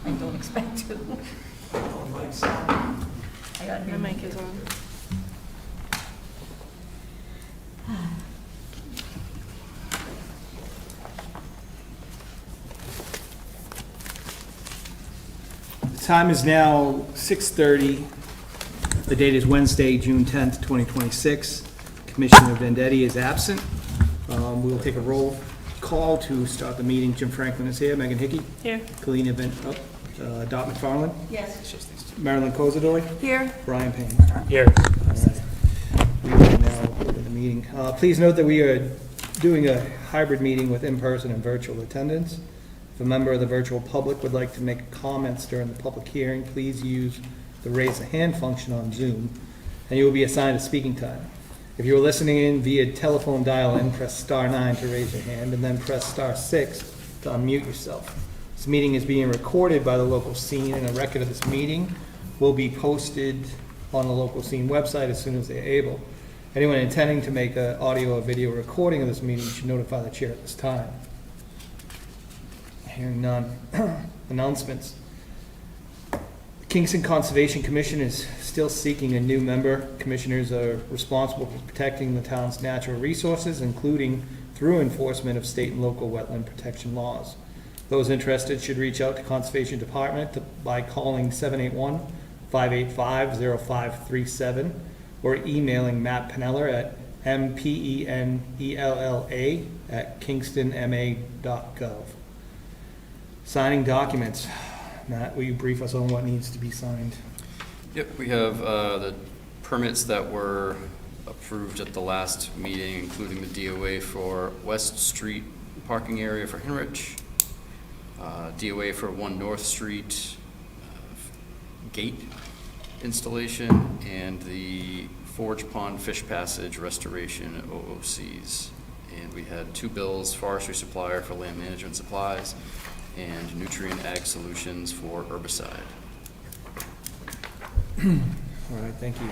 I don't expect to. I got My mic is on. The time is now 6:30. The date is Wednesday, June 10th, 2026. Commissioner Vendetti is absent. We will take a roll call to start the meeting. Jim Franklin is here. Megan Hickey. Here. Colleen Dot McFarland. Yes. Marilyn Kozadoi. Here. Brian Payne. Here. We will now open the meeting. Please note that we are doing a hybrid meeting with in-person and virtual attendance. If a member of the virtual public would like to make comments during the public hearing, please use the raise a hand function on Zoom, and you will be assigned a speaking time. If you are listening in via telephone dial-in, press *9 to raise your hand, and then press *6 to unmute yourself. This meeting is being recorded by the local scene, and a record of this meeting will be posted on the local scene website as soon as they're able. Anyone intending to make an audio or video recording of this meeting should notify the chair at this time. Hearing none. Announcements. The Kingston Conservation Commission is still seeking a new member. Commissioners are responsible for protecting the town's natural resources, including through enforcement of state and local wetland protection laws. Those interested should reach out to Conservation Department by calling 781-585-0537 or emailing Matt Peneller at mpenella@kingstonma.gov. Signing documents. Matt, will you brief us on what needs to be signed? Yep, we have the permits that were approved at the last meeting, including the DOA for West Street parking area for Henrich, DOA for 1 North Street gate installation, and the Forge Pond Fish Passage restoration OOCs. And we had 2 bills, forestry supplier for land management supplies, and nutrient ag solutions for herbicide. All right, thank you.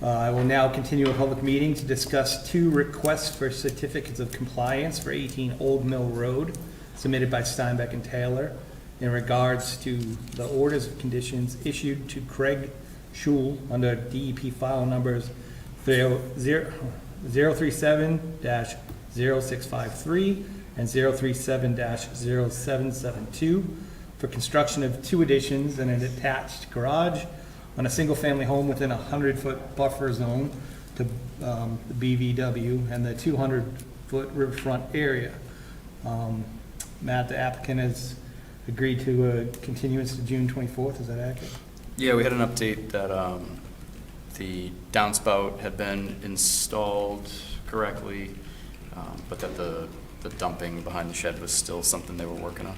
I will now continue a public meeting to discuss 2 requests for certificates of compliance for 18 Old Mill Road submitted by Steinbeck and Taylor in regards to the orders of conditions issued to Craig Schul under DEP file numbers 037-0653 and 037-0772 for construction of 2 additions and an attached garage on a single-family home within a 100-foot buffer zone to the BVW and the 200-foot riverfront area. Matt, the applicant has agreed to a continuance to June 24th. Is that accurate? Yeah, we had an update that the downspout had been installed correctly, but that the dumping behind the shed was still something they were working on.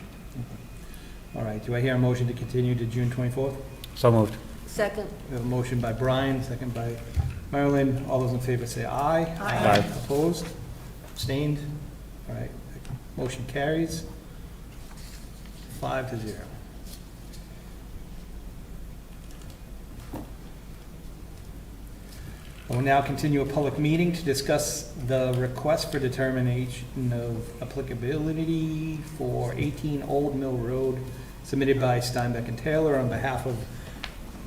All right, do I hear a motion to continue to June 24th? So moved. Second. We have a motion by Brian, second by Marilyn. All those in favor say aye. Aye. Opposed? Abstained? All right, motion carries 5-0. I will now continue a public meeting to discuss the request for determination of applicability for 18 Old Mill Road submitted by Steinbeck and Taylor on behalf of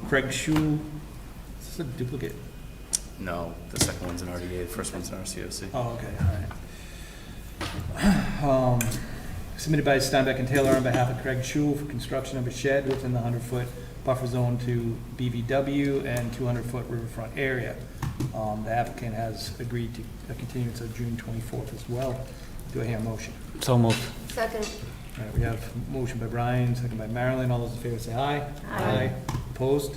Craig Schul. Is this a duplicate? No, the second one's an RDA, the first one's an RCOC. Oh, okay, all right. Submitted by Steinbeck and Taylor on behalf of Craig Schul for construction of a shed within the 100-foot buffer zone to BVW and 200-foot riverfront area. The applicant has agreed to a continuance of June 24th as well. Do I hear a motion? So moved. Second. All right, we have a motion by Brian, second by Marilyn. All those in favor say aye. Aye. Opposed?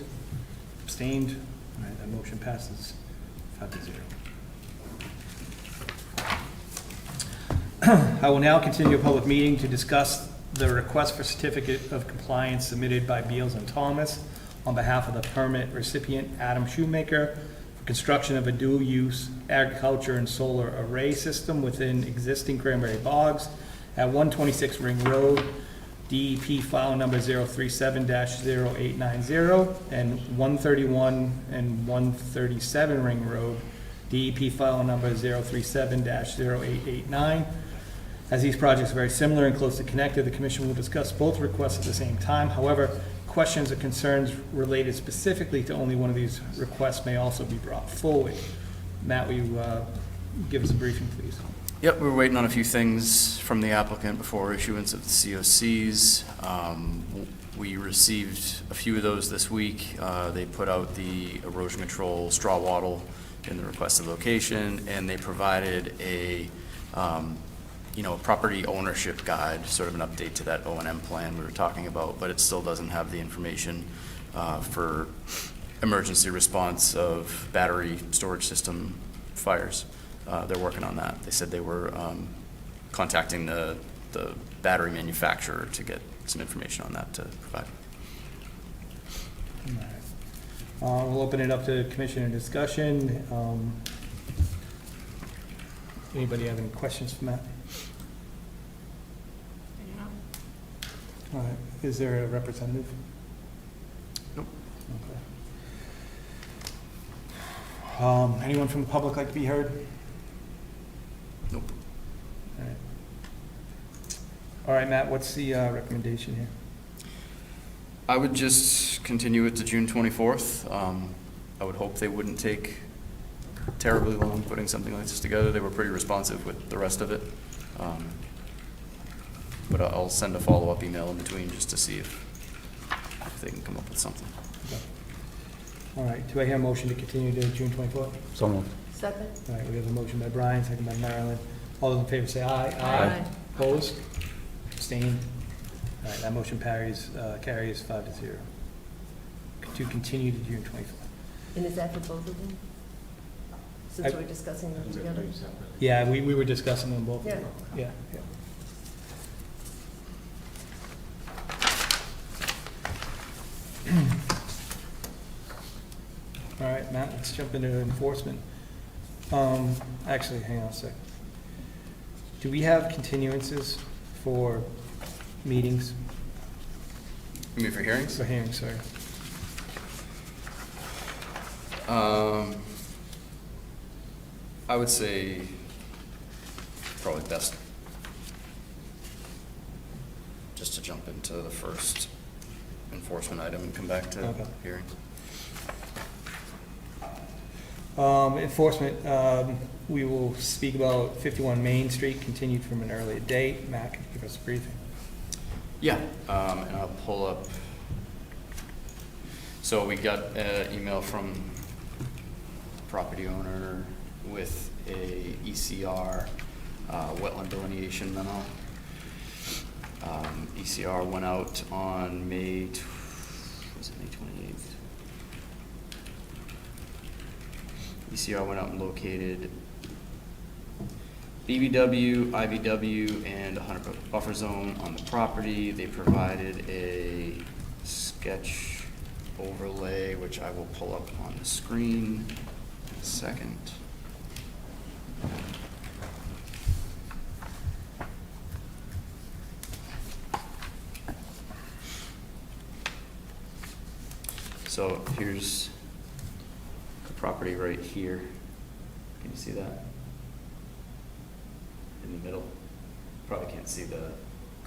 Abstained? All right, that motion passes 5-0. I will now continue a public meeting to discuss the request for certificate of compliance submitted by Beals and Thomas on behalf of the permit recipient Adam Shoemaker for construction of a dual-use agriculture and solar array system within existing cranberry bogs at 126 Ring Road, DEP file number 037-0890, and 131 and 137 Ring Road, DEP file number 037-0889, As these projects are very similar and closely connected, the commission will discuss both requests at the same time. However, questions or concerns related specifically to only one of these requests may also be brought forward. Matt, will you give us a briefing, please? Yep, we're waiting on a few things from the applicant before issuance of the COCs. We received a few of those this week. They put out the erosion control straw wattle in the requested location, and they provided a property ownership guide, sort of an update to that O&M plan we were talking about, but it still doesn't have the information for emergency response of battery storage system fires. They're working on that. They said they were contacting the battery manufacturer to get some information on that to provide. All right. We'll open it up to commissioner discussion. Anybody have any questions for Matt? All right. Is there a representative? Nope. Okay. Anyone from the public like to be heard? Nope. All right. All right, Matt, what's the recommendation here? I would just continue it to June 24th. I would hope they wouldn't take terribly long putting something like this together. They were pretty responsive with the rest of it. But I'll send a follow-up email in between just to see if they can come up with something. Okay. All right, do I hear a motion to continue to June 24th? So moved. Second. All right, we have a motion by Brian, second by Marilyn. All those in favor say aye. Aye. Opposed? Abstained? All right, that motion carries 5-0. To continue to June 24th. And is that for both of them? Since we're discussing them together? Yeah, we were discussing them both. Yeah. Yeah, yeah. All right, Matt, let's jump into enforcement. Actually, hang on a sec. Do we have continuances for meetings? You mean for hearings? For hearings, sorry. I would say probably best just to jump into the first enforcement item and come back to Okay. hearings. Enforcement, we will speak about 51 Main Street, continued from an earlier date. Matt, can you give us a briefing? Yeah, and I'll pull up. So we got an email from the property owner with a ECR wetland delineation memo. ECR went out on May 28th. ECR went out and located BBW, IBW, and a 100-foot buffer zone on the property. They provided a sketch overlay, which I will pull up on the screen in a second. So here's the property right here. Can you see that? In the middle. Probably can't see the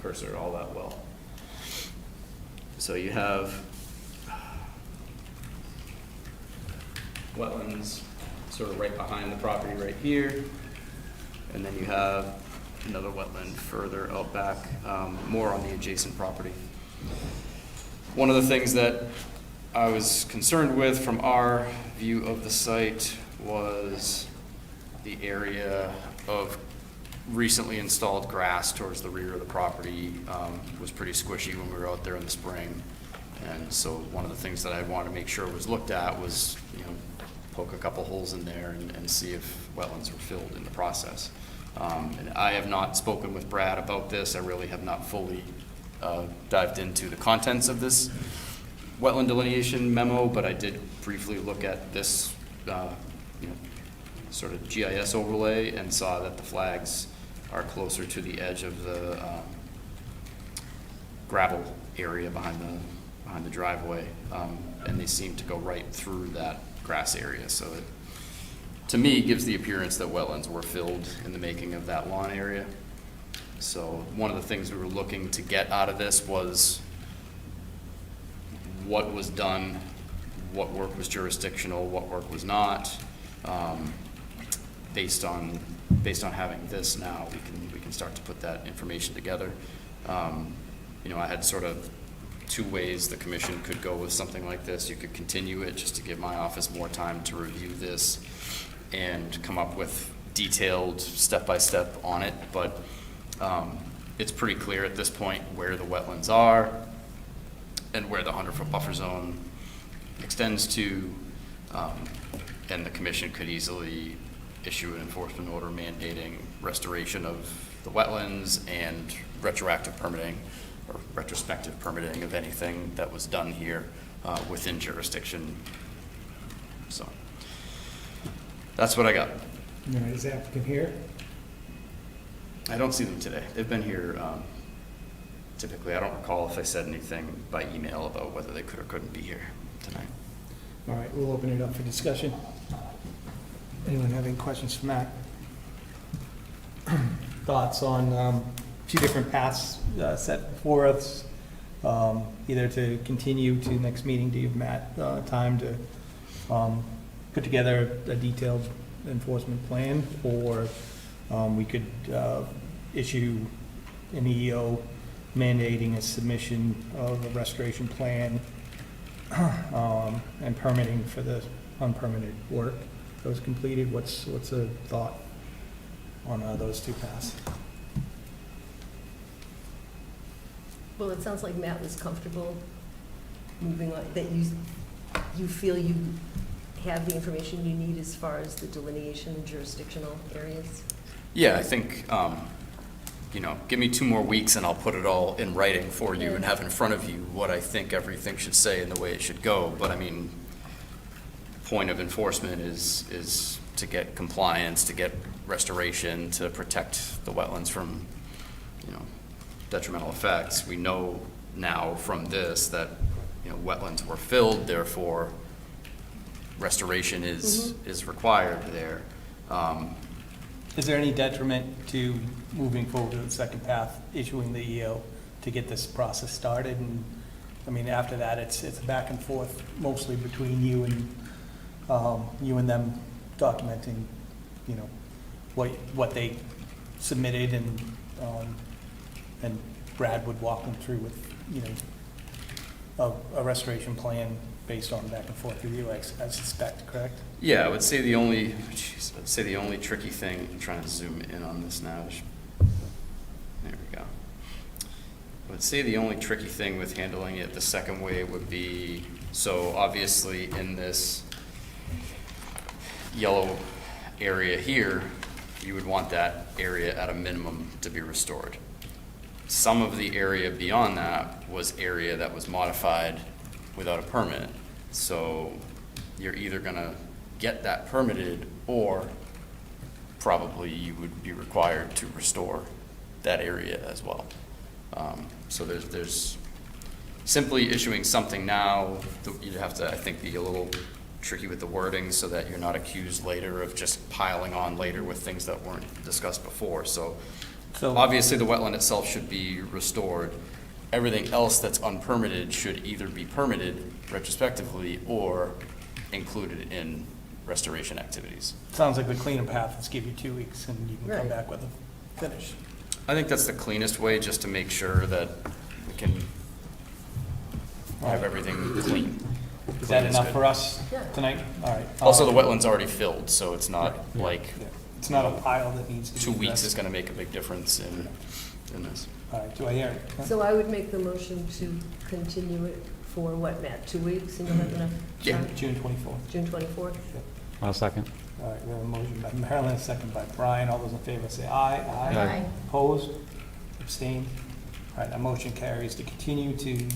cursor all that well. So you have wetlands sort of right behind the property right here. And then you have another wetland further out back, more on the adjacent property. One of the things that I was concerned with from our view of the site was the area of recently installed grass towards the rear of the property was pretty squishy when we were out there in the spring. And so one of the things that I wanted to make sure was looked at was, poke a couple holes in there and see if wetlands were filled in the process. And I have not spoken with Brad about this. I really have not fully dived into the contents of this wetland delineation memo, but I did briefly look at this sort of GIS overlay and saw that the flags are closer to the edge of the gravel area behind the driveway, and they seem to go right through that grass area. So it, to me, gives the appearance that wetlands were filled in the making of that lawn area. So one of the things we were looking to get out of this was what was done, what work was jurisdictional, what work was not. Based on having this now, we can start to put that information together. You know, I had sort of two ways the commission could go with something like this. You could continue it just to give my office more time to review this and come up with detailed step-by-step on it, but it's pretty clear at this point where the wetlands are and where the 100-foot buffer zone extends to, and the commission could easily issue an enforcement order mandating restoration of the wetlands and retroactive permitting or retrospective permitting of anything that was done here within jurisdiction. So that's what I got. All right, is the applicant here? I don't see them today. They've been here typically. I don't recall if I said anything by email about whether they could or couldn't be here tonight. All right, we'll open it up for discussion. Anyone have any questions for Matt? Thoughts on a few different paths set before us, either to continue to next meeting to give Matt time to put together a detailed enforcement plan, or we could issue an EO mandating a submission of a restoration plan and permitting for the unpermitted work that was completed. What's a thought on those two paths? Well, it sounds like Matt was comfortable moving on, that you feel you have the information you need as far as the delineation and jurisdictional areas? Yeah, I think, you know, give me 2 more weeks and I'll put it all in writing for you and have in front of you what I think everything should say and the way it should go. But I mean, point of enforcement is to get compliance, to get restoration, to protect the wetlands from, you know, detrimental effects. We know now from this that, you know, wetlands were filled, therefore restoration is required there. Is there any detriment to moving forward to the second path, issuing the EO to get this process started? And I mean, after that, it's back and forth mostly between you and them documenting, you know, what they submitted, and Brad would walk them through with, you know, a restoration plan based on back and forth review, I suspect, correct? Yeah, I would say the only tricky thing, I'm trying to zoom in on this now. There we go. I would say the only tricky thing with handling it the second way would be, so obviously in this yellow area here, you would want that area at a minimum to be restored. Some of the area beyond that was area that was modified without a permit. So you're either gonna get that permitted, or probably you would be required to restore that area as well. So there's simply issuing something now, you'd have to, I think, be a little tricky with the wording so that you're not accused later of just piling on later with things that weren't discussed before. So obviously the wetland itself should be restored. Everything else that's unpermitted should either be permitted retrospectively or included in restoration activities. Sounds like the cleaner path is give you 2 weeks and you can come Right. back with a finish. I think that's the cleanest way, just to make sure that we can have everything clean. Is that enough good. for us Yeah. tonight? All right. Also, the wetland's already filled, so it's not like Yeah. It's not a pile that needs to be 2 weeks addressed. is gonna make a big difference in this. All right, do I hear it? So I would make the motion to continue it for what, Matt, 2 weeks, and you'll have enough Yeah. time? June 24th. June 24th? I'll second. All right, we have a motion by Marilyn, a second by Brian. All those in favor say aye. Aye. Opposed? Abstained? All right, that motion carries to continue to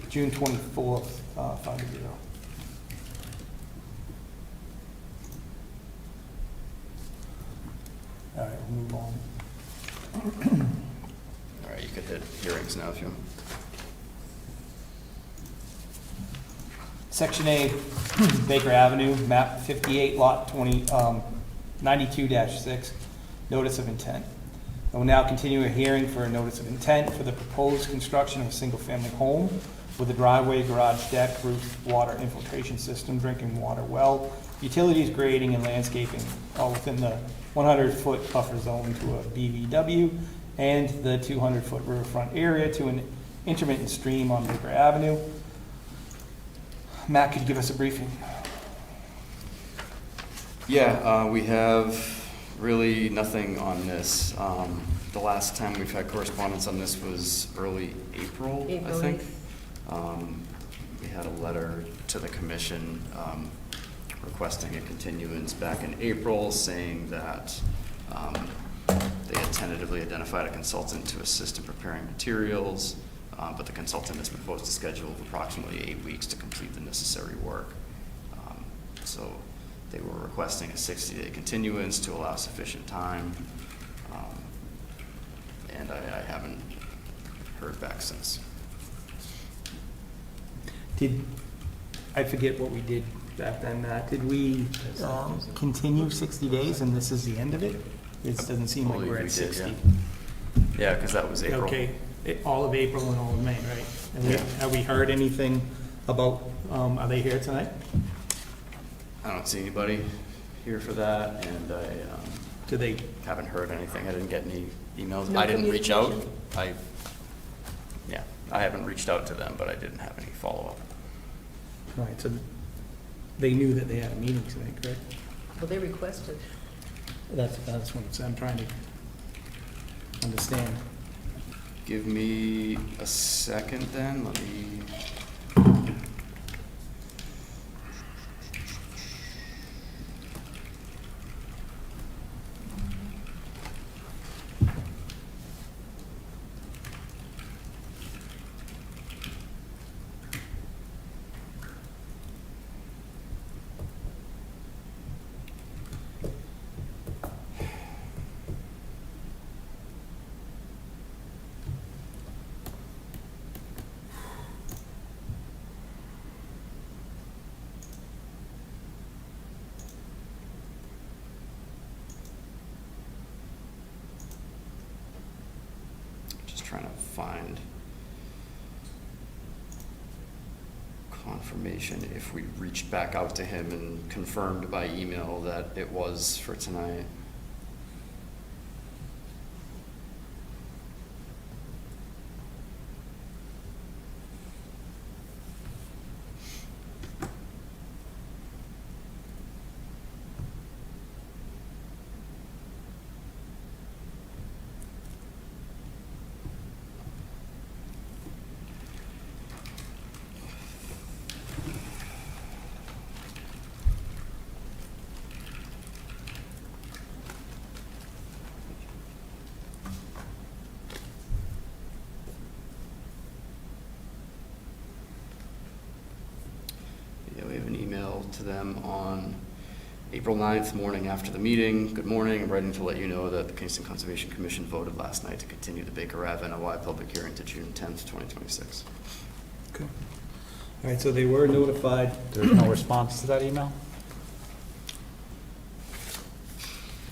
June 24th, 5-0. All right, we'll move on. All right, you could hit hearings now if you want. Section A, Baker Avenue, map 58, lot 92-6, notice of intent. I will now continue a hearing for a notice of intent for the proposed construction of a single-family home with a driveway, garage, deck, roof, water infiltration system, drinking water well, utilities, grading, and landscaping, all within the 100-foot buffer zone to a BVW and the 200-foot riverfront area to an intermittent stream on Baker Avenue. Matt, could you give us a briefing? Yeah, we have really nothing on this. The last time we've had correspondence on this was early April, I April think. 8th. We had a letter to the commission requesting a continuance back in April, saying that they had tentatively identified a consultant to assist in preparing materials, but the consultant has proposed a schedule of approximately 8 weeks to complete the necessary work. So they were requesting a 60-day continuance to allow sufficient time, and I haven't heard back since. I forget what we did back then, Matt. Did we continue 60 days and this is the end of it? It doesn't seem like Believe we're we at did, 60. Yeah, because that was April. Okay, all of April and all of May, right? And Yeah. have we heard anything about, are they here tonight? I don't see anybody here for that, and I Do they, haven't heard anything. I didn't get any emails. No I didn't reach out. communication? I haven't reached out to them, but I didn't have any follow-up. all right, so they knew that they had a meeting tonight, correct? Well, they requested. That's what I'm trying to understand. Give me a second then, let me. Just trying to find confirmation if we reached back out to him and confirmed by email that it was for tonight. Yeah, we have an email to them on April 9th, morning after the meeting. Good morning, I'm writing to let you know that the Kingston Conservation Commission voted last night to continue the Baker Ave NOI public hearing to June 10th, 2026. Okay. All right, so they were notified. There's no response to that email?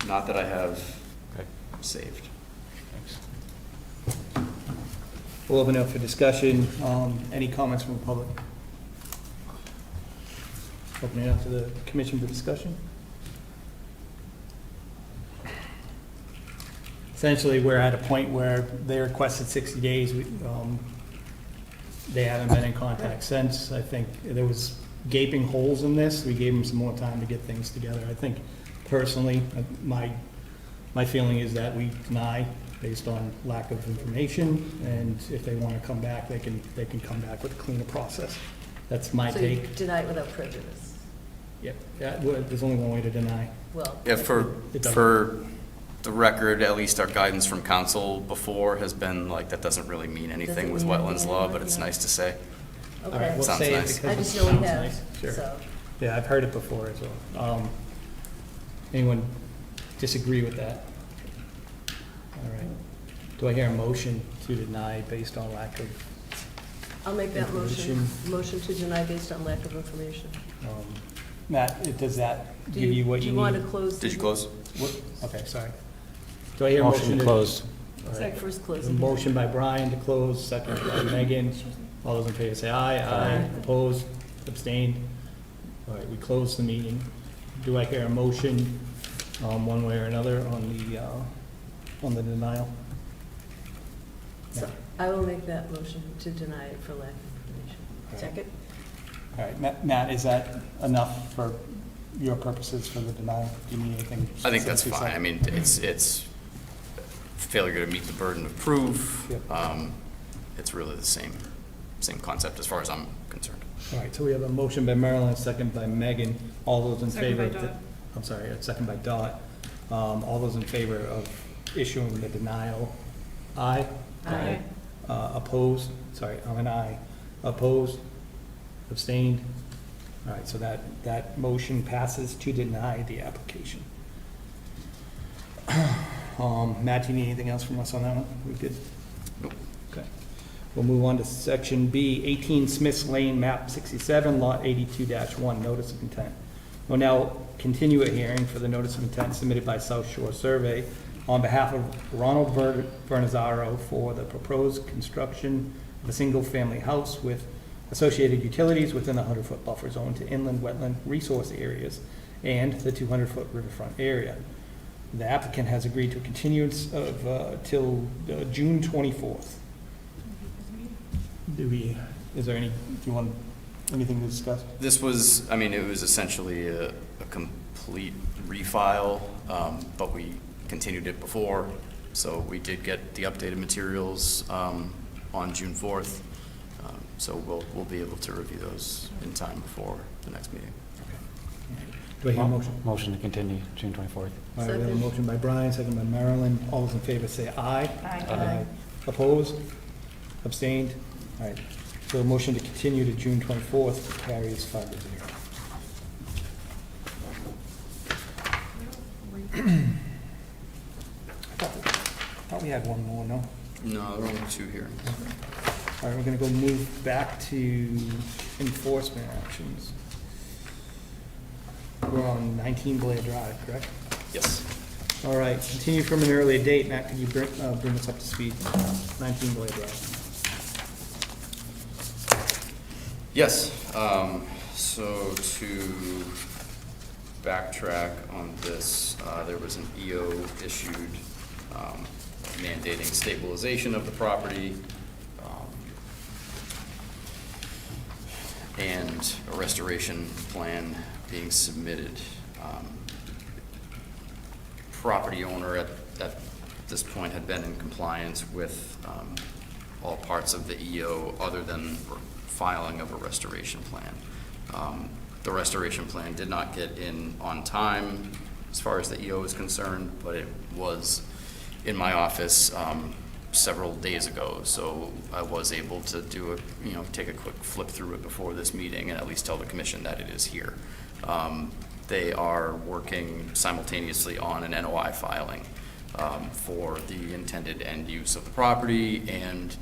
Not that I have Okay, saved. thanks. We'll open up for discussion. Any comments from the public? Opening it up to the commission for discussion. Essentially, we're at a point where they requested 60 days. They haven't been in contact since. I think there was gaping holes in this. We gave them some more time to get things together. I think personally, my feeling is that we deny based on lack of information, and if they want to come back, they can come back with a cleaner process. That's my So you take. deny it without prejudice? Yeah, well, there's only one way to deny. Well. Yeah, for the record, at least our guidance from council before has been like, that doesn't really mean anything Doesn't with mean wetlands anything, law, but it's yeah. nice to say. All right, Okay. we'll Sounds say it nice. because I it just know we sounds have, nice. Sure. so. Yeah, I've heard it before as well. Anyone disagree with that? All right. Do I hear a motion to deny based on lack of, I'll make that motion. Information. Motion to deny based on lack of information. Matt, does that Do give you what Do you you want to need? close? Did you close? Okay, sorry. Do I hear a Motion to close. All Sorry, right. first A closing. motion by Brian to close, second by Megan. All those in favor say aye. Aye. Opposed, abstained. All right, we close the meeting. Do I hear a motion, one way or another on the denial? So I will make that motion to deny it for lack of information. Second? All right, Matt, is that enough for your purposes for the denial? Do you need anything? I think that's specifically fine. I said? mean, it's failure to meet the burden of proof. Yep. It's really the same concept as far as I'm concerned. All right, so we have a motion by Marilyn, a second by Megan. All those in Second favor? by of the- Dot. I'm sorry, a second by Dot. All those in favor of issuing the denial? Aye? Aye. Opposed? Sorry, I'm an aye. Opposed? Abstained? All right, so that motion passes to deny the application. Matt, do you need anything else from us on that one? We good? Nope. Okay. We'll move on to section B, 18 Smith's Lane, map 67, lot 82-1, notice of intent. We'll now continue a hearing for the notice of intent submitted by South Shore Survey on behalf of Ronald Vernazaro for the proposed construction of a single-family house with associated utilities within a 100-foot buffer zone to inland wetland resource areas and the 200-foot riverfront area. The applicant has agreed to a continuance of till June 24th. Do you want anything to discuss? This was, I mean, it was essentially a complete refile, but we continued it before, so we did get the updated materials on June 4th. So we'll be able to review those in time before the next meeting. Do I hear a motion? Motion to continue, June 24th. All right, we have a Second. motion by Brian, second by Marilyn. All those in favor say aye. Aye. Opposed? Abstained? All right, so the motion to continue to June 24th carries 5-0. I thought we had one more, no? No, there are only two hearings. All right, we're gonna go move back to enforcement actions. We're on 19 Blair Drive, correct? Yes. All right, continue from an earlier date. Matt, can you bring us up to speed? 19 Blair Drive. Yes, so to backtrack on this, there was an EO issued mandating stabilization of the property and a restoration plan being submitted. Property owner at this point had been in compliance with all parts of the EO other than filing of a restoration plan. The restoration plan did not get in on time as far as the EO is concerned, but it was in my office several days ago, so I was able to do take a quick flip through it before this meeting and at least tell the commission that it is here. They are working simultaneously on an NOI filing for the intended end use of the property and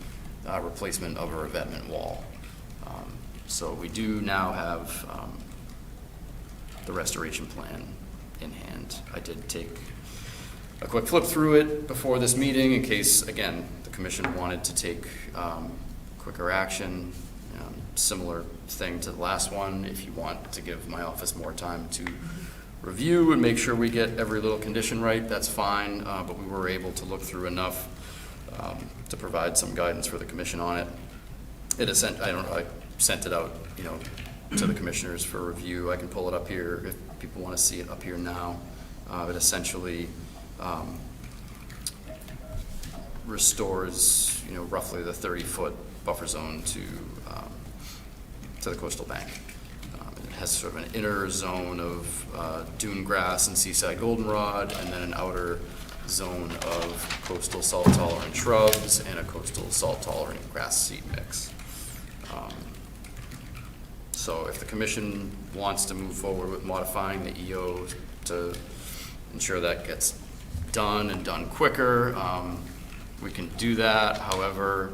replacement of a revetment wall. So we do now have the restoration plan in hand. I did take a quick flip through it before this meeting in case, again, the commission wanted to take quicker action. Similar thing to the last one, if you want to give my office more time to review and make sure we get every little condition right, that's fine, but we were able to look through enough to provide some guidance for the commission on it. I sent it out, to the commissioners for review. I can pull it up here if people want to see it up here now. It essentially restores, roughly the 30-foot buffer zone to the coastal bank. It has sort of an inner zone of dune grass and seaside goldenrod, and then an outer zone of coastal salt-tolerant shrubs and a coastal salt-tolerant grass seed mix. So if the commission wants to move forward with modifying the EO to ensure that gets done and done quicker, we can do that. However,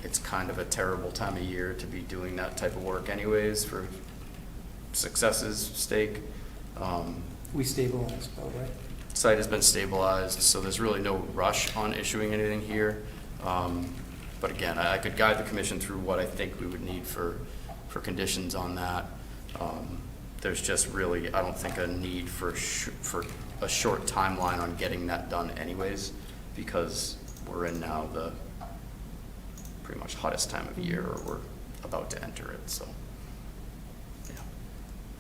it's kind of a terrible time of year to be doing that type of work anyways for success's sake. We stabilized though, right? site has been stabilized, so there's really no rush on issuing anything here. But again, I could guide the commission through what I think we would need for conditions on that. There's just really, I don't think, a need for a short timeline on getting that done anyways, because we're in now the pretty much hottest time of year, or we're about to enter it, so, yeah.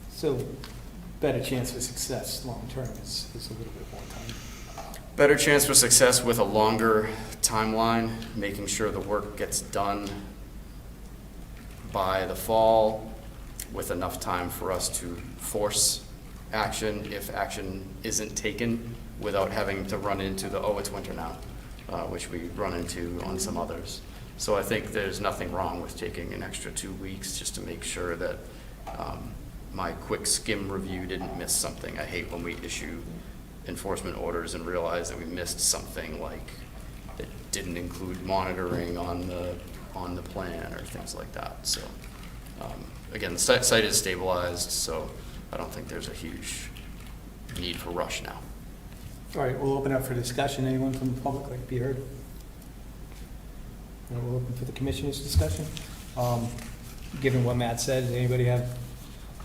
So better chance for success long-term is a little bit more time. Better chance for success with a longer timeline, making sure the work gets done by the fall with enough time for us to force action if action isn't taken, without having to run into the, oh, it's winter now, which we run into on some others. So I think there's nothing wrong with taking an extra 2 weeks just to make sure that my quick skim review didn't miss something. I hate when we issue enforcement orders and realize that we missed something, like that didn't include monitoring on the plan or things like that. So again, the site is stabilized, so I don't think there's a huge need for rush now. All right, we'll open up for discussion. Anyone from the public like to be heard? All right, we'll open for the commissioners' discussion. Given what Matt said, does anybody have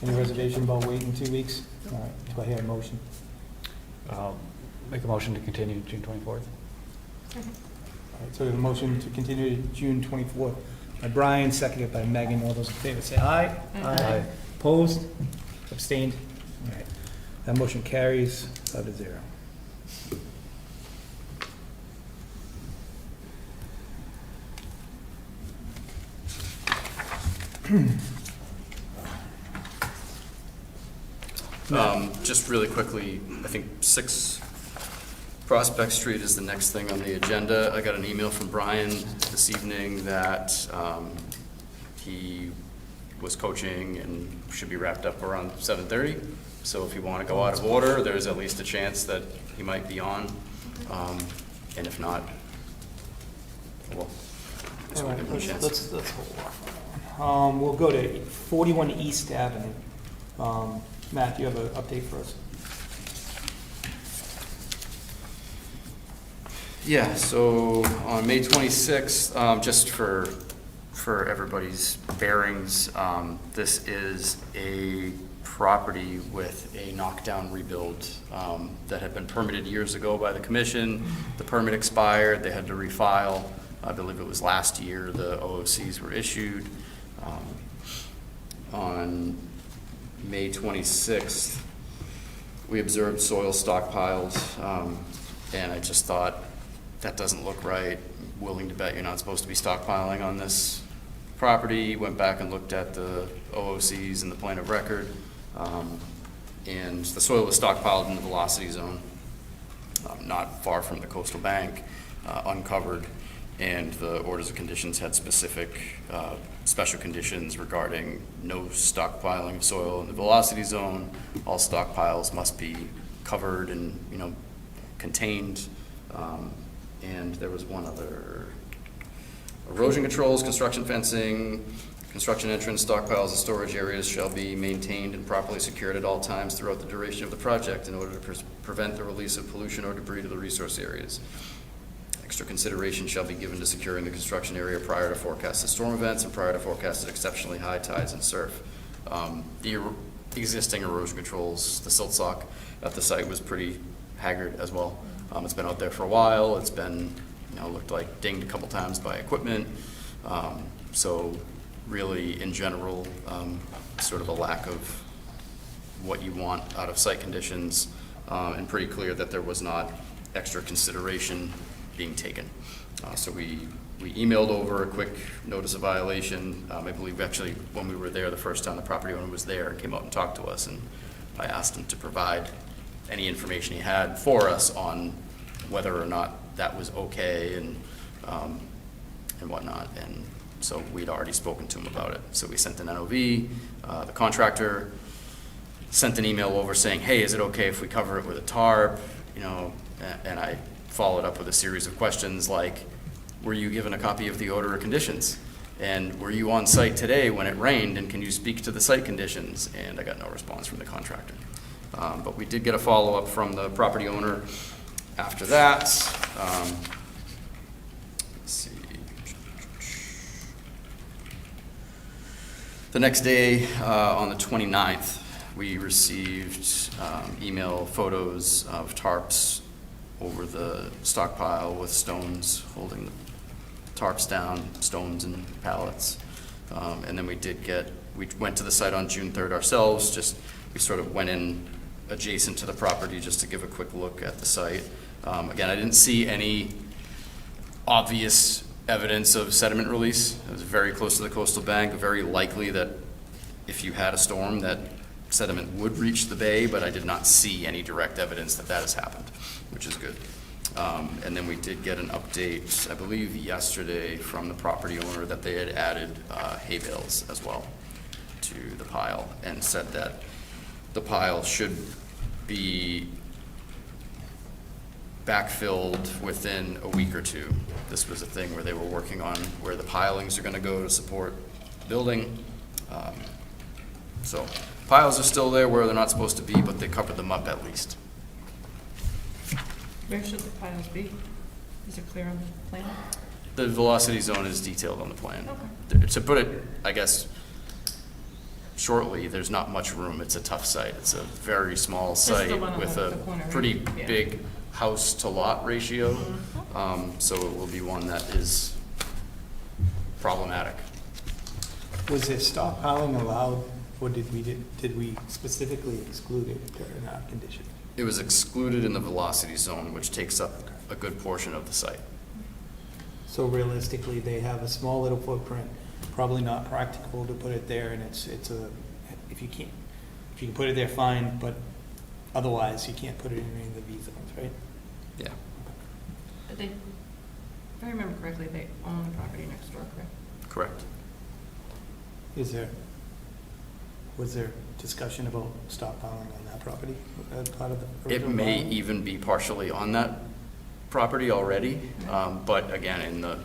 any reservation about waiting 2 weeks? All right, do I hear a motion? Make a motion to continue June 24th. All right, so we have a motion to continue to June 24th by Brian, seconded by Megan. All those in favor say aye. Aye. Opposed? Abstained? All right, that motion carries 5-0. Just really quickly, I think 6 Prospect Street is the next thing on the agenda. I got an email from Brian this evening that he was coaching and should be wrapped up around 7:30. So if you want to go out of order, there's at least a chance that he might be on. And if not, well, All right, give him a chance. let's hold off. We'll go to 41 East Avenue. Matt, do you have an update for us? Yeah, so on May 26th, just for everybody's bearings, this is a property with a knockdown rebuild that had been permitted years ago by the commission. The permit expired, they had to refile. I believe it was last year the OOCs were issued. On May 26th, we observed soil stockpiles, and I just thought, that doesn't look right. Willing to bet you're not supposed to be stockpiling on this property. Went back and looked at the OOCs and the plan of record, and the soil was stockpiled in the velocity zone, not far from the coastal bank, uncovered, and the orders of conditions had specific special conditions regarding no stockpiling of soil in the velocity zone. All stockpiles must be covered and, contained. And there was one other: erosion controls, construction fencing, construction entrance, stockpiles and storage areas shall be maintained and properly secured at all times throughout the duration of the project in order to prevent the release of pollution or debris to the resource areas. Extra consideration shall be given to securing the construction area prior to forecasted storm events and prior to forecasted exceptionally high tides and surf. The existing erosion controls, the silt sock at the site was pretty haggard as well. It's been out there for a while. It's been, looked like dinged a couple times by equipment. So really, in general, sort of a lack of what you want out of site conditions, and pretty clear that there was not extra consideration being taken. So we emailed over a quick notice of violation. I believe actually when we were there the first time, the property owner was there and came out and talked to us, and I asked him to provide any information he had for us on whether or not that was okay and whatnot. And so we'd already spoken to him about it. So we sent an NOV. The contractor sent an email over saying, hey, is it okay if we cover it with a tarp? And I followed up with a series of questions like, were you given a copy of the order of conditions? And were you on site today when it rained, and can you speak to the site conditions? And I got no response from the contractor. But we did get a follow-up from the property owner after that. Let's see. The next day, on the 29th, we received email photos of tarps over the stockpile with stones holding the tarps down, stones and pallets. And then we went to the site on June 3rd ourselves, we sort of went in adjacent to the property just to give a quick look at the site. Again, I didn't see any obvious evidence of sediment release. It was very close to the coastal bank, very likely that if you had a storm that sediment would reach the bay, but I did not see any direct evidence that that has happened, which is good. And then we did get an update, I believe yesterday, from the property owner that they had added hay bales as well to the pile, and said that the pile should be backfilled within a week or two. This was a thing where they were working on where the pilings are going to go to support the building. So piles are still there where they're not supposed to be, but they covered them up at least. Where should the piles be? Is it clear on the plan? The velocity zone is detailed on the plan. Okay. To put it, I guess, shortly, there's not much room. It's a tough site. It's a very small This is the site one on with the a corner, right? pretty Yeah. big house to lot ratio. So it will be one that is problematic. Was there stockpiling allowed, or did we specifically exclude it in our condition? It was excluded in the velocity zone, which takes up a good portion of the site. So realistically, they have a small little footprint, probably not practicable to put it there, and if you can put it there, fine, but otherwise, you can't put it in any of the V zones, right? Yeah. But they, if I remember correctly, they own the property next door, correct? Correct. Was there discussion about stockpiling on that property as part of the It original may plan? even be partially on that property already, but again, in the,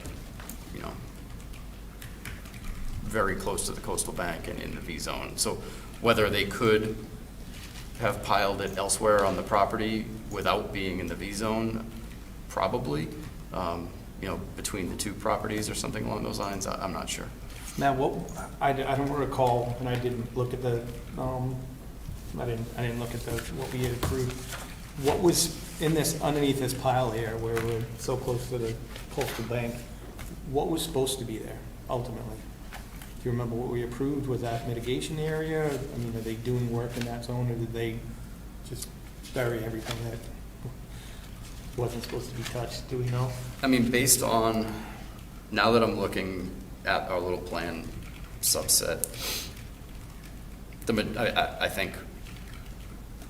very close to the coastal bank and in the V zone. So whether they could have piled it elsewhere on the property without being in the V zone, probably, between the two properties or something along those lines, I'm not sure. Now, I don't recall, and I didn't look at I didn't look at what we had approved. What was in underneath this pile here, where we're so close to the coastal bank, what was supposed to be there ultimately? Do you remember what we approved? Was that mitigation area? I mean, are they doing work in that zone, or did they just bury everything that wasn't supposed to be touched? Do we know? I mean, based on, now that I'm looking at our little plan subset, I think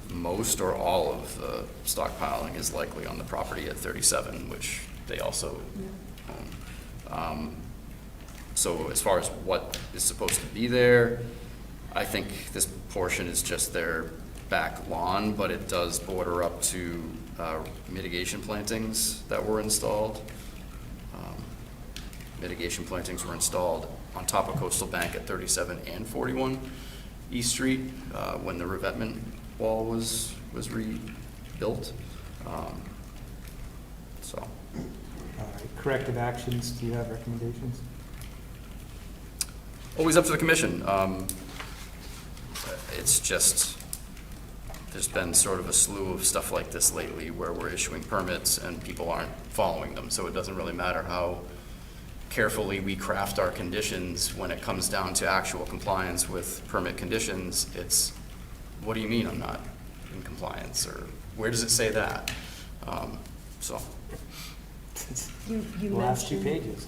most or all of the stockpiling is likely on the property at 37, which they also own. So as far as what is supposed to be there, I think this portion is just their back lawn, but it does border up to mitigation plantings that were installed. Mitigation plantings were installed on top of Coastal Bank at 37 and 41 East Street when the revetment wall was rebuilt. So. All right. Corrective actions, do you have recommendations? Always up to the commission. It's just, there's been sort of a slew of stuff like this lately where we're issuing permits and people aren't following them. So it doesn't really matter how carefully we craft our conditions when it comes down to actual compliance with permit conditions. It's, what do you mean I'm not in compliance? Or where does it say that? So. You Last two mentioned, pages.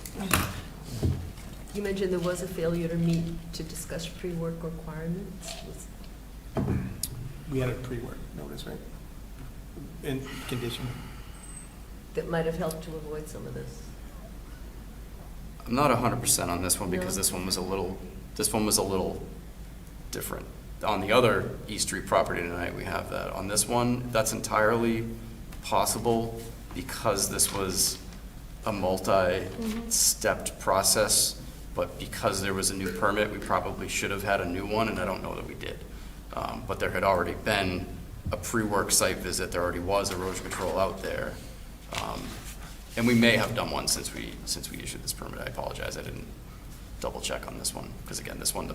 you mentioned there was a failure to meet to discuss pre-work requirements. We had a pre-work notice, right? In condition. That might have helped to avoid some of this. I'm not 100% on this one because No. this one was a little different. On the other East Street property tonight, we have that. On this one, that's entirely possible because this was a multi-stepped process, but because there was a new permit, we probably should have had a new one, and I don't know that we did. But there had already been a pre-work site visit. There already was erosion control out there. And we may have done one since we issued this permit. I apologize, I didn't double check on this one, because again, this one,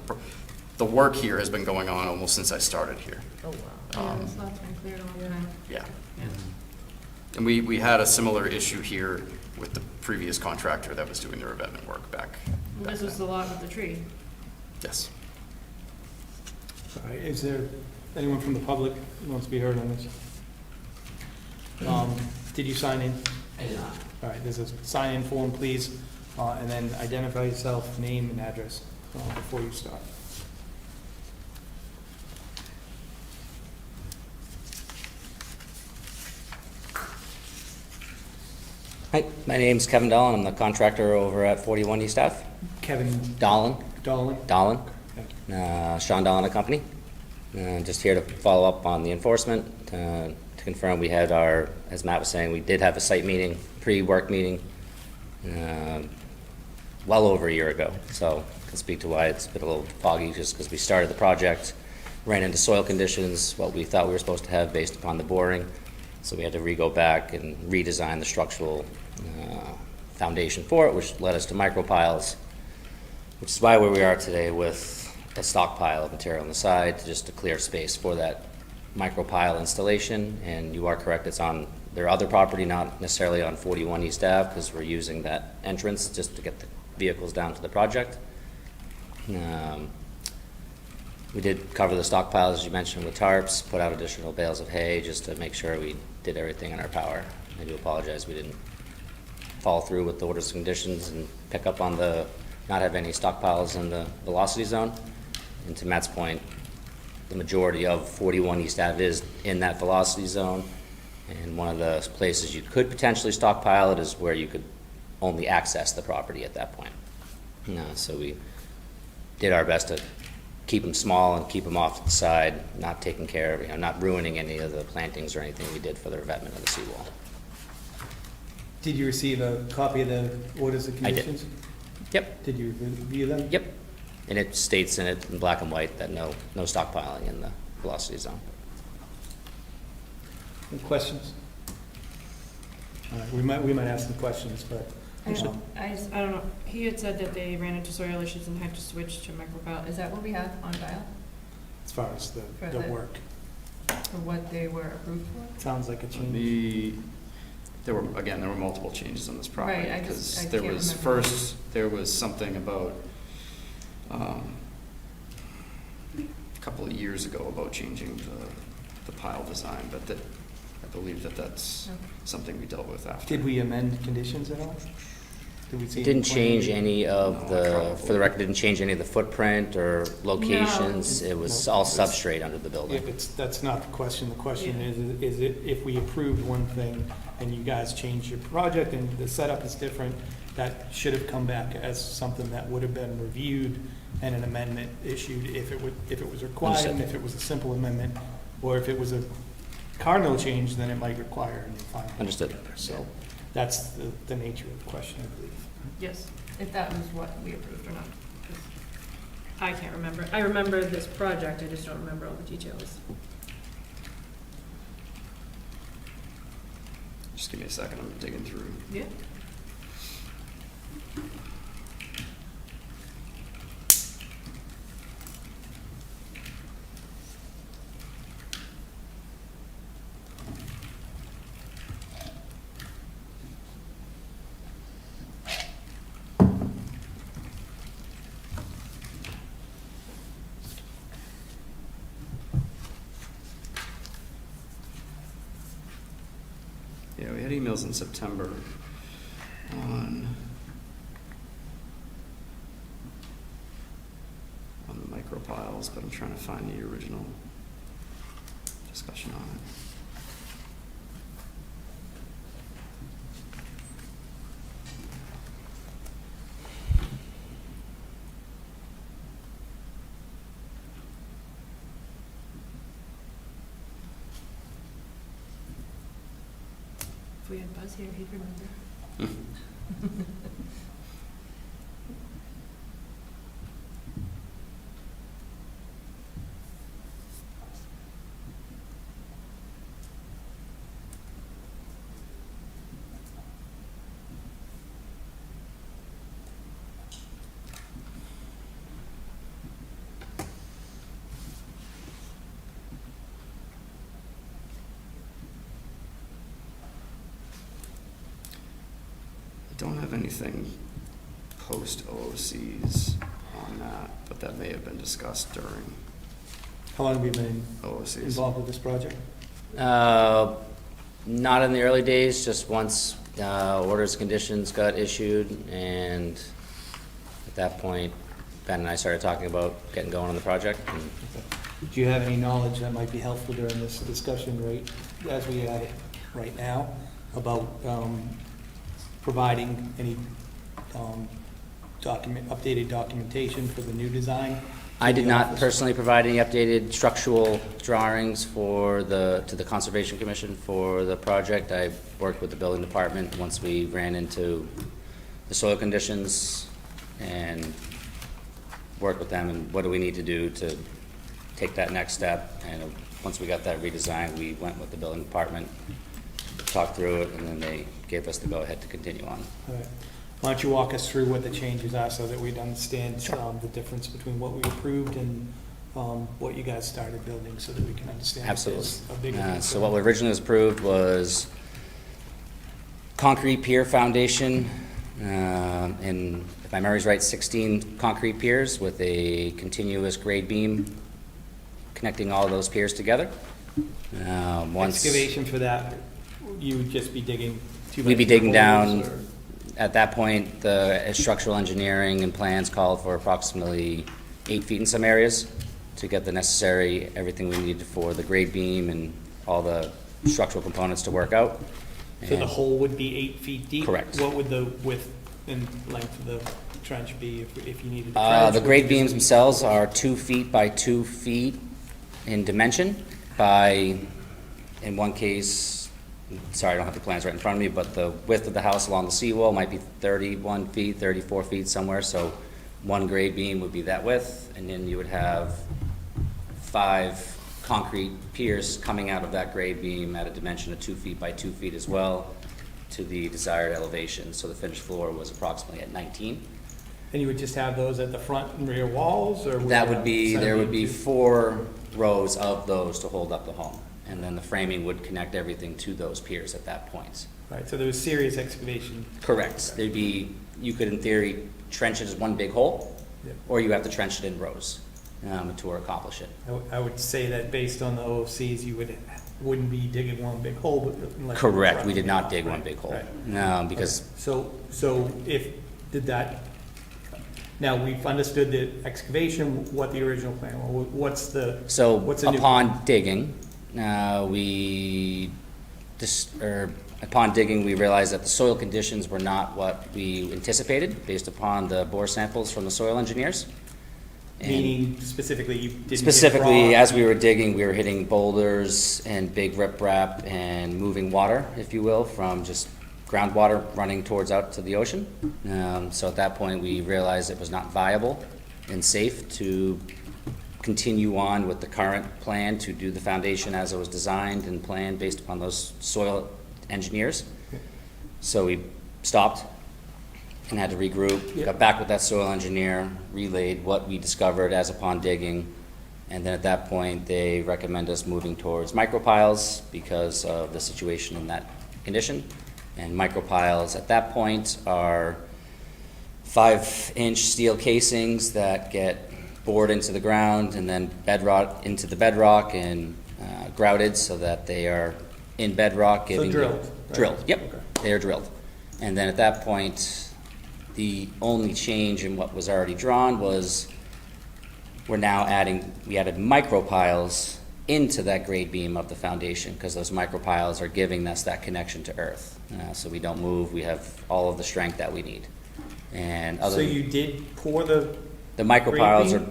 the work here has been going on almost since I started here. Oh, wow. Yeah, this lot's been cleared all the time. Yeah. Yeah. And we had a similar issue here with the previous contractor that was doing the revetment work back This was the then. lot with the tree. Yes. All right, is there anyone from the public who wants to be heard on this? Did you sign in? I did not. All right, there's a sign-in form, please, and then identify yourself, name and address before you start. Hi, my name's Kevin Dolan. I'm the contractor over at 41 East Ave. Kevin Dolan, Dolan? Dolan, Thank you. Sean Dolan and Company. Just here to follow up on the enforcement, to confirm we had our, as Matt was saying, we did have a site meeting, pre-work meeting, well over a year ago. So I can speak to why it's been a little foggy, just because we started the project, ran into soil conditions, what we thought we were supposed to have based upon the boring. So we had to re-go back and redesign the structural foundation for it, which led us to micropiles, which is why where we are today with a stockpile of material on the side, just to clear space for that micropile installation. And you are correct, it's on their other property, not necessarily on 41 East Ave, because we're using that entrance just to get the vehicles down to the project. We did cover the stockpiles, as you mentioned, with tarps, put out additional bales of hay just to make sure we did everything in our power. I do apologize, we didn't follow through with the orders and conditions and pick up on the, not have any stockpiles in the velocity zone. And to Matt's point, the majority of 41 East Ave is in that velocity zone. And one of the places you could potentially stockpile it is where you could only access the property at that point. So we did our best to keep them small and keep them off to the side, not taking care of, not ruining any of the plantings or anything we did for the revetment of the seawall. Did you receive a copy of the orders and I did. conditions? Yep, Did you review them? yep. And it states in it in black and white that no stockpiling in the velocity zone. Any questions? All right, we might have some questions, but, I don't know, he had said that they ran into soil issues and had to switch to micropile. Is that what we have on file as far as the For the- work, for what they were approved for? sounds like a change. There were multiple changes on this property. Right, I Because can't there was, remember. first, there was something about, a couple of years ago about changing the pile design, but that, I believe that's Okay. something we dealt with after. Did we amend conditions at all? Did we see? Didn't change any of No, the, probably. for the record, didn't change any of the footprint or locations. No. It was No. all substrate under the If building. that's not the question. The question Yeah. is it, if we approved one thing and you guys changed your project and the setup is different, that should have come back as something that would have been reviewed and an amendment issued if it was required, and Understood. if it was a simple amendment, or if it was a cardinal change, then it might require a new final. Understood. So that's the nature of the question, I believe. Yes, if that was what we approved or not. 'Cause I can't remember. I remember this project, I just don't remember all the details. Just give me a second, I'm digging through. Yeah. Yeah, we had emails in September on the micropiles, but I'm trying to find the original discussion on it. If we had Buzz here, he'd remember. don't have anything post OOCs on that, but that may have been discussed during How long have you been OOCs. involved with this project? Not in the early days, just once orders, conditions got issued, and at that point, Ben and I started talking about getting going on the project. And Do you have any knowledge that might be helpful during this discussion right, as we have it right now, about providing any updated documentation for the new design? I did The not office? personally provide any updated structural drawings to the Conservation Commission for the project. I worked with the building department once we ran into the soil conditions and worked with them and what do we need to do to take that next step. And once we got that redesigned, we went with the building department, talked through it, and then they gave us the go-ahead to continue on. All right. Why don't you walk us through what the changes are so that we'd understand the difference between what we approved and what you guys started building, so that we can understand. Absolutely. How big it is. So what we originally was approved was concrete pier foundation, and if my memory's right, 16 concrete piers with a continuous grade beam connecting all those piers together. Excavation for that, you would just be digging 2 by We'd be 3 digging holes, down. or- At that point, the structural engineering and plans called for approximately 8 feet in some areas to get the necessary, everything we needed for the grade beam and all the structural components to work out. So the And hole would be 8 feet deep? Correct. What would the width and length of the trench be if you needed to trench? The Would grade you just beams be- themselves are 2 feet by 2 feet in dimension by, in one case, sorry, I don't have the plans right in front of me, but the width of the house along the seawall might be 31 feet, 34 feet somewhere, so one grade beam would be that width, and then you would have 5 concrete piers coming out of that grade beam at a dimension of 2 feet by 2 feet as well to the desired elevation, so the finished floor was approximately at 19. And you would just have those at the front and rear walls, or? That you would have be, center there would be beams? 4 rows of those to hold up the home. And then the framing would connect everything to those piers at that point. Right, so there was serious excavation. Correct. There'd be, you could in theory trench it as one big hole, Yeah. or you have to trench it in rows to accomplish it. I would say that based on the OFCs, you wouldn't be digging one big hole, but. unless you were Correct. We did roughing not it dig off, one right, big hole. right. No, because, So if, did that, now we've understood the excavation, what the original plan, was. What's the? so What's the new upon digging, upon digging, we realized that the soil conditions were not what we anticipated based upon the bore samples from the soil engineers. And Meaning specifically you didn't hit specifically, rock? as we were digging, we were hitting boulders and big riprap and moving water, if you will, from just groundwater running towards out to the ocean. So at that point, we realized it was not viable and safe to continue on with the current plan to do the foundation as it was designed and planned based upon those soil engineers. So we stopped and had to regroup, Yep. got back with that soil engineer, relayed what we discovered as upon digging, and then at that point, they recommend us moving towards micropiles because of the situation in that condition. And micropiles at that point are 5-inch steel casings that get bored into the ground and then bedrock into the bedrock and grouted so that they are in bedrock. So giving you- drilled, right? Drilled, yep, Okay. they are drilled. And then at that point, the only change in what was already drawn was we added micropiles into that grade beam of the foundation because those micropiles are giving us that connection to earth. So we don't move, we have all of the strength that we need. And So other you did pour the, the micropiles grade are,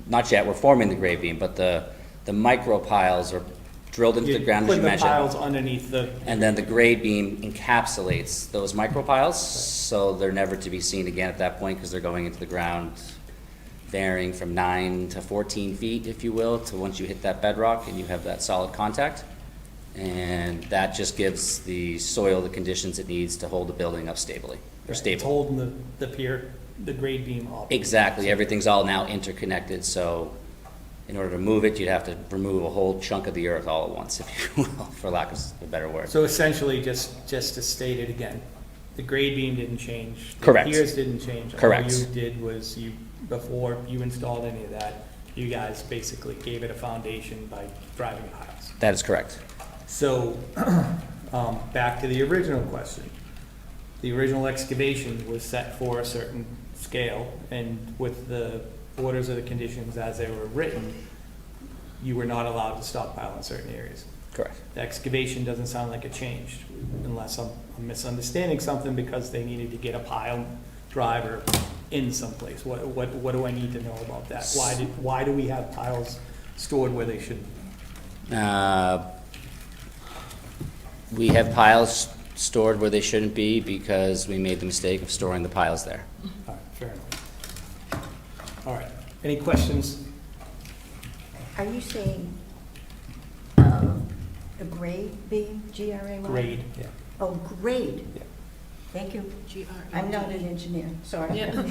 not yet, we're forming the grade beam, but the micropiles are drilled into the you ground, as put you the mentioned. piles underneath the, And then the grade beam encapsulates those micropiles, so they're never to be seen again at that point because they're going into the ground varying from 9 to 14 feet, if you will, to once you hit that bedrock and you have that solid contact. And that just gives the soil the conditions it needs to hold the building up stably, or it's stable. holding the pier, the grade beam off. Exactly, everything's all now interconnected, so in order to move it, you'd have to remove a whole chunk of the earth all at once, if you will, for lack of a better word. So essentially, just to state it again, the grade beam didn't change. Correct. The piers didn't change. Correct. All you did was before you installed any of that, you guys basically gave it a foundation by driving piles. That is correct. So, back to the original question. The original excavation was set for a certain scale, and with the orders of the conditions as they were written, you were not allowed to stockpile in certain areas. Correct. The excavation doesn't sound like it changed, unless I'm misunderstanding something, because they needed to get a pile driver in someplace. What do I need to know about that? Why do we have piles stored where they shouldn't? We have piles stored where they shouldn't be because we made the mistake of storing the piles there. All right, fair enough. All right, any questions? Are you saying a grade beam, G-R-A-Y? Grade, yeah. Oh, grade. Yeah. Thank you. G-R-E-D. I'm not an engineer, sorry. Yeah.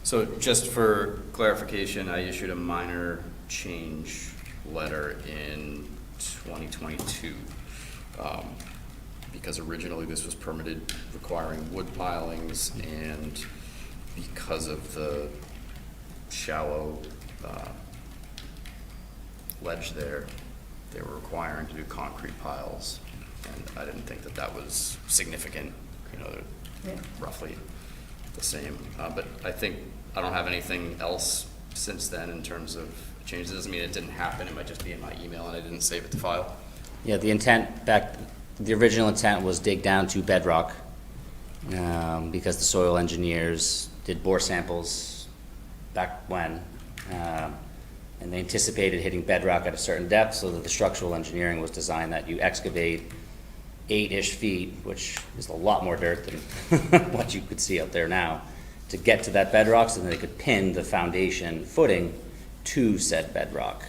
So just for clarification, I issued a minor change letter in 2022. Because originally this was permitted requiring wood pilings, and because of the shallow ledge there, they were requiring to do concrete piles. And I didn't think that that was significant, they're Yeah. roughly the same. But I think I don't have anything else since then in terms of changes. Doesn't mean it didn't happen. It might just be in my email and I didn't save it to file. Yeah, the original intent was dig down to bedrock, because the soil engineers did bore samples back when, and they anticipated hitting bedrock at a certain depth, so that the structural engineering was designed that you excavate 8-ish feet, which is a lot more dirt than what you could see out there now, to get to that bedrock, so that they could pin the foundation footing to said bedrock.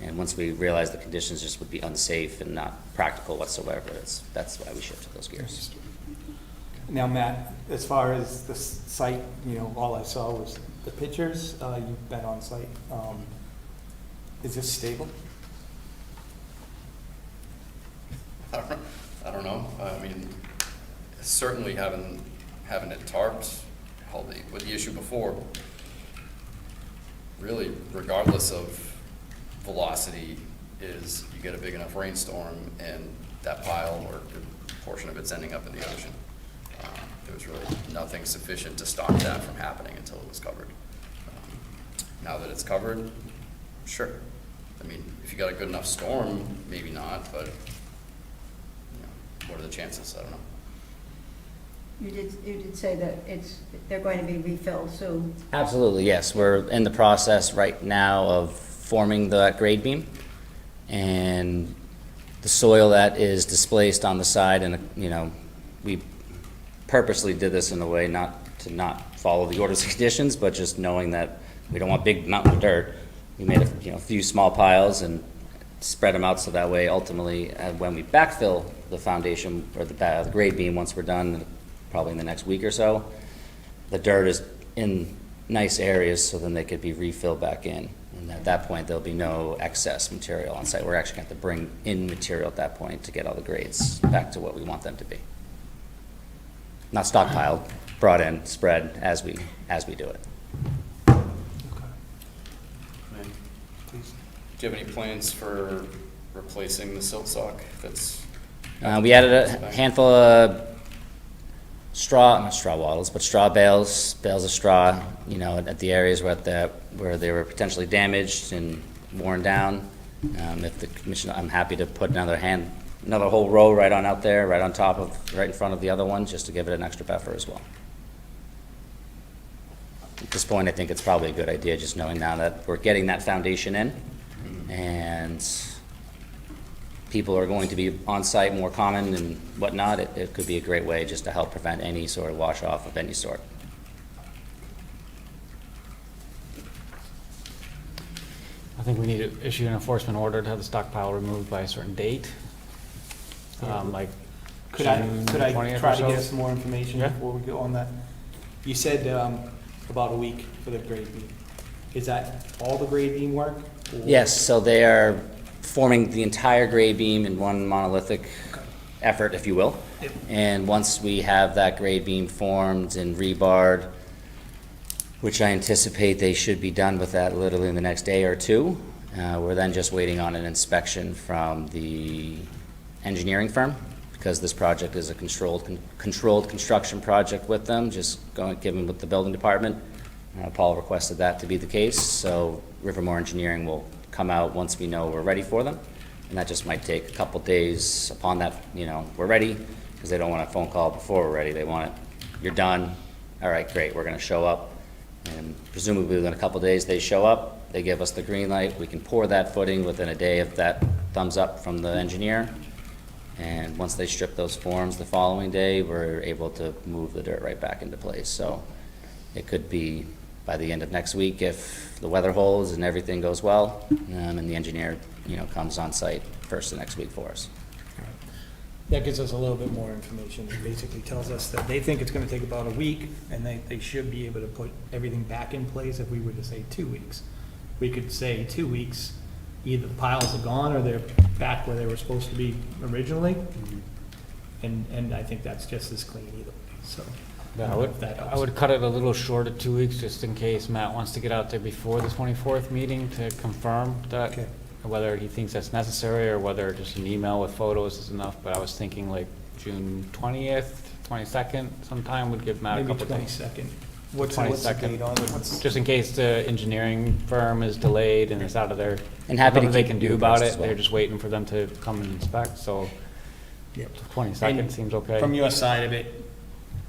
And once we realized the conditions just would be unsafe and not practical whatsoever, that's why we shifted those gears. Now, Matt, as far as the site, all I saw was the pictures. You've been on site. Is this stable? I don't know. I mean, certainly having it tarped held with the issue before. Really, regardless of velocity, is you get a big enough rainstorm and that pile or a portion of it's ending up in the ocean. There was really nothing sufficient to stop that from happening until it was covered. Now that it's covered, sure. I mean, if you got a good enough storm, maybe not, but what are the chances? I don't know. You did say that they're going to be refilled, so Absolutely, yes. We're in the process right now of forming the grade beam, and the soil that is displaced on the side, and we purposely did this in a way not to follow the orders and conditions, but just knowing that we don't want big mountain of dirt. We made a few small piles and spread them out, so that way ultimately when we backfill the foundation or the grade beam, once we're done, probably in the next week or so, the dirt is in nice areas, so then they could be refilled back in. And at that point, there'll be no excess material on site. We're actually going to have to bring in material at that point to get all the grades back to what we want them to be. Not stockpiled, brought in, spread as we do it. Please. Do you have any plans for replacing the silt sock that's? We added a handful of not straw wattles, but straw bales of straw, at the areas where they were potentially damaged and worn down. If the commission, I'm happy to put another whole row right on out there, right in front of the other one, just to give it an extra buffer as well. At this point, I think it's probably a good idea, just knowing now that we're getting that foundation in, and people are going to be on site more common and whatnot. It could be a great way just to help prevent any sort of wash off of any sort. I think we need to issue an enforcement order to have the stockpile removed by a certain date. Like Could I June 20th try or to so? get us more information Yeah. before we go on that? You said about a week for the grade beam. Is that all the grade beam work? Or- Yes, so they are forming the entire grade beam in one monolithic effort, if you will. And once we have that grade beam formed and rebarred, which I anticipate they should be done with that literally in the next day or two, we're then just waiting on an inspection from the engineering firm, because this project is a controlled construction project with them, just given with the building department. Paul requested that to be the case, so Rivermore Engineering will come out once we know we're ready for them. And that just might take a couple days upon that, we're ready, because they don't want a phone call before we're ready. They want it, you're done, all right, great, we're gonna show up. And presumably within a couple days, they show up, they give us the green light, we can pour that footing within a day of that thumbs up from the engineer. And once they strip those forms the following day, we're able to move the dirt right back into place. So it could be by the end of next week if the weather holds and everything goes well, and the engineer, comes on site first of next week for us. That gives us a little bit more information. It basically tells us that they think it's gonna take about a week, and they should be able to put everything back in place if we were to say 2 weeks. We could say 2 weeks, either the piles are gone or they're back where they were supposed to be originally. And I think that's just as clean either way, so. Yeah, don't know if that helps. I would cut it a little short of 2 weeks, just in case Matt wants to get out there before the 24th meeting to confirm that, Okay. whether he thinks that's necessary or whether just an email with photos is enough. But I was thinking like June 20th, 22nd sometime would give Matt a Maybe couple days. 22nd. What's the 22nd. date on it? What's- Just in case the engineering firm is delayed and it's out of their, And happy to nothing they keep can you do about abreast it. as well. They're just waiting for them to come and inspect, so Yep. 22nd And seems okay. From your side of it,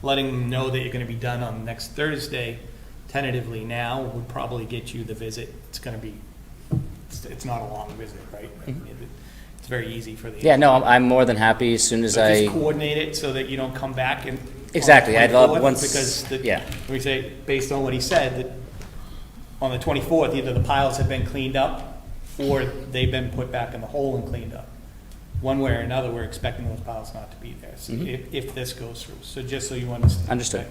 letting them know that you're gonna be done on next Thursday, tentatively now, would probably get you the visit. It's gonna be, it's not a long visit, right? I mean, It's very easy for the. Yeah, no, I'm more than happy as soon as So I, just coordinate it so that you don't come back and. on the Exactly, I'd love 24th, once- Because yeah. we say, based on what he said, that on the 24th, either the piles have been cleaned up or they've been put back in the hole and cleaned up. One way or another, we're expecting those piles not to be there, so Mhm. if this goes through. So just so you understand. Understood.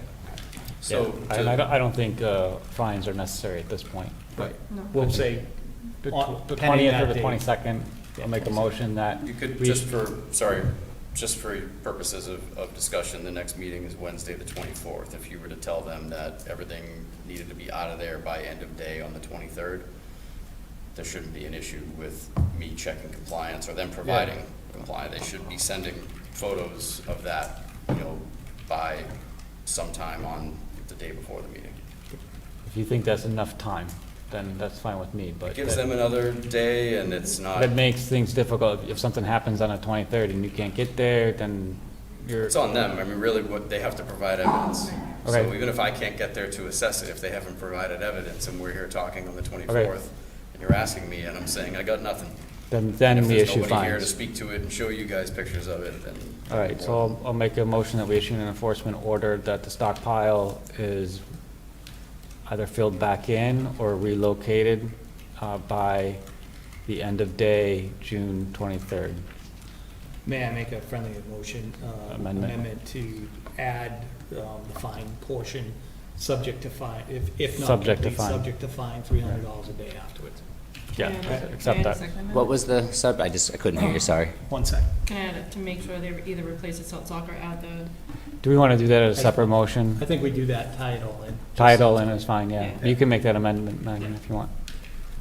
So, Yeah, and I don't think fines are necessary at this point, but No. We'll say, the On- the pending 20th that or the date. 22nd, I'll make a motion that. you could, we- just for purposes of discussion, the next meeting is Wednesday, the 24th. If you were to tell them that everything needed to be out of there by end of day on the 23rd, there shouldn't be an issue with me checking compliance or them providing compliance. They should be sending photos of that, by sometime on the day before the meeting. If you think that's enough time, then that's fine with me, but. It gives them another day and it's not, That makes things difficult. If something happens on the 23rd and you can't get there, then you're. it's on them. I mean, really, what, they have to provide evidence. So Okay. even if I can't get there to assess it, if they haven't provided evidence and we're here talking on the 24th, and you're asking me and I'm saying, I got nothing. Then And we if issue there's nobody here to fines. speak to it and show you guys pictures of it, then. All right, so I'll make a motion that we issue an enforcement order that the stockpile is either filled back in or relocated by the end of day, June 23rd. may I make a friendly motion, Amendment. amendment to add the fine portion, subject to fine, if not Subject to complete, fine. subject to fine, $300 a day afterwards. Yeah, Can I add a- accept can I add a that. second amendment? What was the sub, I couldn't hear you, sorry. 1 sec. Can I add it to make sure they either replace the silt sock or add the, Do we want to do that as a separate motion? I think we do that title and. Title and it's fine, yeah. Yeah. You can make that amendment, Megan, if you want.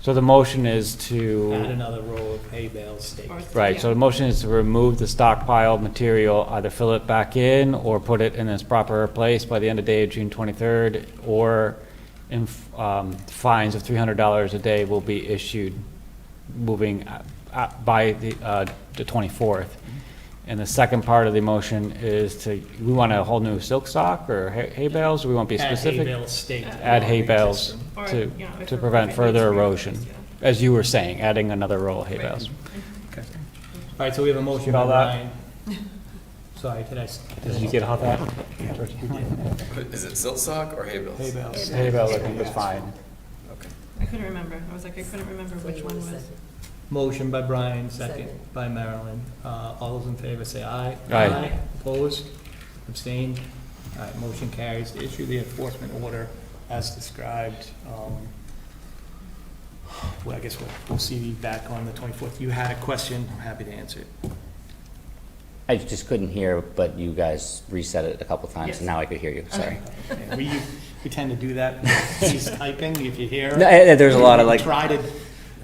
So the motion is Add to, another row of hay bales staked. or. right, so the motion is to remove the stockpile material, either fill it back in or put it in its proper place by the end of day of June 23rd, or fines of $300 a day will be issued moving by the 24th. And the second part of the motion is we want a whole new silk stock or hay bales, or we want to be Add hay specific? bales staked. Add hay along the bales existing. Or, to, you know, if to we're prevent providing further these erosion. records, As you were saying, adding another row of hay Right. bales. All right, so we have a motion Get by all that? Ryan. Sorry, Did you get all that? Is it silt sock or hay bales? Hay bales. Hay bales, I think is fine. Okay. I couldn't remember. I was like, I couldn't remember which one was. Motion by Brian, second Second. by Marilyn. All those in favor say aye. Aye. Opposed? Abstained? All right, motion carries to issue the enforcement order as described. Well, I guess we'll see you back on the 24th. You had a question, I'm happy to answer it. I just couldn't hear, but you guys reset it a couple times, Yes. and now I could hear you, sorry. Yeah, we tend to do that. He's typing, if you hear. No, there's a lot of like, Try to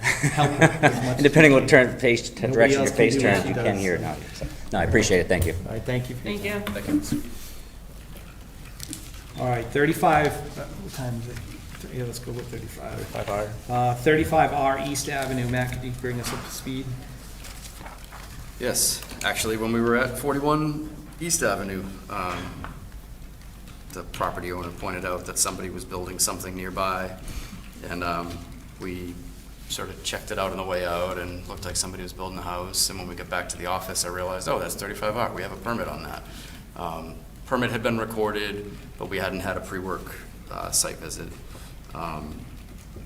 help as much. and depending what direction Nobody your else can face do what turns, she you does, can hear it so. now. So, no, I appreciate it, thank you. All right, thank you. Thank you. Thank you. All right, 35, what time is it? Yeah, let's go with 35. 5R. 35R East Avenue. Matt, could you bring us up to speed? Yes, actually, when we were at 41 East Avenue, the property owner pointed out that somebody was building something nearby, and we sort of checked it out on the way out, and looked like somebody was building a house, and when we got back to the office, I realized, oh, that's 35R, we have a permit on that. Permit had been recorded, but we hadn't had a pre-work site visit.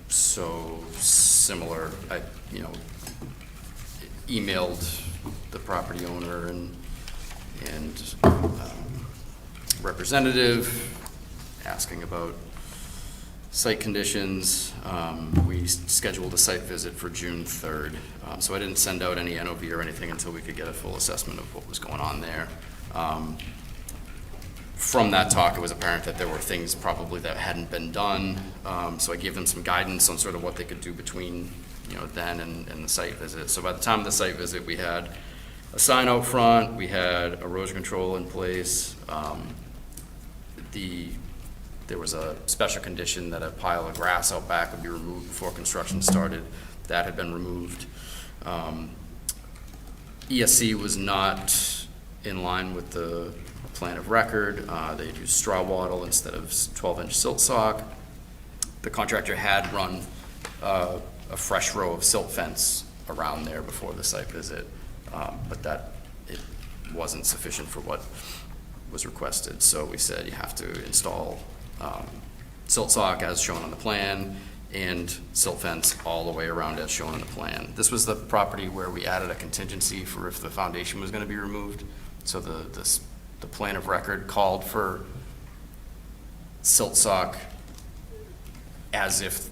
So similar, I emailed the property owner and representative asking about site conditions. We scheduled a site visit for June 3rd. So I didn't send out any NOV or anything until we could get a full assessment of what was going on there. From that talk, it was apparent that there were things probably that hadn't been done. So I gave them some guidance on sort of what they could do between then and the site visit. So by the time of the site visit, we had a sign out front, we had erosion control in place. There was a special condition that a pile of grass out back would be removed before construction started. That had been removed. ESC was not in line with the plan of record. They used straw wattle instead of 12-inch silt sock. The contractor had run a fresh row of silt fence around there before the site visit, but it wasn't sufficient for what was requested. So we said you have to install silt sock as shown on the plan and silt fence all the way around as shown on the plan. This was the property where we added a contingency for if the foundation was going to be removed. So the plan of record called for silt sock as if,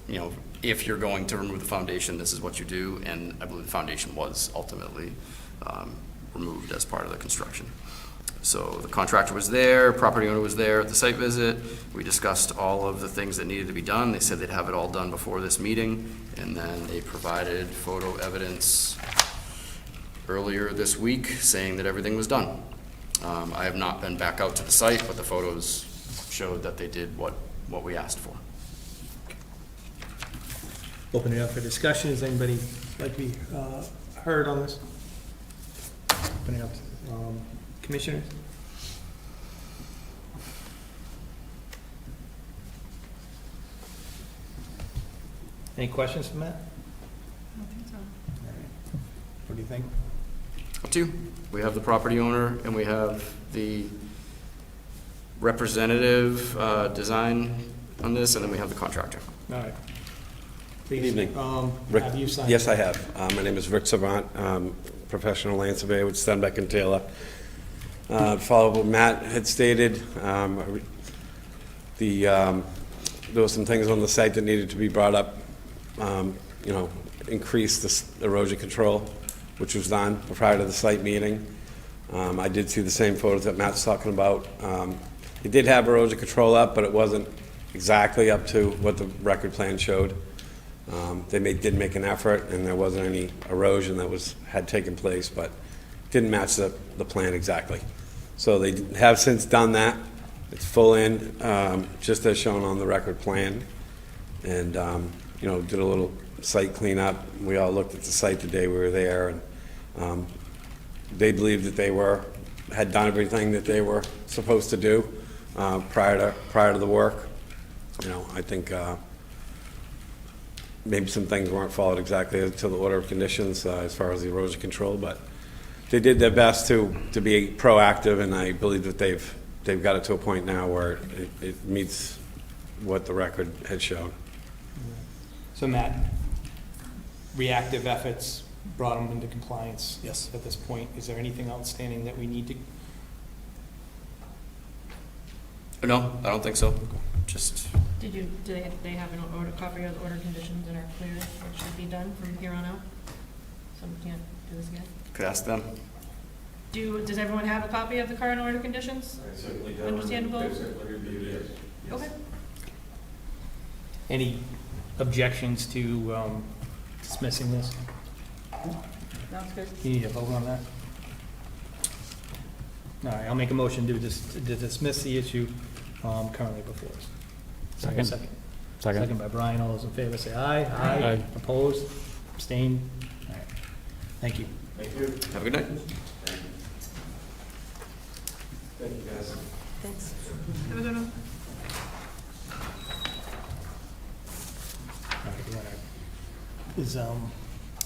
if you're going to remove the foundation, this is what you do, and I believe the foundation was ultimately removed as part of the construction. So the contractor was there, property owner was there at the site visit. We discussed all of the things that needed to be done. They said they'd have it all done before this meeting, and then they provided photo evidence earlier this week saying that everything was done. I have not been back out to the site, but the photos showed that they did what we asked for. Open it up for discussion. Does anybody like to be heard on this? Open it up. Commissioners? Any questions from Matt? I don't think so. What do you think? Up to you. We have the property owner and we have the representative design on this, and then we have the contractor. All right. Good evening. Rick, have you signed? Yes, I have. My name is Rick Savant, professional land surveyor with Stenbeck and Taylor. Follow up what Matt had stated. There were some things on the site that needed to be brought up. Increase the erosion control, which was done prior to the site meeting. I did see the same photos that Matt's talking about. It did have erosion control up, but it wasn't exactly up to what the record plan showed. They did make an effort, and there wasn't any erosion that had taken place, but didn't match the plan exactly. So they have since done that. It's full in, just as shown on the record plan, and did a little site cleanup. We all looked at the site the day we were there, and they believed that they had done everything that they were supposed to do prior to the work. I think maybe some things weren't followed exactly to the order of conditions as far as the erosion control, but they did their best to be proactive, and I believe that they've got it to a point now where it meets what the record had shown. So Matt, reactive efforts brought them into compliance. Yes. At this point, is there anything outstanding that we need to? No, I don't think so. Just, Do they have an order copy of the order conditions that are clear, what should be done from here on out? So we can't do this again? could ask them. Does everyone have a copy of the current order conditions? I certainly do. Understandable. I've certainly reviewed it. Yes. Okay. Any objections to dismissing this? Sounds good. You need a vote on that? All right, I'll make a motion to dismiss the issue currently before us. Second. Second by Brian. All those in favor say aye. Aye. Opposed? Abstained? All right. Thank you. Thank you. Have a good night. Thank you, guys. Thanks. Have a good one. All right, you wanna- Is,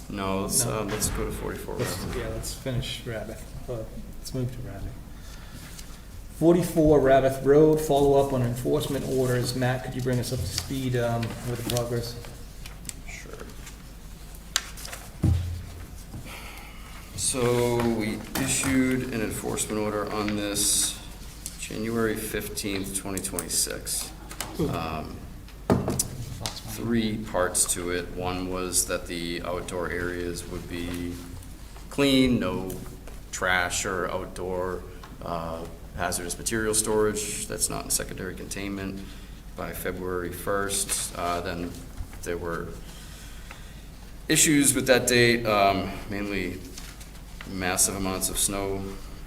No, let's go to 44. let's finish Rabbit. Let's move to Rabbit. 44 Rabbit Road, follow-up on enforcement orders. Matt, could you bring us up to speed with the progress? Sure. So we issued an enforcement order on this January 15th, 2026. Three parts to it. One was that the outdoor areas would be clean, no trash or outdoor hazardous material storage that's not in secondary containment by February 1st. Then there were issues with that date, mainly massive amounts of snow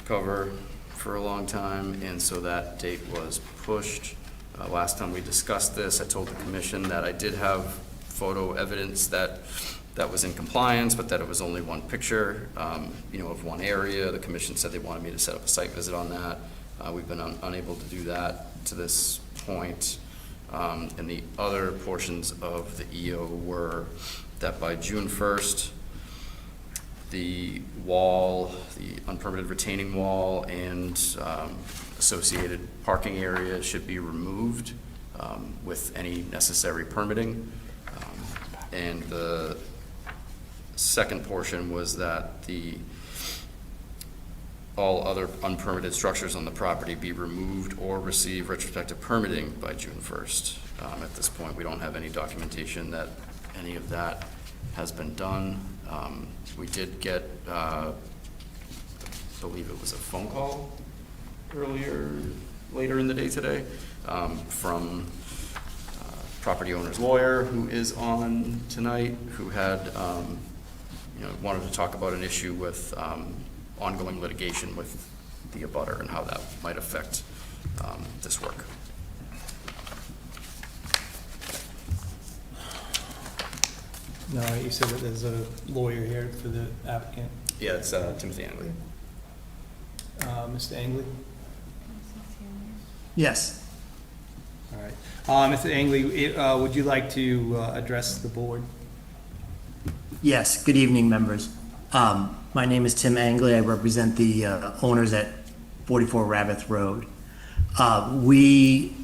cover for a long time, and so that date was pushed. Last time we discussed this, I told the commission that I did have photo evidence that was in compliance, but that it was only one picture, of one area. The commission said they wanted me to set up a site visit on that. We've been unable to do that to this point. And the other portions of the EO were that by June 1st, the wall, the unpermitted retaining wall, and associated parking area should be removed with any necessary permitting. And the second portion was that all other unpermitted structures on the property be removed or receive retrospective permitting by June 1st. At this point, we don't have any documentation that any of that has been done. We did get, I believe it was a phone call later in the day today, from property owner's lawyer who is on tonight, who had, wanted to talk about an issue with ongoing litigation with the abutter and how that might affect this work. No, you said that there's a lawyer here for the applicant. Yeah, it's Timothy Angley. Mr. Angley? Yes. All right. Mr. Angley, would you like to address the board? Yes, good evening, members. My name is Tim Angley. I represent the owners at 44 Rabbith Road. We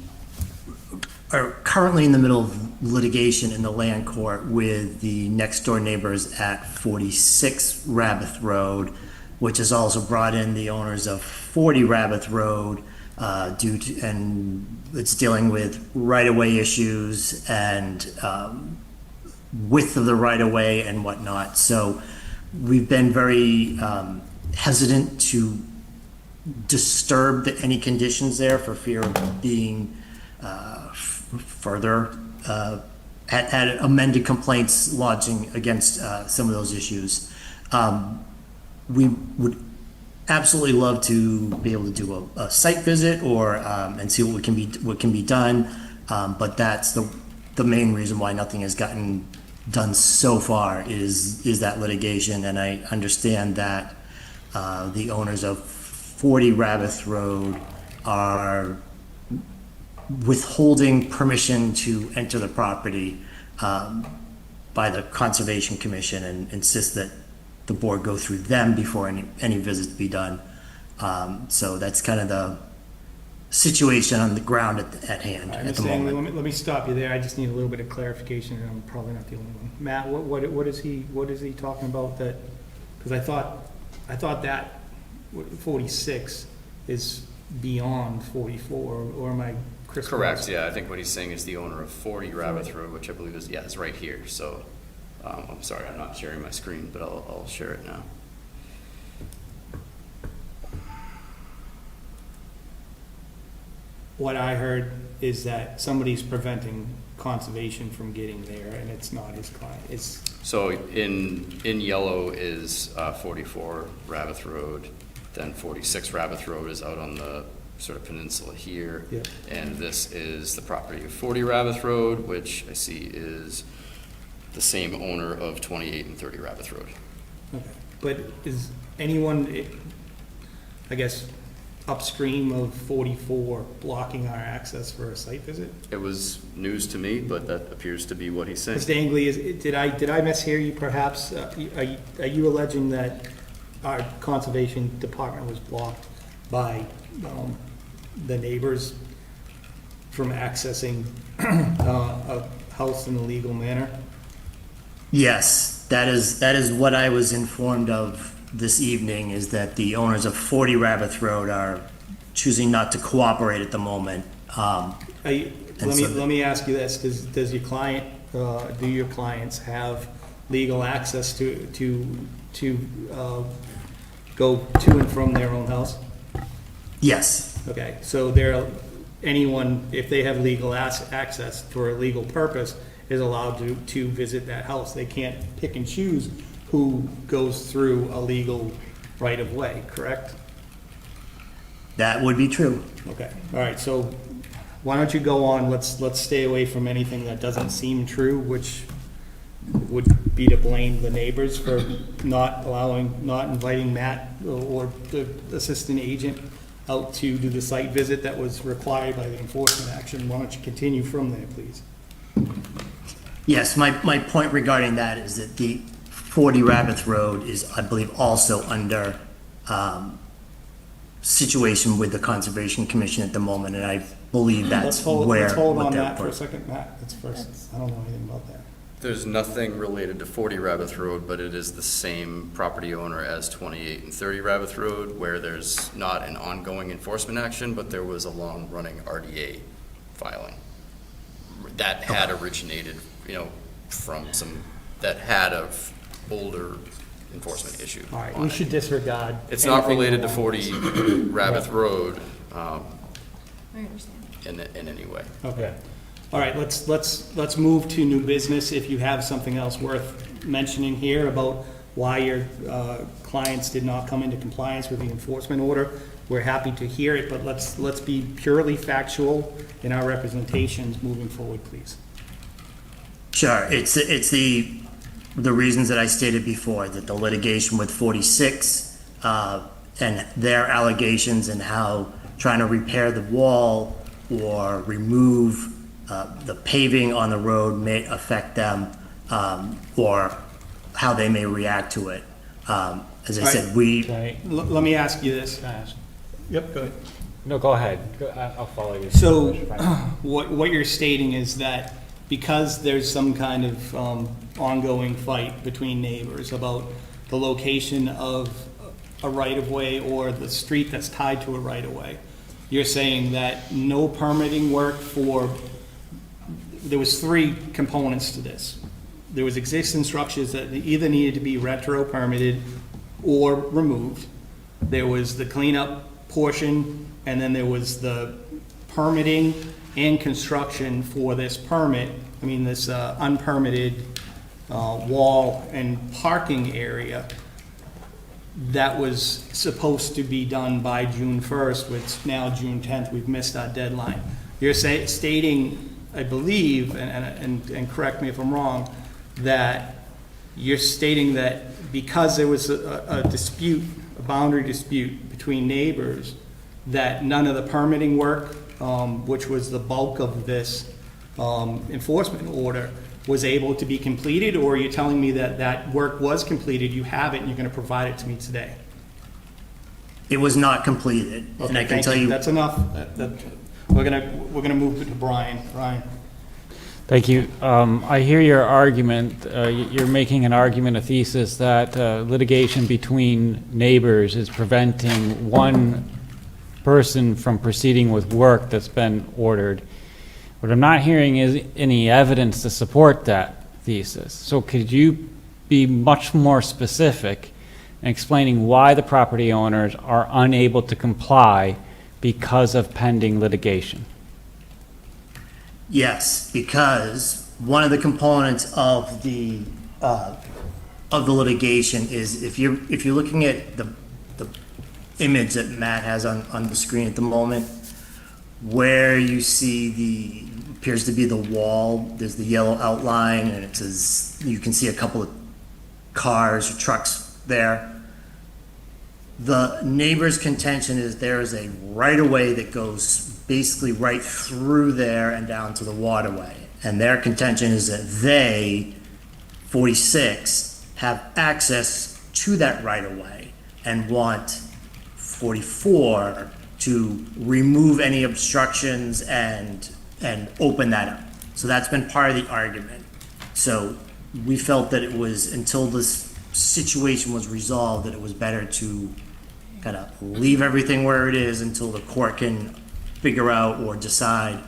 are currently in the middle of litigation in the land court with the next door neighbors at 46 Rabbith Road, which has also brought in the owners of 40 Rabbith Road and it's dealing with right-of-way issues and width of the right-of-way and whatnot. So we've been very hesitant to disturb any conditions there for fear of being further had amended complaints lodging against some of those issues. We would absolutely love to be able to do a site visit or and see what can be done, but that's the main reason why nothing has gotten done so far is that litigation. And I understand that the owners of 40 Rabbith Road are withholding permission to enter the property by the Conservation Commission and insist that the board go through them before any visits be done. So that's kind of the situation on the ground at hand at the Mr. Angley, moment. let me stop you there. I just need a little bit of clarification, and I'm probably not the only one. Matt, what is he talking about that? Because I thought that 46 is beyond 44, or am I crystal? Correct, yeah, I think what he's saying is the owner of 40 Rabbith Road, which I believe is right here, so, I'm sorry, I'm not sharing my screen, but I'll share it now. what I heard is that somebody's preventing conservation from getting there, and it's not his client. It's, So in yellow is 44 Rabbith Road, then 46 Rabbith Road is out on the sort of peninsula here. yeah. And this is the property of 40 Rabbith Road, which I see is the same owner of 28 and 30 Rabbith Road. Okay. But is anyone, I guess, upstream of 44 blocking our access for a site visit? It was news to me, but that appears to be what he's saying. Mr. Angley, did I mishear you perhaps? Are you alleging that our conservation department was blocked by the neighbors from accessing a house in a legal manner? Yes, that is what I was informed of this evening, is that the owners of 40 Rabbith Road are choosing not to cooperate at the moment. Let me ask you this, does your client, do your clients have legal access to go to and from their own house? Yes, Okay, so anyone, if they have legal access for a legal purpose, is allowed to visit that house. They can't pick and choose who goes through a legal right-of-way, correct? that would be true. Okay, all right, so why don't you go on, let's stay away from anything that doesn't seem true, which would be to blame the neighbors for not inviting Matt or the assistant agent out to do the site visit that was required by the enforcement action. Why don't you continue from there, please? Yes, my point regarding that is that the 40 Rabbith Road is, I believe, also under situation with the Conservation Commission at the moment, and I believe that's where. Let's hold on what that they're for a second, Matt. That's first, I don't know anything about that. There's nothing related to 40 Rabbith Road, but it is the same property owner as 28 and 30 Rabbith Road, where there's not an ongoing enforcement action, but there was a long-running RDA filing that had originated, from that had a older enforcement issue. All right, on we it. should disregard. It's not anything related to along 40 Rabbith Road I understand. in any way. Okay. All right, let's move to new business. If you have something else worth mentioning here about why your clients did not come into compliance with the enforcement order, we're happy to hear it, but let's be purely factual in our representations moving forward, please. Sure, it's the reasons that I stated before, that the litigation with 46 and their allegations and how trying to repair the wall or remove the paving on the road may affect them, or how they may react to it. As I said, Let me ask you this. Can I ask? Yep, go ahead. No, go ahead. I'll follow you. So, what you're stating is that because there's some kind of ongoing fight between neighbors about the location of a right-of-way or the street that's tied to a right-of-way, you're saying that no permitting work there was three components to this. There was existing structures that either needed to be retro permitted or removed. There was the cleanup portion, and then there was the permitting and construction for this this unpermitted wall and parking area that was supposed to be done by June 1st, which now June 10th, we've missed our deadline. You're stating, I believe, and correct me if I'm wrong, that you're stating that because there was a dispute, a boundary dispute between neighbors, that none of the permitting work, which was the bulk of this enforcement order, was able to be completed, or are you telling me that that work was completed, you have it, and you're going to provide it to me today? it was not completed. And I can Thank tell you, That's enough. We're gonna move it to Brian. Brian? Thank you. I hear your argument. You're making an argument, a thesis, that litigation between neighbors is preventing one person from proceeding with work that's been ordered. What I'm not hearing is any evidence to support that thesis. So could you be much more specific in explaining why the property owners are unable to comply because of pending litigation? Yes, because one of the components of the litigation is if you're looking at the image that Matt has on the screen at the moment, where you see appears to be the wall, there's the yellow outline, and it says, you can see a couple of cars or trucks there. The neighbor's contention is there is a right-of-way that goes basically right through there and down to the waterway. And their contention is that they, 46, have access to that right-of-way and want 44 to remove any obstructions and open that up. So that's been part of the argument. So we felt that it was, until this situation was resolved, that it was better to kind of leave everything where it is until the court can figure out or decide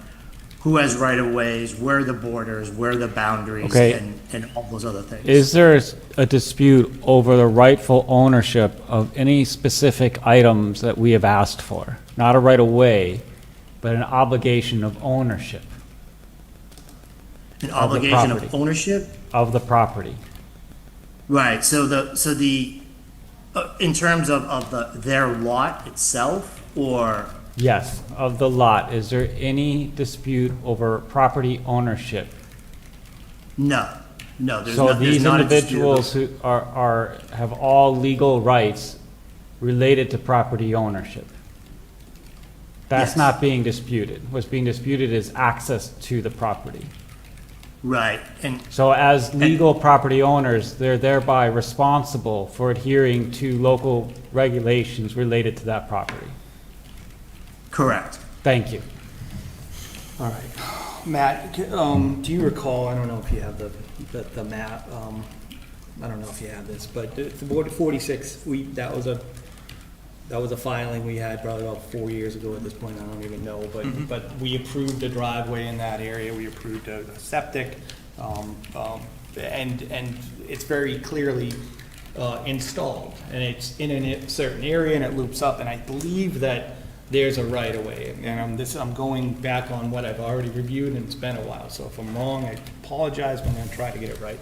who has right-of-ways, where are the borders, where are the boundaries, Okay. and all those other things. Is there a dispute over the rightful ownership of any specific items that we have asked for? Not a right of way, but an obligation of ownership An the obligation of property. ownership? of the property. Right, so in terms of their lot itself, or, Yes, of the lot. Is there any dispute over property ownership? no, there's So not, there's these not a dispute. individuals who have all legal rights related to property ownership? That's Yes. not being disputed. What's being disputed is access to the property. Right, and, So as legal property owners, they're thereby responsible for adhering to local regulations related to that property. correct. Thank you. All right. Matt, do you recall, I don't know if you have the map, I don't know if you have this, but the Board 46, that was a filing we had probably about 4 years ago at this point, I don't even know, but we approved a driveway in that area, we approved a septic, and it's very clearly installed, and it's in a certain area, and it loops up, and I believe that there's a right-of-way, and I'm going back on what I've already reviewed, and it's been a while, so if I'm wrong, I apologize, but I'm gonna try to get it right.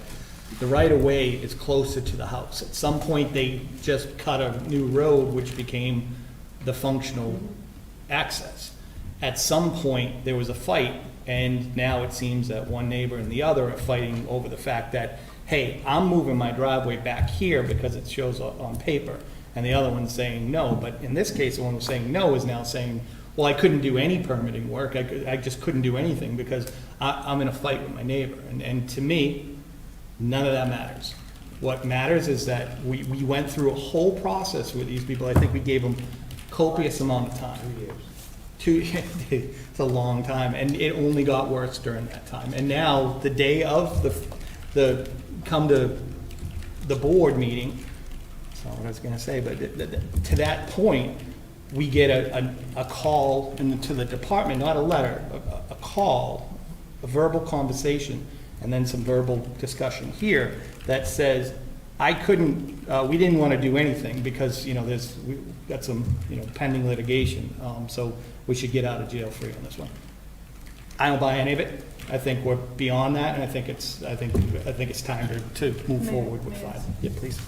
The right-of-way is closer to the house. At some point, they just cut a new road, which became the functional access. At some point, there was a fight, and now it seems that one neighbor and the other are fighting over the fact that, hey, I'm moving my driveway back here because it shows on paper, and the other one's saying no. But in this case, the one who's saying no is now saying, well, I couldn't do any permitting work. I just couldn't do anything because I'm in a fight with my neighbor. And to me, none of that matters. What matters is that we went through a whole process with these people. I think we gave them copious amount of time. 2 years. It's a long time, and it only got worse during that time. And now, the day of the come to the board meeting, that's not what I was gonna say, but to that point, we get a call to the department, not a letter, a call, a verbal conversation, and then some verbal discussion here that says, we didn't want to do anything because, we've got some, pending litigation, so we should get out of jail free on this one. I don't buy any of it. I think we're beyond that, and I think it's time to move forward with 5. Yeah, please.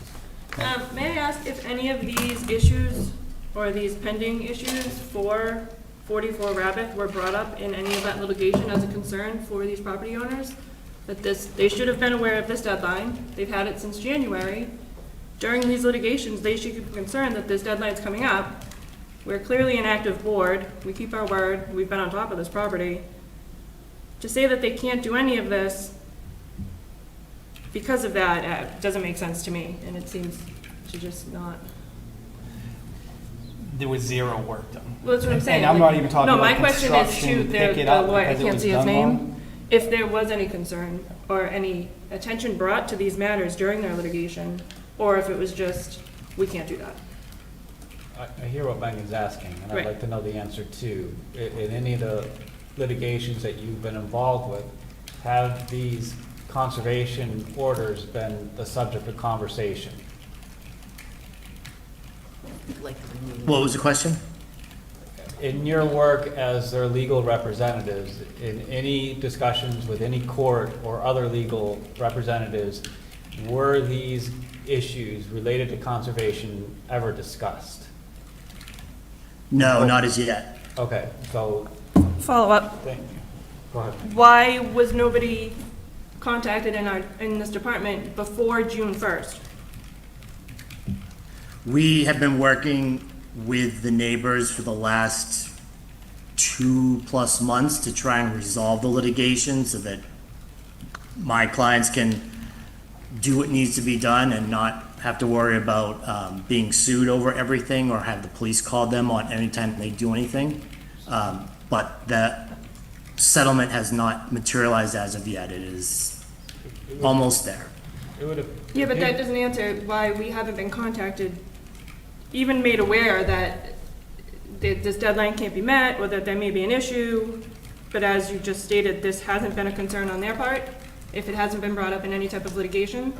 May I ask if any of these issues or these pending issues for 44 Rabbit were brought up in any of that litigation as a concern for these property owners? That they should have been aware of this deadline. They've had it since January. During these litigations, they should be concerned that this deadline's coming up. We're clearly an active board. We keep our word. We've been on top of this property. To say that they can't do any of this because of that doesn't make sense to me, and it seems to just not. There was zero work done. Well, that's what I'm saying. And I'm not even talking No, about my question is construction, to pick it the up lawyer, I because it can't was see his done name. wrong. If there was any concern or any attention brought to these matters during their litigation, or if it was just, we can't do that. I hear what Megan's asking, and I'd Right. like to know the answer too. In any of the litigations that you've been involved with, have these conservation orders been the subject of conversation? What was the question? in your work as their legal representatives, in any discussions with any court or other legal representatives, were these issues related to conservation ever discussed? No, not as yet. Okay, so, Follow up. thank you. Go ahead. Why was nobody contacted in this department before June 1st? We have been working with the neighbors for the last 2+ months to try and resolve the litigation so that my clients can do what needs to be done and not have to worry about being sued over everything or have the police call them on any time they do anything. But the settlement has not materialized as of yet. It is almost there. It would have. Yeah, but that doesn't answer why we haven't been contacted, even made aware that this deadline can't be met, or that there may be an issue. But as you just stated, this hasn't been a concern on their part, if it hasn't been brought up in any type of litigation.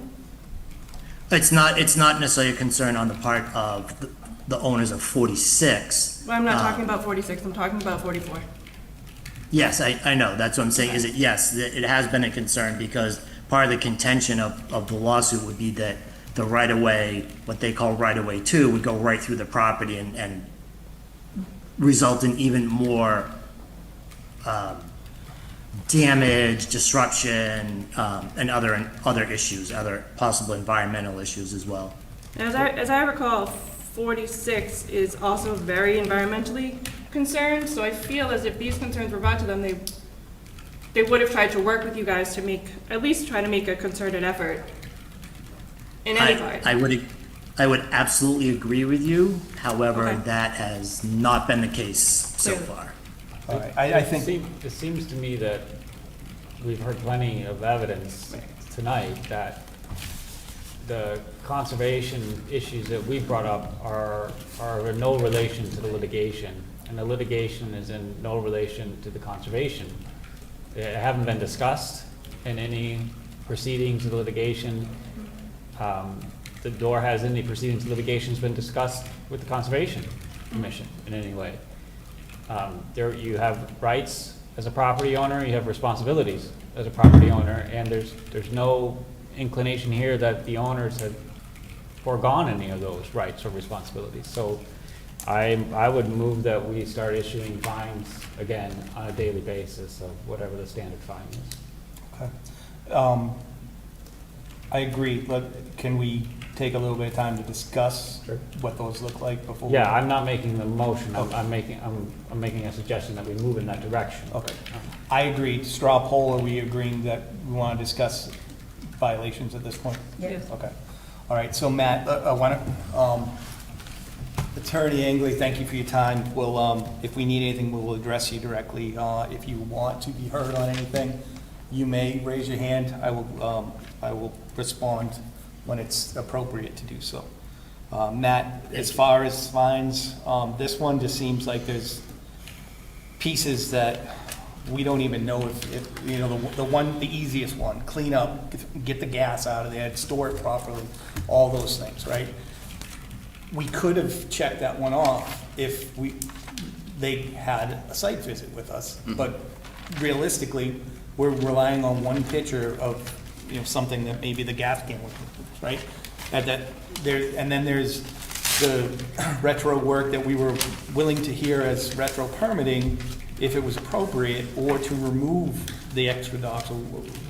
It's not necessarily a concern on the part of the owners of 46. Well, I'm not talking about 46, I'm talking about 44. Yes, I know, that's what I'm saying, is it, yes, it has been a concern, because part of the contention of the lawsuit would be that the right-of-way, what they call right-of-way 2, would go right through the property and result in even more damage, disruption, and other issues, other possible environmental issues as well. As I recall, 46 is also very environmentally concerned, so I feel as if these concerns were brought to them, they would have tried to work with you guys to at least try to make a concerted effort in any part. I would absolutely agree with you, however, Okay. that has not been the case so Clearly. far. All right, I think, It seems to me that we've heard plenty of evidence tonight that the conservation issues that we brought up are in no relation to the litigation, and the litigation is in no relation to the conservation. They haven't been discussed in any proceedings of litigation. The door has any proceedings of litigation's been discussed with the Conservation Commission in any way. You have rights as a property owner, you have responsibilities as a property owner, and there's no inclination here that the owners have foregone any of those rights or responsibilities. So I would move that we start issuing fines again on a daily basis of whatever the standard fine is. okay. I agree, but can we take a little bit of time to discuss Sure. what those look like before? Yeah, I'm not making the motion, Okay. I'm making a suggestion that we move in that direction. Okay. I agree. Straw poll, are we agreeing that we want to discuss violations at this point? Yes. Okay. All right, so Matt, Attorney Angley, thank you for your time. We'll, if we need anything, we will address you directly. If you want to be heard on anything, you may raise your hand. I will respond when it's appropriate to do so. Matt, as far as fines, this one just seems like there's pieces that we don't even know if you know, the easiest one, clean up, get the gas out of there, store it properly, all those things, right? We could have checked that one off if they had a site visit with us, but realistically, we're relying on one picture of, you know, something that maybe the gas can was, right? And then there's the retro work that we were willing to hear as retro permitting if it was appropriate, or to remove the extra docks. So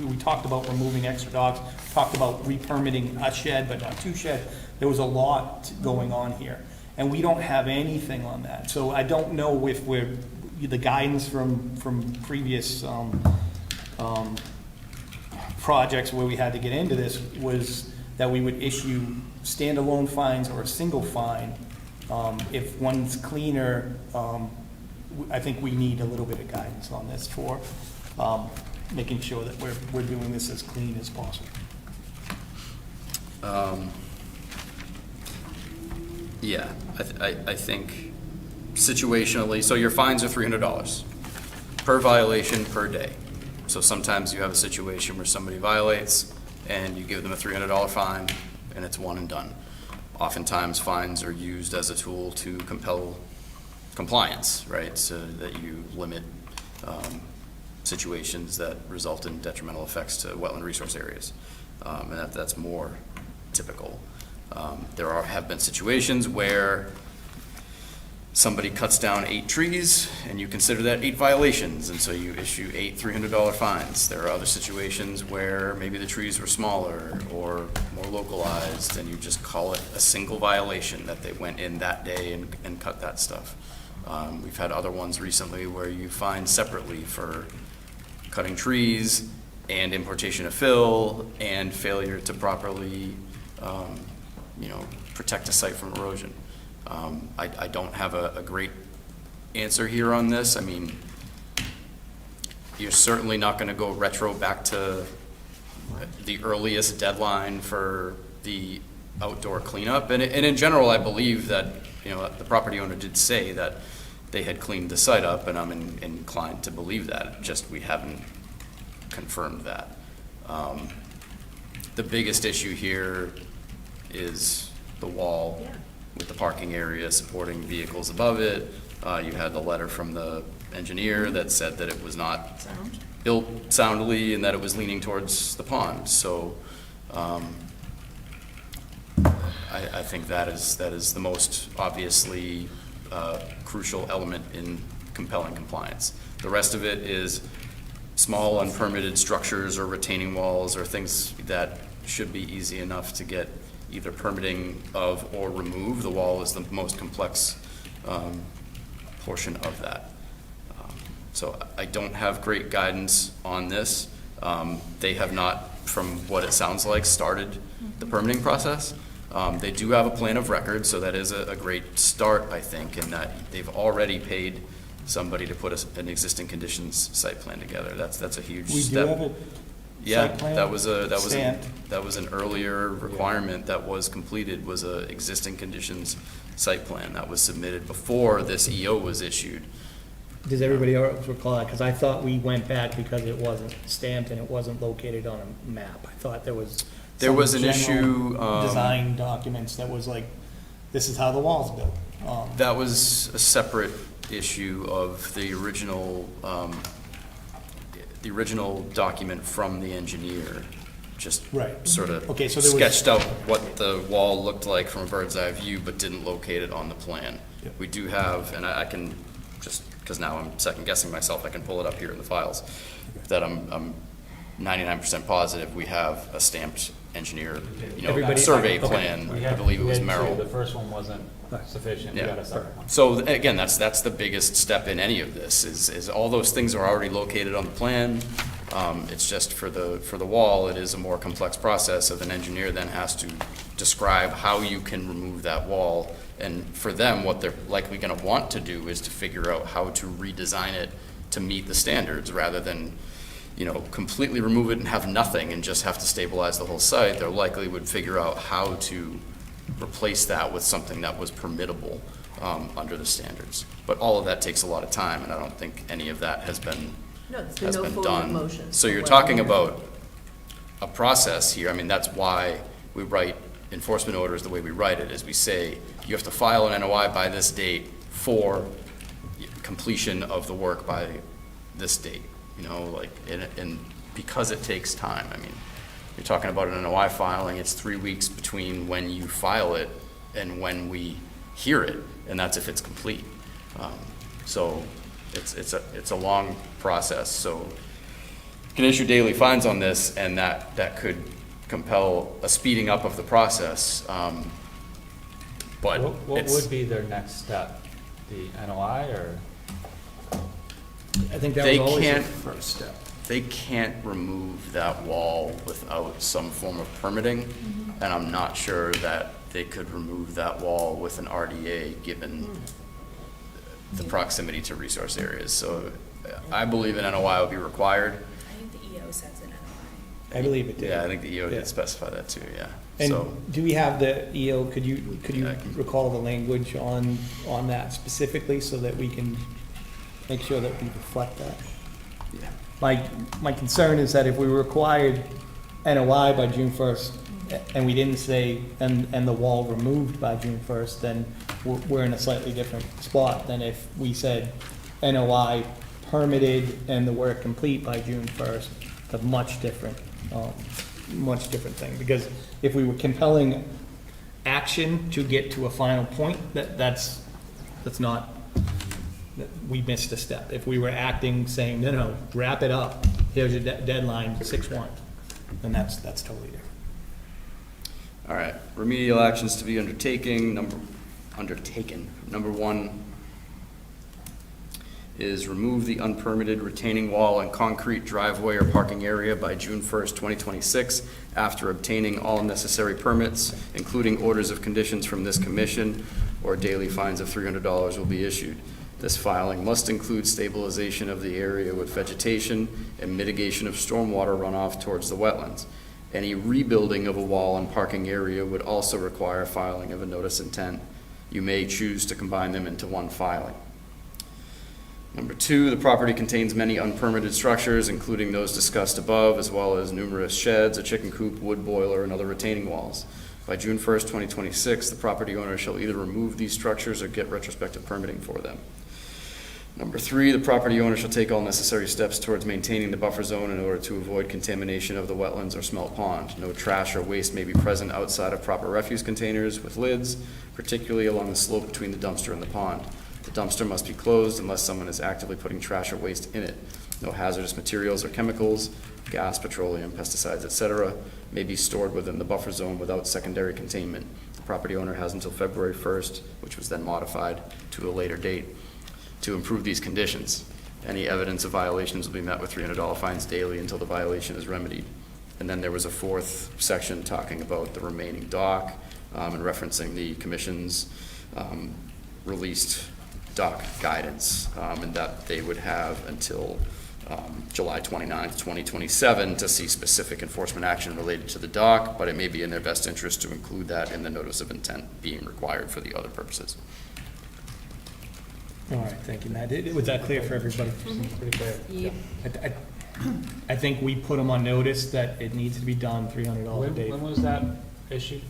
we talked about removing extra docks, talked about re-permitting a shed, but not two sheds. There was a lot going on here, and we don't have anything on that. So I don't know if the guidance from previous projects where we had to get into this was that we would issue standalone fines or a single fine. If one's cleaner, I think we need a little bit of guidance on this for making sure that we're doing this as clean as possible. Yeah, I think situationally, so your fines are $300 per violation per day. So sometimes you have a situation where somebody violates and you give them a $300 fine and it's one and done. Oftentimes fines are used as a tool to compel compliance, right? So that you limit situations that result in detrimental effects to wetland resource areas. And that's more typical. There have been situations where somebody cuts down 8 trees and you consider that 8 violations, and so you issue 8 $300 fines. There are other situations where maybe the trees were smaller or more localized and you just call it a single violation that they went in that day and cut that stuff. We've had other ones recently where you fine separately for cutting trees and importation of fill and failure to properly, protect a site from erosion. I don't have a great answer here on this. I mean, you're certainly not going to go retro back to the earliest deadline for the outdoor cleanup. And in general, I believe that, the property owner did say that they had cleaned the site up, and I'm inclined to believe that. Just we haven't confirmed that. The biggest issue here is the wall with the parking area supporting vehicles above it. You had the letter from the engineer that said that it was not built soundly and that it was leaning towards the pond. So I think that is the most obviously crucial element in compelling compliance. The rest of it is small unpermitted structures or retaining walls or things that should be easy enough to get either permitting of or remove. The wall is the most complex portion of that. So I don't have great guidance on this. They have not, from what it sounds like, started the permitting process. They do have a plan of record, so that is a great start, I think, in that they've already paid somebody to put an existing conditions site plan together. That's a huge We step. do have a Yeah, site plan that was stamped. an earlier requirement that was completed, was a existing conditions site plan that was submitted before this EO was issued. Does everybody else recall that? Because I thought we went back because it wasn't stamped and it wasn't located on a map. I thought there was There was some an general issue, design documents that was like, this is how the wall's built. That was a separate issue of the original document from the engineer, just Right. sort of Okay, so there was- sketched out what the wall looked like from a bird's eye view, but didn't locate it on the plan. Yeah. We do have, and I can, just because now I'm second guessing myself, I can pull it up here in the files, that I'm 99% positive we have a stamped engineer, Everybody- survey okay. plan. We I had- believe it we was had two. Merrill. The first one wasn't sufficient, we Yeah. got a second one. So again, that's the biggest step in any of this, is all those things are already located on the plan. It's just for the wall, it is a more complex process of an engineer then has to describe how you can remove that wall. And for them, what they're likely gonna want to do is to figure out how to redesign it to meet the standards, rather than, completely remove it and have nothing and just have to stabilize the whole site. They're likely would figure out how to replace that with something that was permittable under the standards. But all of that takes a lot of time, and I don't think any of that has been No, there's been no forward motion. So you're talking about a process here. I mean, that's why we write enforcement orders the way we write it, is we say, you have to file an NOI by this date for completion of the work by this date, and because it takes time. I mean, you're talking about an NOI filing, it's 3 weeks between when you file it and when we hear it, and that's if it's complete. So it's a long process. So you can issue daily fines on this, and that could compel a speeding up of the process. But What it's, would be their next step? The NOI or? I think that They was always the can't- first step. they can't remove that wall without some form of permitting, and I'm not sure that they could remove that wall with an RDA, given the proximity to resource areas. So I believe an NOI will be required. I think the EO says an NOI. I believe it did. Yeah, I think the EO Yeah. did specify that too, yeah. So, And do we have the EO, could you Yeah, I can- recall the language on that specifically so that we can make sure that we reflect that? yeah. My concern is that if we required NOI by June 1st, and we didn't say, and the wall removed by June 1st, then we're in a slightly different spot than if we said NOI permitted and the work complete by June 1st. It's a much different thing, because if we were compelling action to get to a final point, that's not, we missed a step. If we were acting, saying, no, wrap it up, here's your deadline, 6/1, then that's totally different. All right, remedial actions to be undertaken. Number one is remove the unpermitted retaining wall and concrete driveway or parking area by June 1st, 2026, after obtaining all necessary permits, including orders of conditions from this commission, or daily fines of $300 will be issued. This filing must include stabilization of the area with vegetation and mitigation of stormwater runoff towards the wetlands. Any rebuilding of a wall and parking area would also require filing of a notice intent. You may choose to combine them into one filing. Number two, the property contains many unpermitted structures, including those discussed above, as well as numerous sheds, a chicken coop, wood boiler, and other retaining walls. By June 1st, 2026, the property owner shall either remove these structures or get retrospective permitting for them. Number three, the property owner shall take all necessary steps towards maintaining the buffer zone in order to avoid contamination of the wetlands or smelt pond. No trash or waste may be present outside of proper refuse containers with lids, particularly along the slope between the dumpster and the pond. The dumpster must be closed unless someone is actively putting trash or waste in it. No hazardous materials or chemicals, gas, petroleum, pesticides, etc., may be stored within the buffer zone without secondary containment. The property owner has until February 1st, which was then modified to a later date, to improve these conditions. Any evidence of violations will be met with $300 fines daily until the violation is remedied. And then there was a fourth section talking about the remaining dock and referencing the commission's released dock guidance, and that they would have until July 29th, 2027 to see specific enforcement action related to the dock, but it may be in their best interest to include that in the notice of intent being required for the other purposes. All right, thank you, Matt. Was that clear for everybody? Pretty clear. Yep. I think we put them on notice that it needs to be done, $300 a day. When was that issued?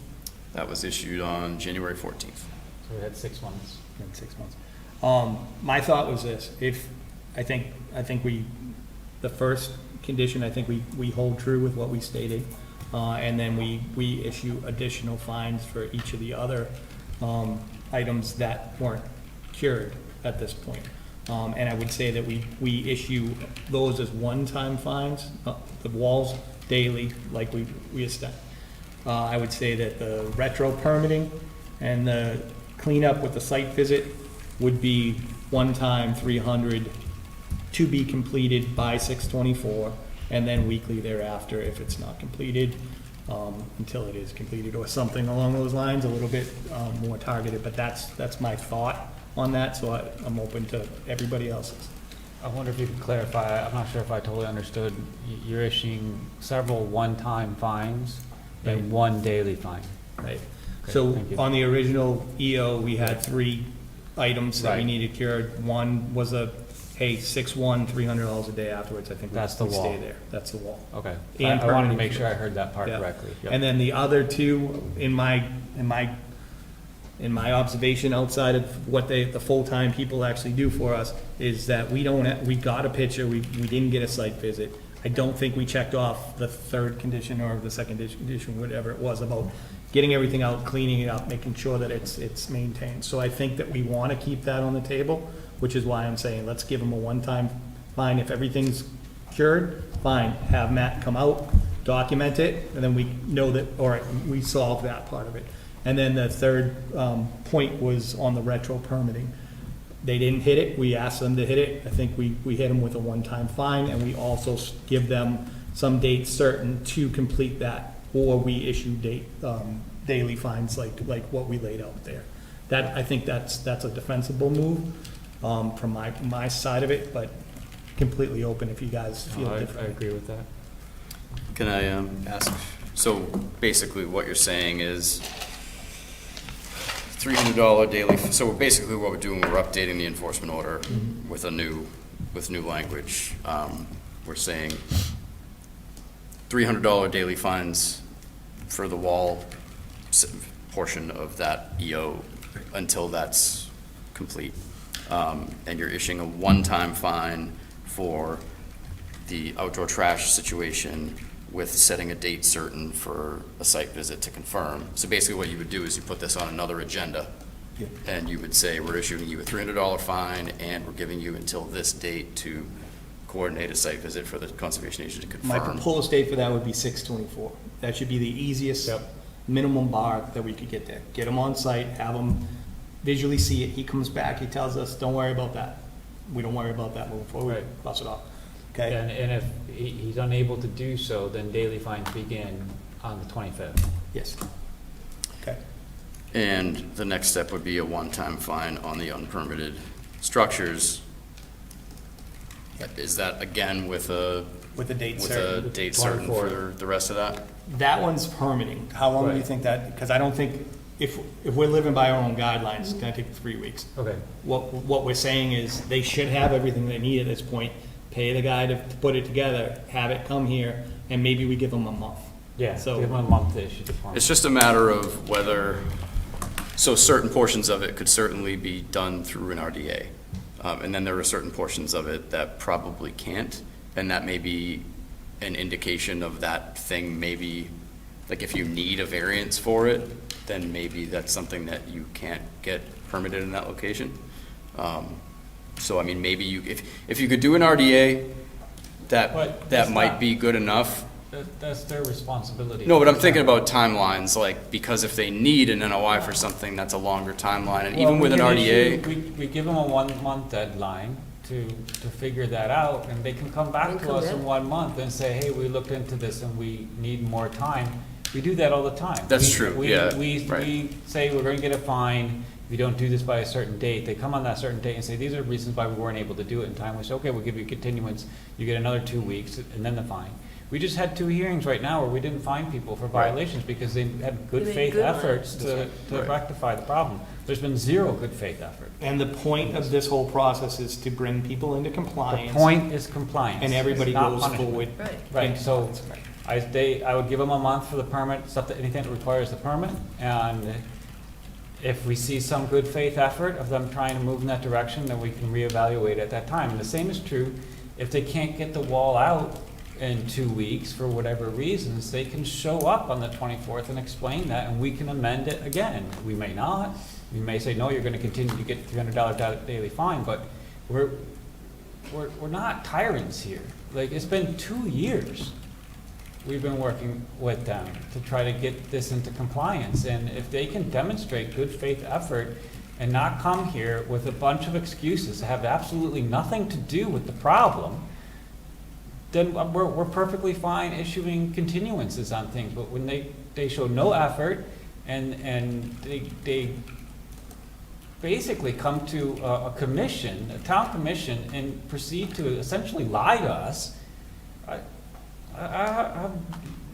That was issued on January 14th. So we had 6 months. In 6 months. My thought was this: I think the first condition, I think we hold true with what we stated, and then we issue additional fines for each of the other items that weren't cured at this point. And I would say that we issue those as one-time fines, the walls daily, like we established. I would say that the retro permitting and the cleanup with the site visit would be one-time 300 to be completed by 6/24, and then weekly thereafter if it's not completed, until it is completed, or something along those lines, a little bit more targeted. But that's my thought on that, so I'm open to everybody else's. I wonder if you could clarify, I'm not sure if I totally understood. You're issuing several one-time fines and one daily fine. Right. Okay, So thank you. on the original EO, we had 3 items that we Right. needed cured. One was a, hey, 6/1, $300 a day afterwards. I think That's the we stay wall. there. That's the wall. Okay. And I wanted to permitting make for sure I that. heard that part Yeah. correctly. Yep. And then the other 2, in my observation outside of what the full-time people actually do for us, is that we got a picture, we didn't get a site visit. I don't think we checked off the 3rd condition or the 2nd condition, whatever it was, about getting everything out, cleaning it up, making sure that it's maintained. So I think that we want to keep that on the table, which is why I'm saying, let's give them a one-time fine. If everything's cured, fine, have Matt come out, document it, and then we know that, all right, we solved that part of it. And then the 3rd point was on the retro permitting. They didn't hit it, we asked them to hit it. I think we hit them with a one-time fine, and we also give them some date certain to complete that, or we issue daily fines like what we laid out there. That, I think that's a defensible move from my side of it, but completely open if you guys feel I differently. agree with that. Can I ask, so basically what you're saying is $300 daily, so basically what we're doing, we're updating the enforcement order with new language. We're saying $300 daily fines for the wall portion of that EO until that's complete. And you're issuing a one-time fine for the outdoor trash situation with setting a date certain for a site visit to confirm. So basically what you would do is you put this on another agenda, Yeah. and you would say, we're issuing you a $300 fine, and we're giving you until this date to coordinate a site visit for the conservation agent to My confirm. proposed date for that would be 6/24. That should be the easiest minimum bar that we could get there. Get him on site, have him visually see it. He comes back, he tells us, don't worry about that. We don't worry about that moving forward. Right. Bust it off. Okay? And if he's unable to do so, then daily fines begin on the 25th. Yes. Okay. And the next step would be a one-time fine on the unpermitted structures. Is that again with a With a date with a certain. date certain for 24. the rest of that? That one's permitting. How long do you Right. think that, because I don't think, if we're living by our own guidelines, it's gonna take 3 weeks. Okay. What we're saying is, they should have everything they need at this point, pay the guy to put it together, have it come here, and maybe we give them a month. Yeah, So- give him a month to issue the permit. It's just a matter of whether, so certain portions of it could certainly be done through an RDA. And then there are certain portions of it that probably can't, and that may be an indication of that thing, maybe, like if you need a variance for it, then maybe that's something that you can't get permitted in that location. So I mean, maybe you, if you could do an RDA, But that that's might not- be good enough. That's their responsibility. No, but I'm thinking about timelines, like, because if they need an NOI for something, that's a longer timeline, and even Well, with an we can RDA. issue- We give them a 1-month deadline to figure that out, and they can come back And to come us in. in 1 month and say, hey, we looked into this and we need more time. We do that all the time. That's We- true, we- yeah, We right. say we're gonna get a fine if you don't do this by a certain date. They come on that certain date and say, these are reasons why we weren't able to do it in time. We say, okay, we'll give you continuance, you get another 2 weeks, and then the fine. We just had 2 hearings right now where we didn't fine people for violations because they had good They made faith good efforts to Right. rectify the problem. There's been 0 good faith effort. And the point of this whole process is to bring people into The compliance. point is compliance. And everybody It's not goes punishment. forward. Right. Right, so I would give them a month for the permit, anything that requires the permit, and if we see some good faith effort of them trying to move in that direction, then we can reevaluate at that time. And the same is true, if they can't get the wall out in 2 weeks for whatever reasons, they can show up on the 24th and explain that, and we can amend it again. We may not, we may say, no, you're gonna continue to get $300 daily fine, but we're not tyrants here. Like, it's been 2 years we've been working with them to try to get this into compliance. And if they can demonstrate good faith effort and not come here with a bunch of excuses that have absolutely nothing to do with the problem, then we're perfectly fine issuing continuances on things. But when they show no effort and they basically come to a commission, a town commission, and proceed to essentially lie to us, I have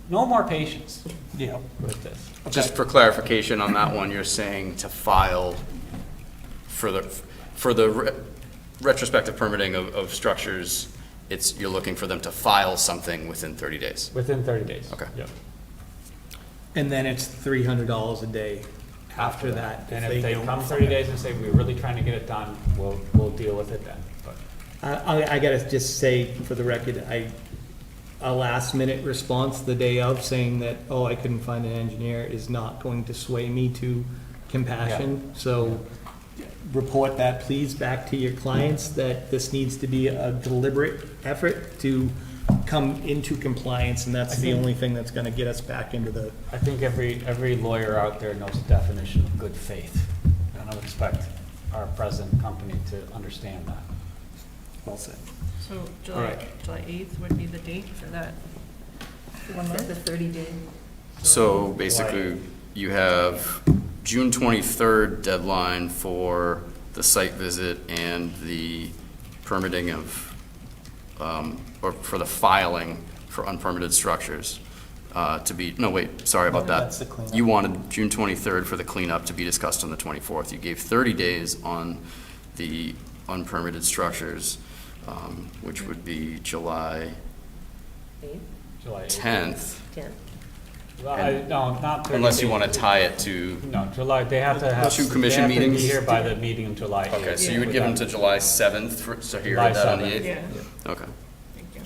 no more patience Yeah. with this. Just for clarification on that one, you're saying to file for the retrospective permitting of structures, you're looking for them to file something within 30 days. Within 30 days. Okay. Yep. And then it's $300 a day after that. And if they don't come file 30 it. days and say, we're really trying to get it done, we'll deal with it then. But I gotta just say, for the record, a last minute response the day of saying that, oh, I couldn't find an engineer is not going to sway me to compassion. So report that, please, back to your clients, that this needs to be a deliberate effort to come into compliance, and that's I the think- only thing that's gonna get us back into the, I think every lawyer out there knows the definition of good faith. And I would expect our present company to understand that. well said. So All July right. 8th would be the date for that. The 30-day. So basically, you have June 23rd deadline for the site visit and the permitting of, or for the filing for unpermitted structures to be, no, wait, sorry about that. That's the cleanup. You wanted June 23rd for the cleanup to be discussed on the 24th. You gave 30 days on the unpermitted structures, which would be July Eight, July 8th. 10th. 10. No, not 30 Unless you days. want to tie it to, No, July, they have to have. Two commission they have to meetings? be here by the meeting in July 8th. okay, so you would give them to July 7th, so here, July that on the 7th. 8th? Yeah, Okay. thank you.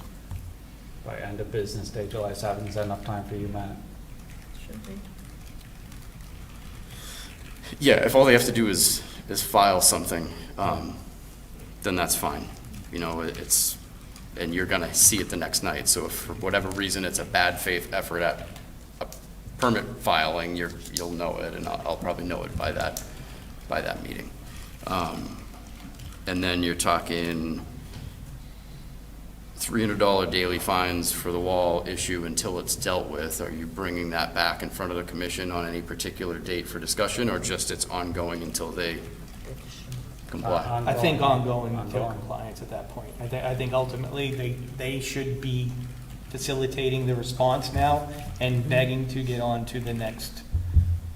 By end of business day, July 7th. Is that enough time for you, Matt? Should be. Yeah, if all they have to do is file something, then that's fine. You know, it's, and you're gonna see it the next night, so if for whatever reason it's a bad faith effort at a permit filing, you'll know it, and I'll probably know it by that meeting. And then you're talking $300 daily fines for the wall issue until it's dealt with. Are you bringing that back in front of the commission on any particular date for discussion, or just it's ongoing until they comply? I think ongoing until Ongoing. compliance at that point. I think ultimately, they should be facilitating the response now and begging to get on to the next.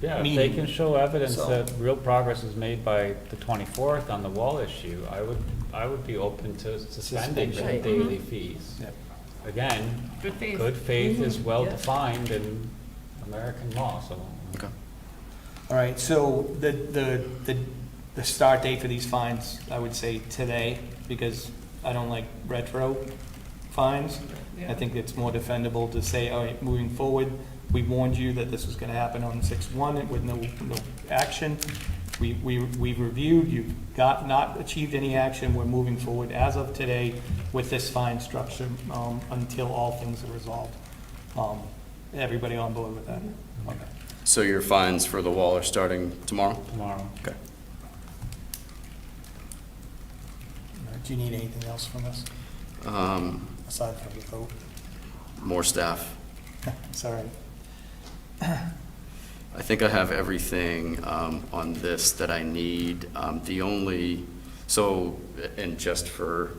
Yeah, if they Meeting. can show evidence So- that real progress is made by the 24th on the wall issue, I would be open to suspending the Suspension. daily fees. Yep. Again, Good faith. good faith is well Yeah. defined in American law, so. Okay. All right, so the start date for these fines, I would say today, because I don't like retro fines. I Yeah. think it's more defendable to say, all right, moving forward, we warned you that this was gonna happen on 6/1 with no action. We've reviewed, you've not achieved any action, we're moving forward as of today with this fine structure, until all things are resolved. Everybody on board with that? Okay. So your fines for the wall are starting tomorrow? Tomorrow. Okay. All right, do you need anything else from us, aside from the vote? More staff. Sorry. I think I have everything on this that I need. The only, so, and just for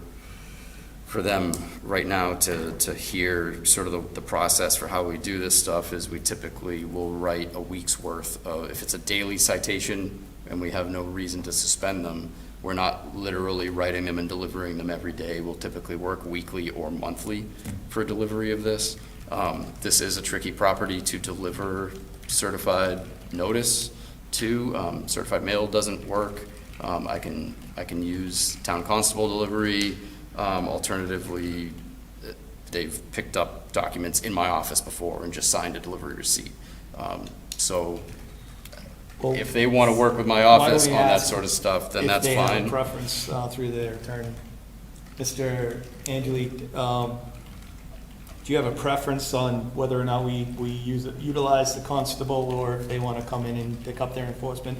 them right now to hear sort of the process for how we do this stuff is we typically will write a week's worth of, if it's a daily citation and we have no reason to suspend them, we're not literally writing them and delivering them every day. We'll typically work weekly or monthly for delivery of this. This is a tricky property to deliver certified notice to. Certified mail doesn't work. I can use town constable delivery. Alternatively, they've picked up documents in my office before and just signed a delivery receipt. So Well, if they want to work with my why don't office we on that ask sort of stuff, then that's If they have a fine. preference through their attorney. Mr. Angeli, do you have a preference on whether or not we utilize the constable, or if they want to come in and pick up their enforcement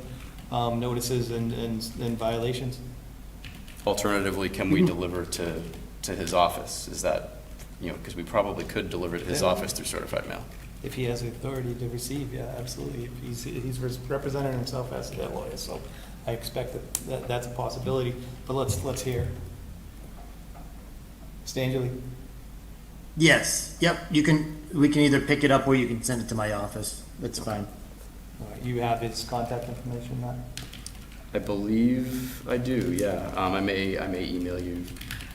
notices and violations? Alternatively, can we deliver to his office? Is that, because we probably could deliver to his Yeah. office through certified mail. If he has the authority to receive, yeah, absolutely. If he's representing himself as their lawyer, so I expect that's a possibility. But let's hear. Mr. Angeli? Yes, yep, we can either pick it up or you can send it to my office. That's fine. All right, you have his contact information, Matt? I believe I do, yeah. I may email you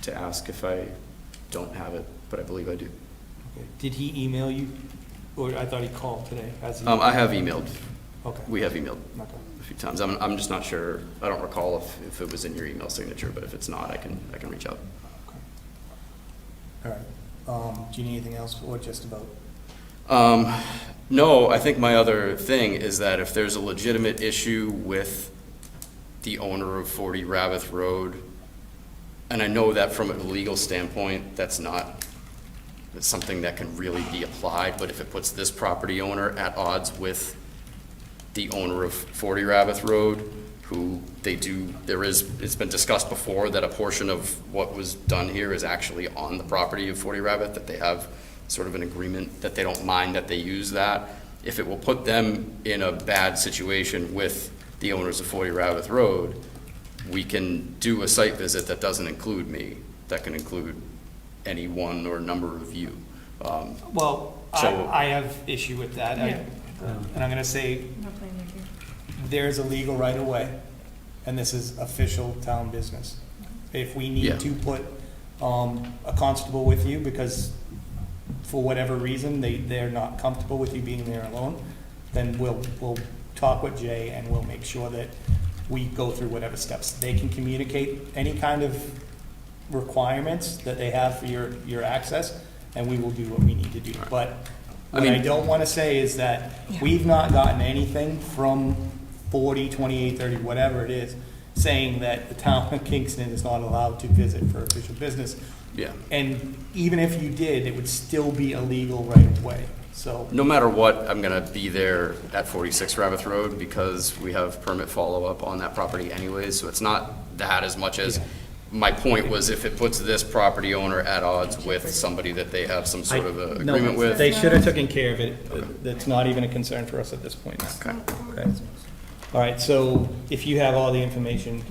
to ask if I don't have it, but I believe I do. Okay. Did he email you? Or I thought he called today. Has he? I have emailed. Okay. We have emailed Okay. a few times. I'm just not sure. I don't recall if it was in your email signature, but if it's not, I can reach out. Okay. All right. Do you need anything else, or just about? No, I think my other thing is that if there's a legitimate issue with the owner of 40 Rabbith Road, and I know that from a legal standpoint, that's something that can really be applied, but if it puts this property owner at odds with the owner of 40 Rabbith Road, who it's been discussed before that a portion of what was done here is actually on the property of 40 Rabbith, that they have sort of an agreement that they don't mind that they use that. If it will put them in a bad situation with the owners of 40 Rabbith Road, we can do a site visit that doesn't include me, that can include any one or number of you. Well, So- I have issue with that. Yeah. And I'm going to say Not playing that game. there's a legal right of way, and this is official town business. If we Yeah. need to put a constable with you because for whatever reason, they're not comfortable with you being there alone, then we'll talk with Jay and we'll make sure that we go through whatever steps. They can communicate any kind of requirements that they have for your access, and we will do what we need to do. But what I don't want to say is that we've not gotten anything from 40, 28, 30, whatever it is, saying that the town of Kingston is not allowed to visit for official business. Yeah. And even if you did, it would still be illegal right away. So No matter what, I'm gonna be there at 46 Rabbit Road because we have permit follow-up on that property anyways, so it's not that as much as, my point was if it puts this property owner at odds with somebody that they have some sort of a No, agreement with. They should have taken care of it. That's not even a concern for us at this point. Okay. Okay. All right, so if you have all the information,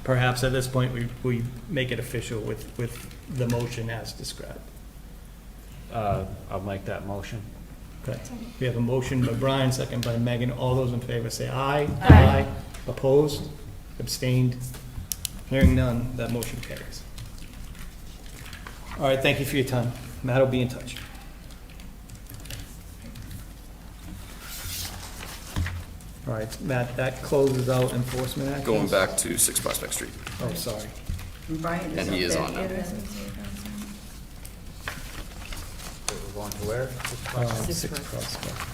perhaps at this point, we make it official with the motion as described. I'll make that motion. Okay. We have a motion by Brian, second by Megan. All those in favor say aye. Aye. Opposed? Abstained? Hearing none, that motion carries. All right, thank you for your time. Matt will be in touch. All right, Matt, that closes out enforcement actions. Going back to 6 Prospect Street. Oh, sorry. Brian is And up he is there. on now. We're going to where? 6 Prospect.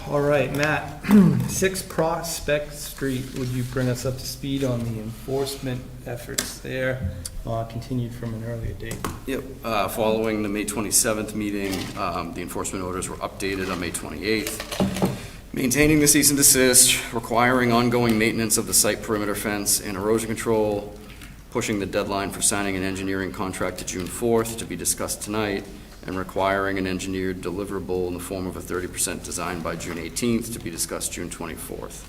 All right, Matt, 6 Prospect Street, would you bring us up to speed on the enforcement efforts there, continued from an earlier date? Yep, following the May 27th meeting, the enforcement orders were updated on May 28th. Maintaining the cease and desist, requiring ongoing maintenance of the site perimeter fence and erosion control, pushing the deadline for signing an engineering contract to June 4th to be discussed tonight, and requiring an engineered deliverable in the form of a 30% design by June 18th to be discussed June 24th.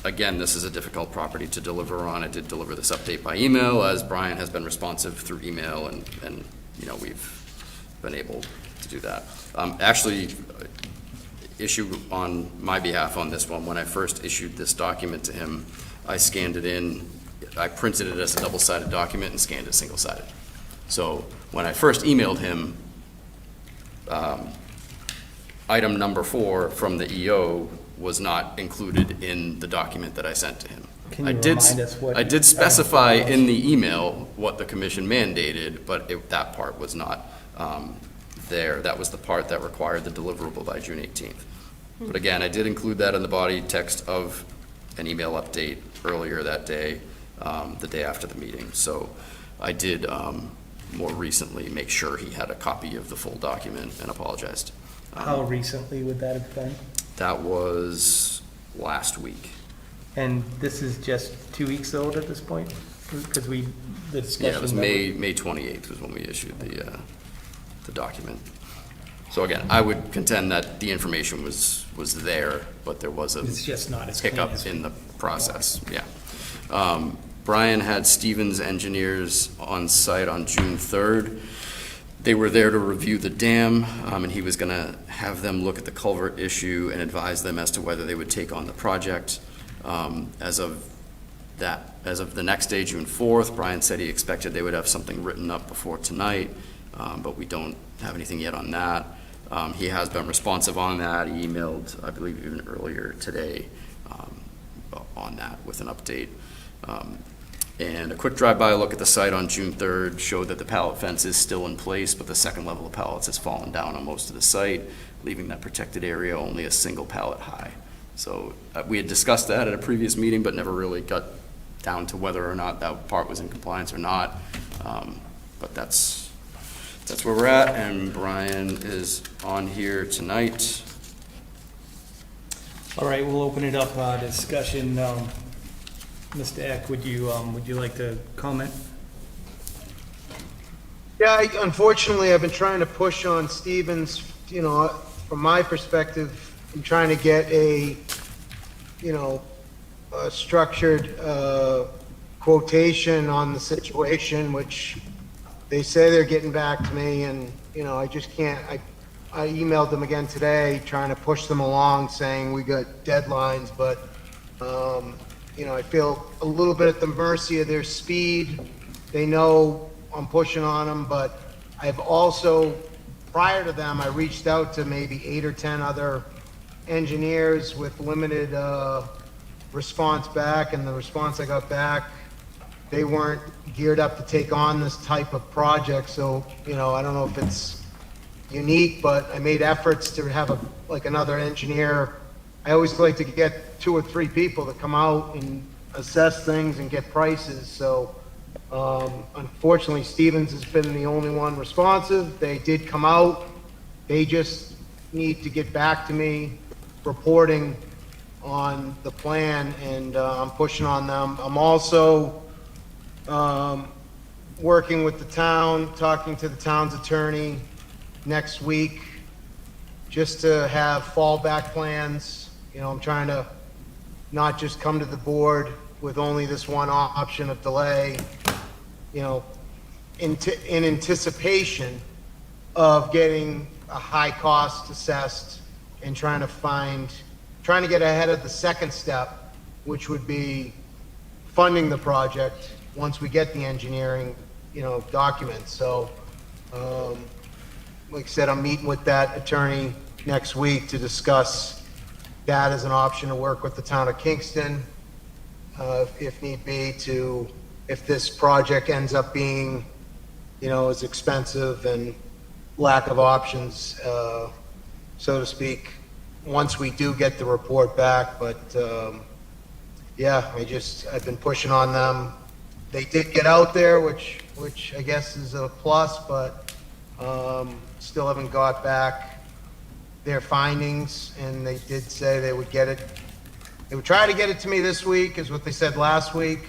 Again, this is a difficult property to deliver on. I did deliver this update by email, as Brian has been responsive through email, and you know, we've been able to do that. Actually, issue on my behalf on this one, when I first issued this document to him, I scanned it in, I printed it as a double-sided document and scanned it single-sided. So when I first emailed him, item number 4 from the EO was not included in the document that I sent to him. Can you remind us what? I did specify in the email what the commission mandated, but that part was not there. That was the part that required the deliverable by June 18th. But again, I did include that in the body text of an email update earlier that day, the day after the meeting. So I did more recently make sure he had a copy of the full document and apologized. How recently would that have been? That was last week. And this is just 2 weeks old at this point? Because the discussion. Yeah, it was May 28th was when we issued the document. So again, I would contend that the information was there, but there was a It's just not as clean hiccup as. in the process, yeah. Brian had Stevens Engineers on site on June 3rd. They were there to review the dam, and he was gonna have them look at the culvert issue and advise them as to whether they would take on the project. As of the next day, June 4th, Brian said he expected they would have something written up before tonight, but we don't have anything yet on that. He has been responsive on that. He emailed, I believe, even earlier today on that with an update. And a quick drive-by look at the site on June 3rd showed that the pallet fence is still in place, but the second level of pallets has fallen down on most of the site, leaving that protected area only a single pallet high. So we had discussed that at a previous meeting, but never really got down to whether or not that part was in compliance or not. But that's where we're at, and Brian is on here tonight. All right, we'll open it up, discussion. Mr. Eck, would you like to comment? Yeah, unfortunately, I've been trying to push on Stevens, you know, from my perspective, I'm trying to get a structured quotation on the situation, which they say they're getting back to me, and, you know, I just can't, I emailed them again today, trying to push them along, saying we got deadlines, but I feel a little bit at the mercy of their speed. They know I'm pushing on them, but I've also, prior to them, I reached out to maybe 8 or 10 other engineers with limited response back, and the response I got back, they weren't geared up to take on this type of project, so, I don't know if it's unique, but I made efforts to have another engineer. I always like to get 2 or 3 people to come out and assess things and get prices, so unfortunately, Stevens has been the only one responsive. They did come out. They just need to get back to me, reporting on the plan, and I'm pushing on them. I'm also working with the town, talking to the town's attorney next week, just to have fallback plans. I'm trying to not just come to the board with only this one option of delay, in anticipation of getting a high cost assessed and trying to get ahead of the second step, which would be funding the project once we get the engineering, documents. So, like I said, I'm meeting with that attorney next week to discuss that as an option to work with the town of Kingston, if need be, if this project ends up being, as expensive and lack of options, so to speak, once we do get the report back. But yeah, I've been pushing on them. They did get out there, which I guess is a plus, but still haven't got back their findings, and they did say they would get it. They would try to get it to me this week, is what they said last week.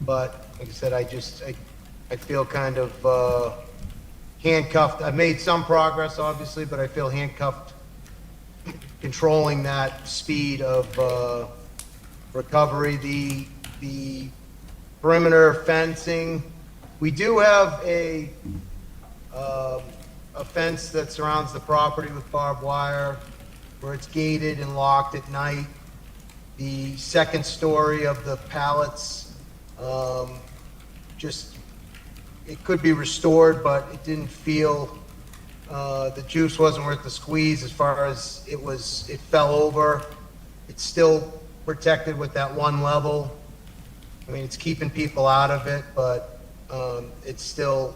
But like I said, I feel kind of handcuffed. I've made some progress, obviously, but I feel handcuffed controlling that speed of recovery. The perimeter fencing, we do have a fence that surrounds the property with barbed wire, where it's gated and locked at night. The second story of the pallets, it could be restored, but it didn't feel, the juice wasn't worth the squeeze as far as it fell over. It's still protected with that one level. It's keeping people out of it, but it's still,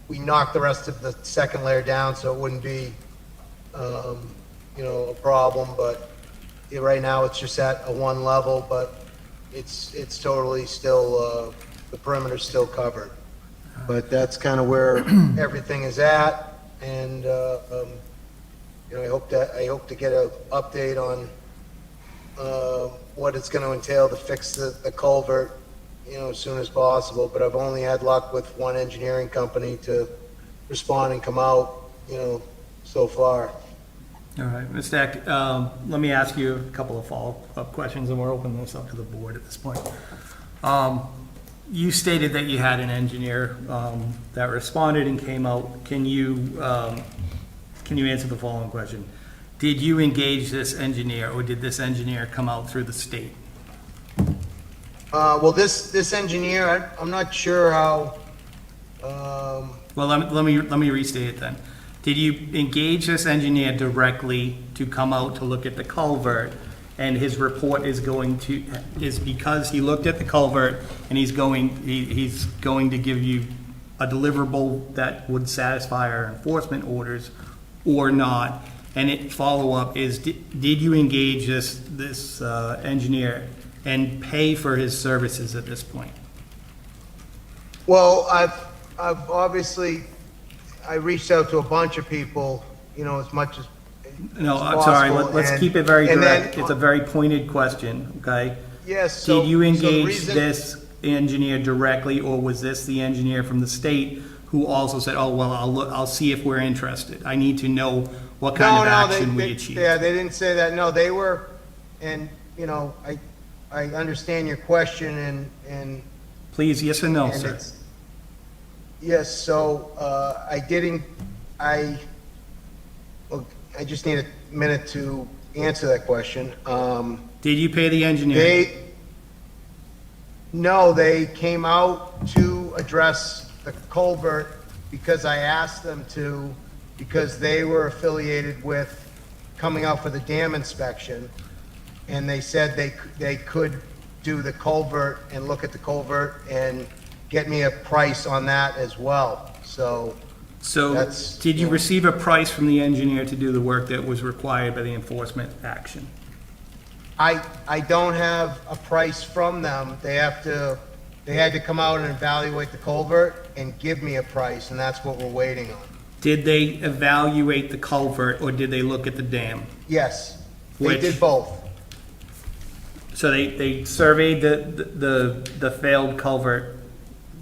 we knocked the rest of the second layer down, so it wouldn't be, a problem. But right now, it's just at a one level, but it's totally still, the perimeter's still covered. But that's kind of where everything is at, and I hope to get an update on what it's going to entail to fix the culvert, as soon as possible. But I've only had luck with one engineering company to respond and come out, so far. All right, Mr. Eck, let me ask you a couple of follow-up questions, and we're opening this up to the board at this point. You stated that you had an engineer that responded and came out. Can you answer the following question? Did you engage this engineer, or did this engineer come out through the state? Well, this engineer, I'm not sure how. Well, let me restate it then. Did you engage this engineer directly to come out to look at the culvert, and his report is because he looked at the culvert and he's going to give you a deliverable that would satisfy our enforcement orders or not? And follow-up is, did you engage this engineer and pay for his services at this point? Well, I've obviously, I reached out to a bunch of people, as much as No, as I'm sorry, possible, let's and- keep it very and then- direct. It's a very pointed question, okay? Yes, so. Did you so the engage reason- this engineer directly, or was this the engineer from the state who also said, oh, well, I'll see if we're interested? I need to know what kind of action we achieved. Yeah, they didn't say that. No, they were, and, I understand your question, and. Please, yes or no, and sir? it's- Yes, so, I just need a minute to answer that question. Did you pay the engineer? No, they came out to address the culvert because I asked them to, because they were affiliated with coming out for the dam inspection. And they said they could do the culvert and look at the culvert and get me a price on that as well. So So, That's- did you receive a price from the engineer to do the work that was required by the enforcement action? I don't have a price from them. They had to come out and evaluate the culvert and give me a price, and that's what we're waiting on. Did they evaluate the culvert, or did they look at the dam? Yes, they Which- did both. So they surveyed the failed culvert,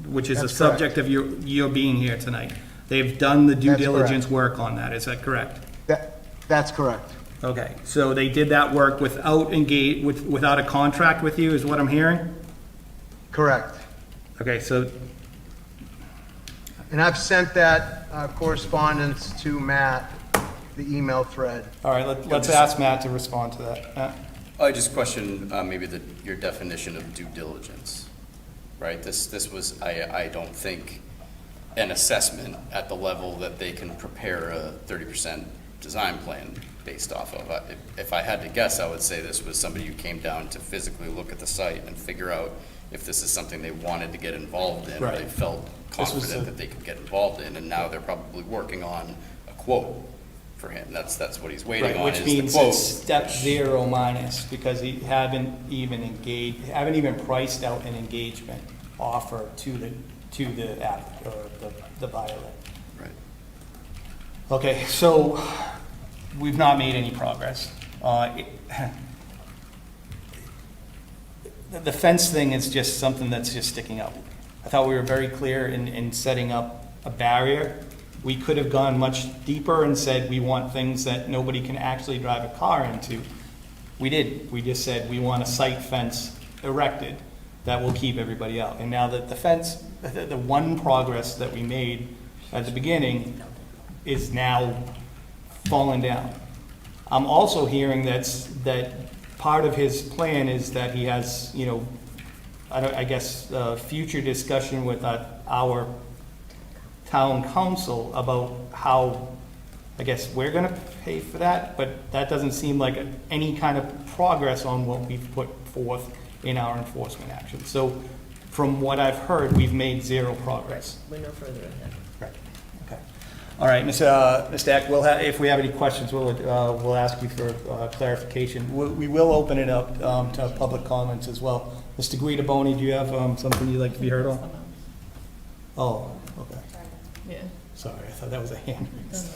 which is the That's correct. subject of your being here tonight. They've done the due That's correct. diligence work on that, is that correct? That's correct. Okay, so they did that work without a contract with you, is what I'm hearing? Correct. Okay, so, And I've sent that correspondence to Matt, the email thread. all right, let's ask Matt to respond to that. Matt? I just question maybe your definition of due diligence, right? This was, I don't think, an assessment at the level that they can prepare a 30% design plan based off of. If I had to guess, I would say this was somebody who came down to physically look at the site and figure out if this is something they wanted to get involved in, or they Right. felt This was confident a- that they could get involved in, and now they're probably working on a quote for him. That's what he's waiting Right, on, which is the means quote. it's step 0 minus, because you haven't even priced out an engagement offer to the app, or the buyer. Right. Okay, so we've not made any progress. The fence thing is just something that's just sticking out. I thought we were very clear in setting up a barrier. We could have gone much deeper and said we want things that nobody can actually drive a car into. We didn't. We just said we want a site fence erected that will keep everybody out. And now that the fence, the one progress that we made at the beginning is now falling down. I'm also hearing that part of his plan is that he has, I guess, future discussion with our town council about how, I guess, we're gonna pay for that, but that doesn't seem like any kind of progress on what we've put forth in our enforcement action. So from what I've heard, we've made 0 progress. We're no further ahead. Right, okay. All right, Mr. Eck, if we have any questions, we'll ask you for clarification. We will open it up to public comments as well. Mr. Guidaboni, do you have something you'd like to be heard on? Oh, okay. Yeah. Sorry, I thought that was a hand raise.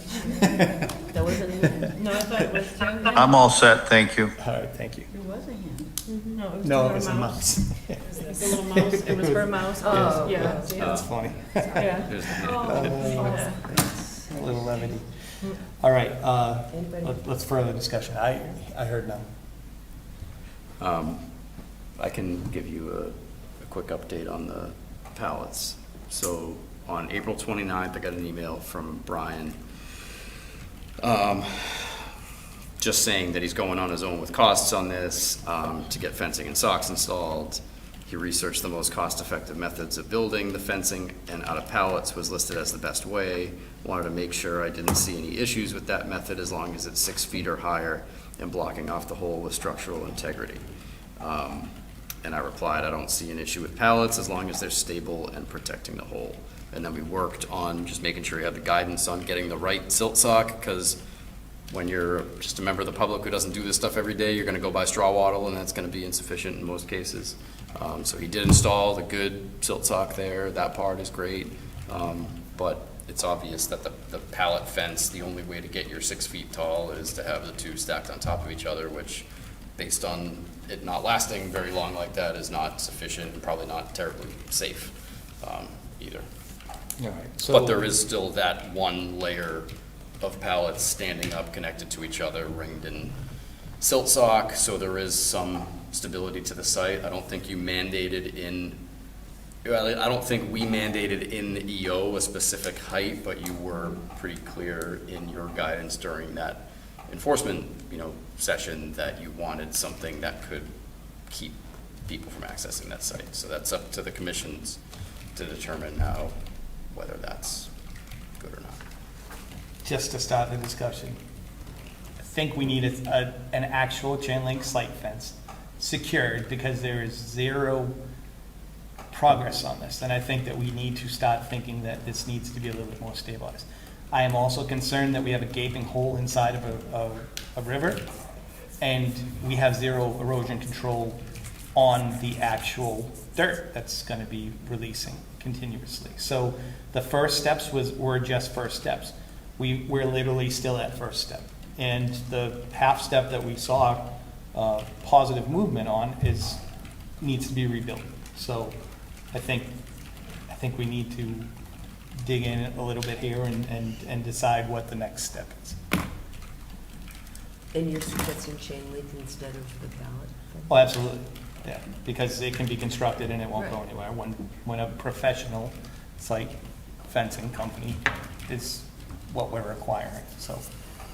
That wasn't, No, I thought it was Jen. I'm all set, thank you. All right, thank you. There was a hand. No, it was No, her it was a mouse. It's a little mouse. It was her mouse. Oh, Yeah. That's funny. Yeah. There's- A little levity. All right, anybody? let's further discussion. I heard none. I can give you a quick update on the pallets. So on April 29th, I got an email from Brian, just saying that he's going on his own with costs on this, to get fencing and socks installed. He researched the most cost-effective methods of building the fencing, and out of pallets was listed as the best way. Wanted to make sure I didn't see any issues with that method as long as it's 6 feet or higher and blocking off the hole with structural integrity. And I replied, I don't see an issue with pallets as long as they're stable and protecting the hole. And then we worked on just making sure you had the guidance on getting the right silt sock, because when you're just a member of the public who doesn't do this stuff every day, you're gonna go buy straw wattle, and that's gonna be insufficient in most cases. So he did install the good silt sock there. That part is great. But it's obvious that the pallet fence, the only way to get your 6 feet tall is to have the two stacked on top of each other, which, based on it not lasting very long like that, is not sufficient and probably not terribly safe either. All right, But there is still that one layer of pallets standing up, connected to each other, ringed in silt sock, so there is some stability to the site. I don't think you mandated I don't think we mandated in the EO a specific height, but you were pretty clear in your guidance during that enforcement, session, that you wanted something that could keep people from accessing that site. So that's up to the commissions to determine now whether that's good or not. Just to start the discussion, I think we need an actual chain link site fence secured because there is zero progress on this. And I think that we need to start thinking that this needs to be a little bit more stabilized. I am also concerned that we have a gaping hole inside of a river, and we have zero erosion control on the actual dirt that's going to be releasing continuously. So the first steps were just first steps. We're literally still at first step. And the half step that we saw positive movement on needs to be rebuilt. So I think we need to dig in a little bit here and decide what the next step is. And you're suggesting chain link instead of the ballot? Oh, absolutely, yeah, because it can be constructed and it won't go Right. anywhere. When a professional site fencing company is what we're requiring. So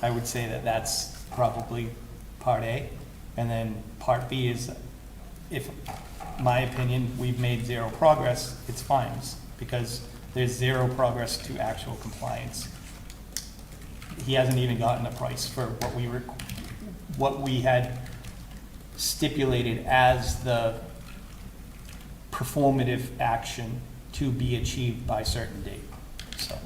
I would say that that's probably part A. And then part B is, if, my opinion, we've made zero progress, it's fines, because there's zero progress to actual compliance. He hasn't even gotten a price for what we had stipulated as the performative action to be achieved by certain date. So,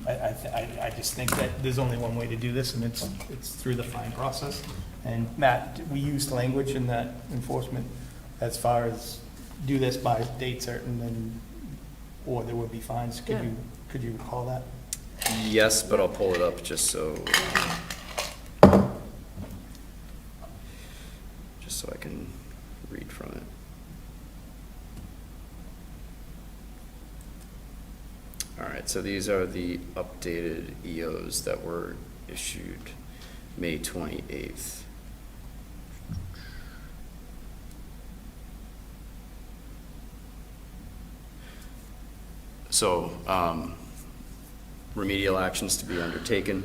I just think that there's only one way to do this, and it's through the fine process. And Matt, we used language in that enforcement as far as do this by date certain, or there would be fines. Could you recall that? Yes, but I'll pull it up just so I can read from it. All right, so these are the updated EOs that were issued May 28th. So, remedial actions to be undertaken.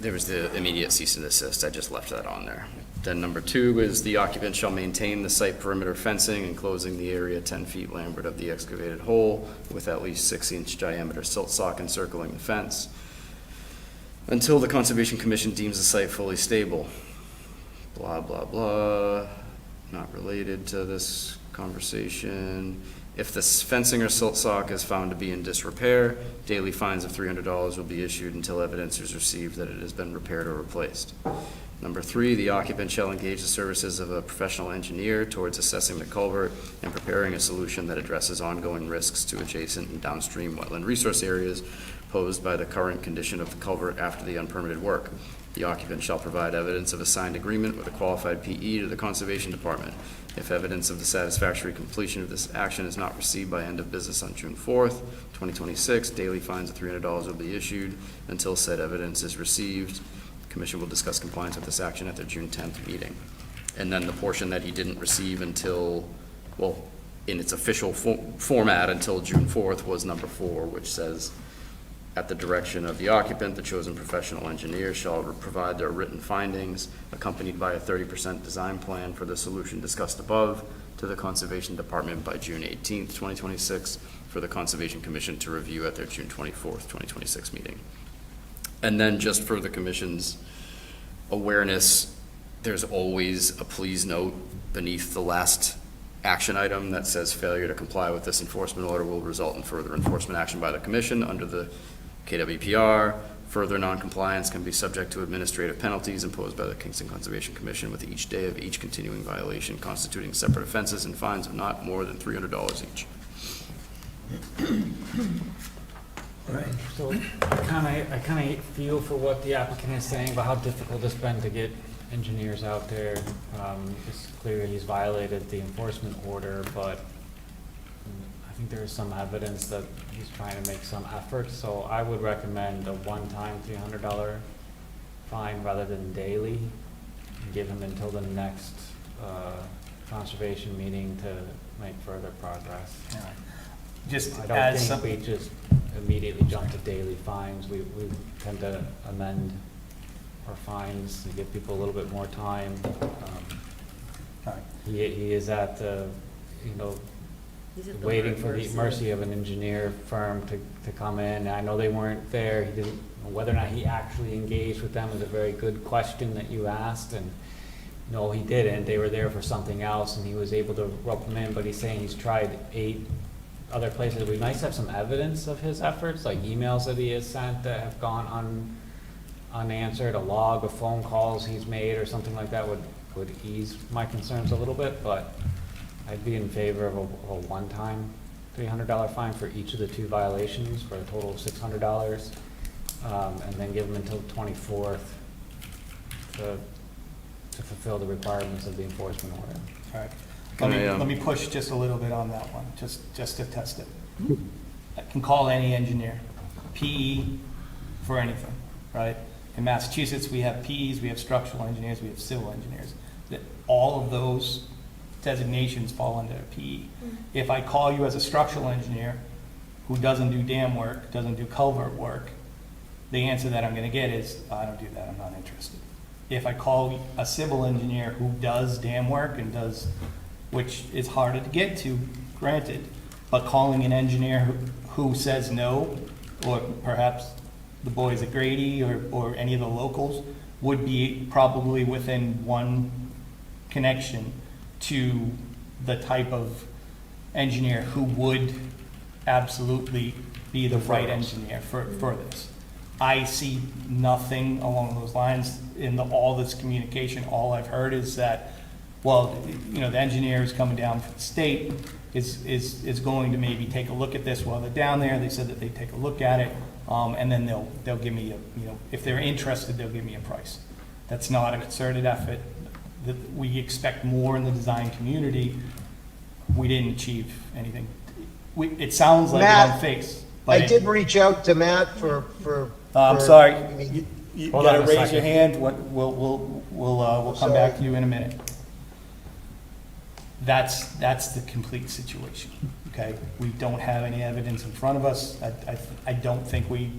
There was the immediate cease and desist, I just left that on there. Then number 2 is the occupant shall maintain the site perimeter fencing enclosing the area 10 feet landward of the excavated hole with at least 6-inch diameter silt sock encircling the fence until the Conservation Commission deems the site fully stable. Blah, blah, blah, not related to this conversation. If the fencing or silt sock is found to be in disrepair, daily fines of $300 will be issued until evidence is received that it has been repaired or replaced. Number 3, the occupant shall engage the services of a professional engineer towards assessing the culvert and preparing a solution that addresses ongoing risks to adjacent and downstream wetland resource areas posed by the current condition of the culvert after the unpermitted work. The occupant shall provide evidence of a signed agreement with a qualified PE to the Conservation Department. If evidence of the satisfactory completion of this action is not received by end of business on June 4th, 2026, daily fines of $300 will be issued until said evidence is received. The Commission will discuss compliance with this action at their June 10th meeting. And then the portion that he didn't receive until, well, in its official format until June 4th was number 4, which says, at the direction of the occupant, the chosen professional engineer shall provide their written findings accompanied by a 30% design plan for the solution discussed above to the Conservation Department by June 18th, 2026 for the Conservation Commission to review at their June 24th, 2026 meeting. And then just for the Commission's awareness, there's always a please note beneath the last action item that says failure to comply with this enforcement order will result in further enforcement action by the Commission under the KWPR. Further noncompliance can be subject to administrative penalties imposed by the Kingston Conservation Commission with each day of each continuing violation constituting separate offenses and fines of not more than $300 each. Right. So I kind of feel for what the applicant is saying about how difficult it's been to get engineers out there. It's clear he's violated the enforcement order, but I think there is some evidence that he's trying to make some effort. So I would recommend a one-time $300 fine rather than daily. And give him until the next conservation meeting to make further progress. Yeah. Just I don't think we just immediately jump to daily fines. We tend to amend fines, to give people a little bit more time. All right. He is at the, you know, He's at the waiting for the mercy. mercy of an engineer firm to come in. I know they weren't there. He didn't, whether or not he actually engaged with them is a very good question that you asked, and no, he didn't. They were there for something else, and he was able to rope them in, but he's saying he's tried 8 other places. It'd be nice to have some evidence of his efforts, like emails that he has sent that have gone unanswered, a log of phone calls he's made or something like that would ease my concerns a little bit, but I'd be in favor of a one-time $300 fine for each of the 2 violations for a total of $600, and then give them until the 24th to fulfill the requirements of the enforcement order. All right. Can I, Let me push just a little bit on that one, just to test it. I can call any engineer, PE for anything, right? In Massachusetts, we have PEs, we have structural engineers, we have civil engineers. That all of those designations fall under PE. If I call you as a structural engineer who doesn't do dam work, doesn't do culvert work, the answer that I'm gonna get is, I don't do that, I'm not interested. If I call a civil engineer who does dam work and does, which is harder to get to, granted, but calling an engineer who says no, or perhaps the boys at Grady or any of the locals, would be probably within one connection to the type of engineer who would absolutely be the right engineer for this. I see nothing along those lines in all this communication. All I've heard is that, well, you know, the engineer is coming down from the state, is going to maybe take a look at this while they're down there. They said that they'd take a look at it, and then they'll give me a, you know, if they're interested, they'll give me a price. That's not a concerted effort. That we expect more in the design community. We didn't achieve anything. It sounds like Matt, it on face, but I did reach out to Matt for. I'm sorry. I mean, You Hold on gotta a raise second. your hand. We'll come back to you in a minute. That's the complete situation, okay? We don't have any evidence in front of us. I don't think we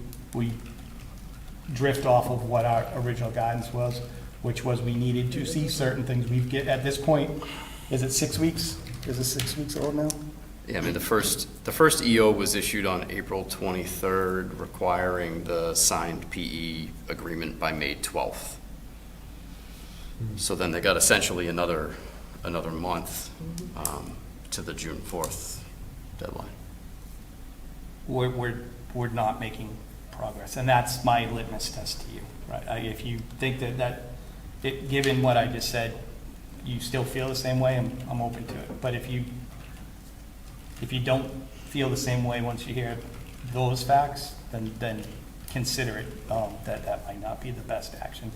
drift off of what our original guidance was, which was we needed to see certain things. At this point, is it 6 weeks? Is it 6 weeks old now? Yeah, I mean, the first EO was issued on April 23rd, requiring the signed PE agreement by May 12th. So then they got essentially another month to the June 4th deadline. We're not making progress, and that's my litmus test to you, right? If you think given what I just said, you still feel the same way, I'm open to it. But if you don't feel the same way once you hear those facts, then consider it, that might not be the best action,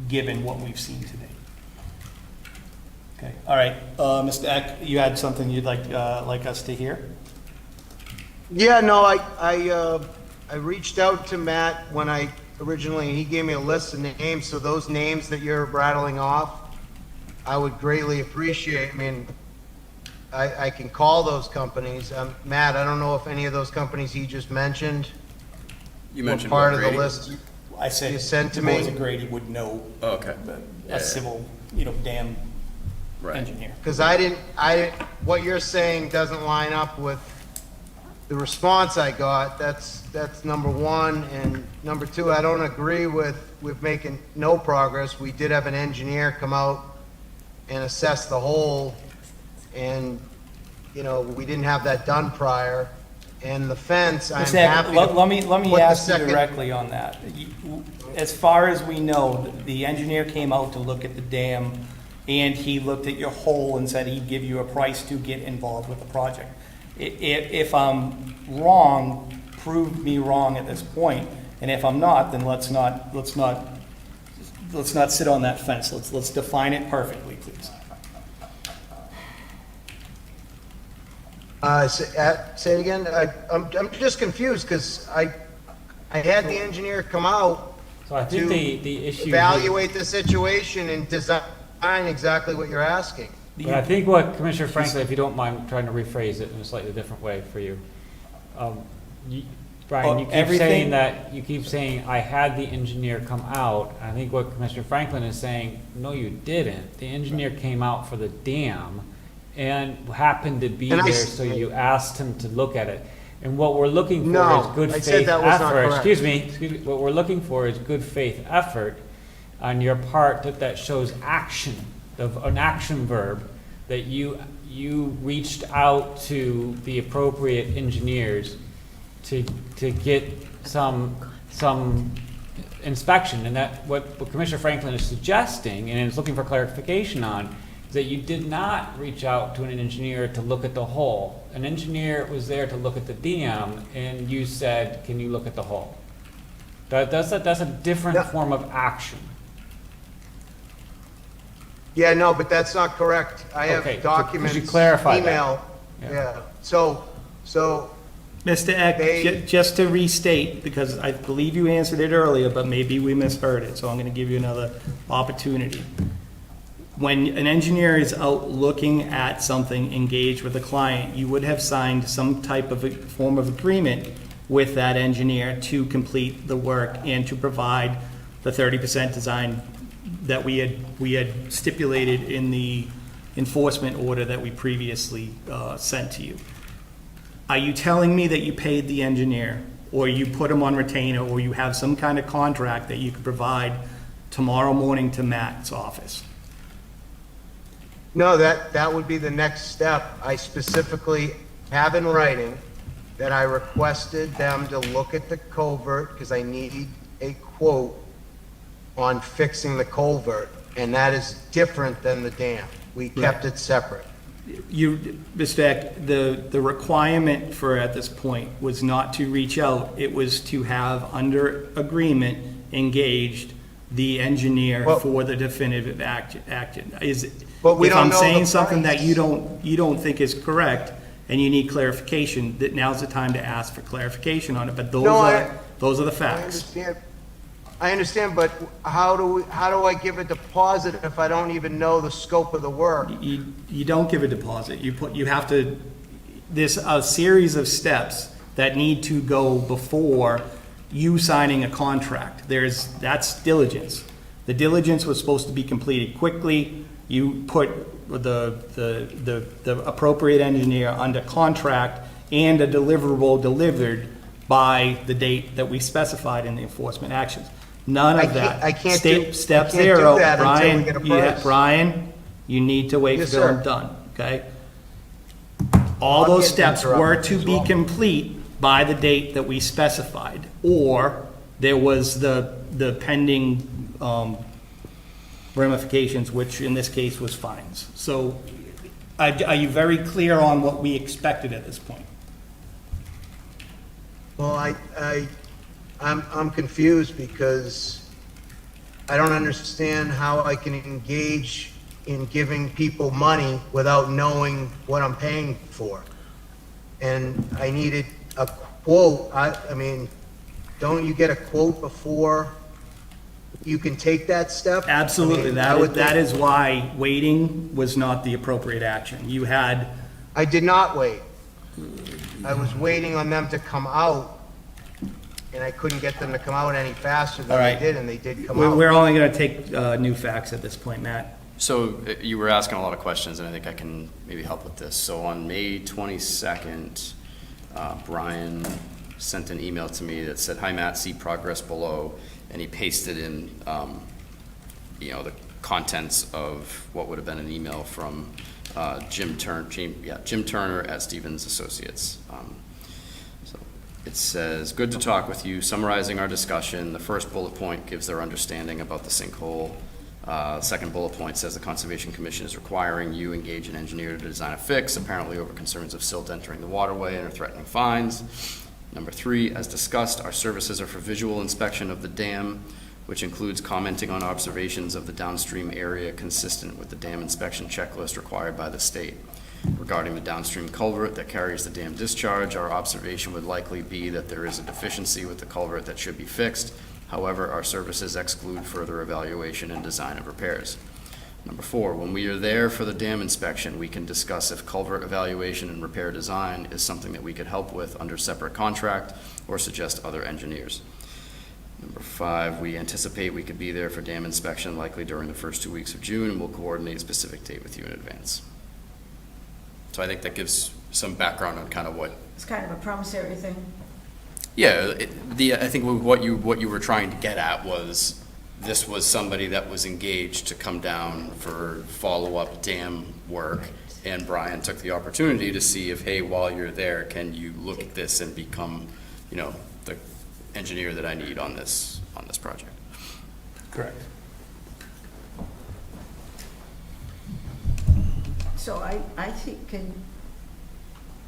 given what we've seen today. Okay, all right, Mr. Eck, you had something you'd like us to hear? Yeah, no, I reached out to Matt when he gave me a list of names, so those names that you're rattling off, I would greatly appreciate. I mean, I can call those companies. Matt, I don't know if any of those companies he just mentioned You were mentioned part what, of the Grady? list. I said, You sent to the boys me? at Grady would know Oh, okay. a civil, dam Right. engineer. Because what you're saying doesn't line up with the response I got. That's number one. And number two, I don't agree with making no progress. We did have an engineer come out and assess the hole, and, we didn't have that done prior. And the fence, I'm happy to Let me put the ask you second- directly on that. As far as we know, the engineer came out to look at the dam, and he looked at your hole and said he'd give you a price to get involved with the project. If I'm wrong, prove me wrong at this point, and if I'm not, then let's not sit on that fence. Let's define it perfectly, please. Say it again. I'm just confused because I had the engineer come out So I think the issue. evaluate the situation and design exactly what you're asking. But I think what, Commissioner Franklin, if you don't mind trying to rephrase it in a slightly different way for you, Brian, you keep everything- saying that, you keep saying, I had the engineer come out. I think what Commissioner Franklin is saying, no, you didn't. The engineer came out for the dam and happened to be And there, so you asked him to look at it. And what we're looking for No, is good I faith said that was not effort. correct. Excuse me, what we're looking for is good faith effort on your part that shows action, an action verb, that you reached out to the appropriate engineers to get some inspection. And that, what Commissioner Franklin is suggesting, and is looking for clarification on, is that you did not reach out to an engineer to look at the hole. An engineer was there to look at the dam, and you said, can you look at the hole? That's a different No. form of action. Yeah, no, but that's not correct. I Okay, have so documents, could you clarify that? email. Yeah. Yeah, so, Mr. Eck, just to restate, because I believe you answered it earlier, but maybe we misheard it, so I'm gonna give you another opportunity. When an engineer is out looking at something, engaged with a client, you would have signed some type of a form of agreement with that engineer to complete the work and to provide the 30% design that we had stipulated in the enforcement order that we previously sent to you. Are you telling me that you paid the engineer, or you put him on retainer, or you have some kind of contract that you could provide tomorrow morning to Matt's office? no, that would be the next step. I specifically have in writing that I requested them to look at the culvert because I need a quote on fixing the culvert, and that is different than the dam. We kept it separate. You, Mr. Eck, the requirement for, at this point, was not to reach out, it was to have, under agreement, engaged the engineer Well- for the definitive action. But we If don't I'm know saying the something that price. you don't think is correct, and you need clarification, that now's the time to ask for clarification on it, but those No, are the I facts. understand, but how do I give a deposit if I don't even know the scope of the work? You don't give a deposit, you have to, there's a series of steps that need to go before you signing a contract. That's diligence. The diligence was supposed to be completed quickly, you put the appropriate engineer under contract and a deliverable delivered by the date that we specified in the enforcement actions. None of that. I can't do Step that zero, until we Brian, get a price. Brian, you need to wait Yes, till I'm sir. done, okay? All I'm those getting steps were to interrupted as be well. complete by the date that we specified, or there was the pending ramifications, which in this case was fines. So are you very clear on what we expected at this point? Well, I'm confused because I don't understand how I can engage in giving people money without knowing what I'm paying for. And I needed a quote. I mean, don't you get a quote before you can take that step? Absolutely, I would that think- is why waiting was not the appropriate action. You had, I did not wait. I was waiting on them to come out, and I couldn't get them to come out any faster All than right. they did, and they did come we're out. we're only gonna take new facts at this point, Matt. So you were asking a lot of questions, and I think I can maybe help with this. So on May 22nd, Brian sent an email to me that said, "Hi Matt, see progress below," and he pasted in, the contents of what would have been an email from Jim Turner at Stevens Associates. So it says, "Good to talk with you. Summarizing our discussion, the first bullet point gives their understanding about the sinkhole. Second bullet point says the Conservation Commission is requiring you engage an engineer to design a fix, apparently over concerns of silt entering the waterway and are threatening fines. Number 3, as discussed, our services are for visual inspection of the dam, which includes commenting on observations of the downstream area consistent with the dam inspection checklist required by the state. Regarding the downstream culvert that carries the dam discharge, our observation would likely be that there is a deficiency with the culvert that should be fixed. However, our services exclude further evaluation and design of repairs. Number 4, when we are there for the dam inspection, we can discuss if culvert evaluation and repair design is something that we could help with under separate contract or suggest other engineers. Number 5, we anticipate we could be there for dam inspection likely during the first 2 weeks of June, and we'll coordinate a specific date with you in advance. So I think that gives some background on kind of what. It's kind of a promissory thing. Yeah, I think what you were trying to get at was, this was somebody that was engaged to come down for follow-up dam work, and Brian took the opportunity to see if, hey, while you're there, can you look at this and become, you know, the engineer that I need on this project. Correct. So I think,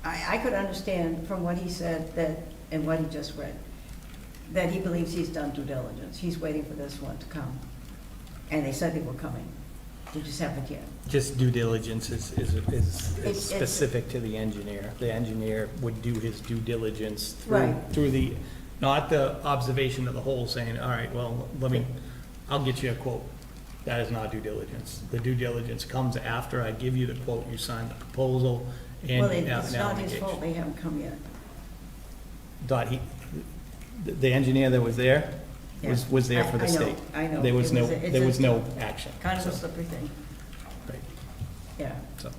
I could understand from what he said that, and what he just read, that he believes he's done due diligence. He's waiting for this one to come. And they said they were coming. They just haven't yet. Just due diligence is It's- specific to the engineer. The engineer would do his due diligence Right. through the, not the observation of the whole saying, all right, well, I'll get you a quote. That is not due diligence. The due diligence comes after I give you the quote, you sign the proposal, and Well, now it's not his engage. fault they haven't come yet. The engineer that was there was there for the I know, state. I know. There was It's there was a- no action. Kind of a So, slippery thing, right, yeah. so.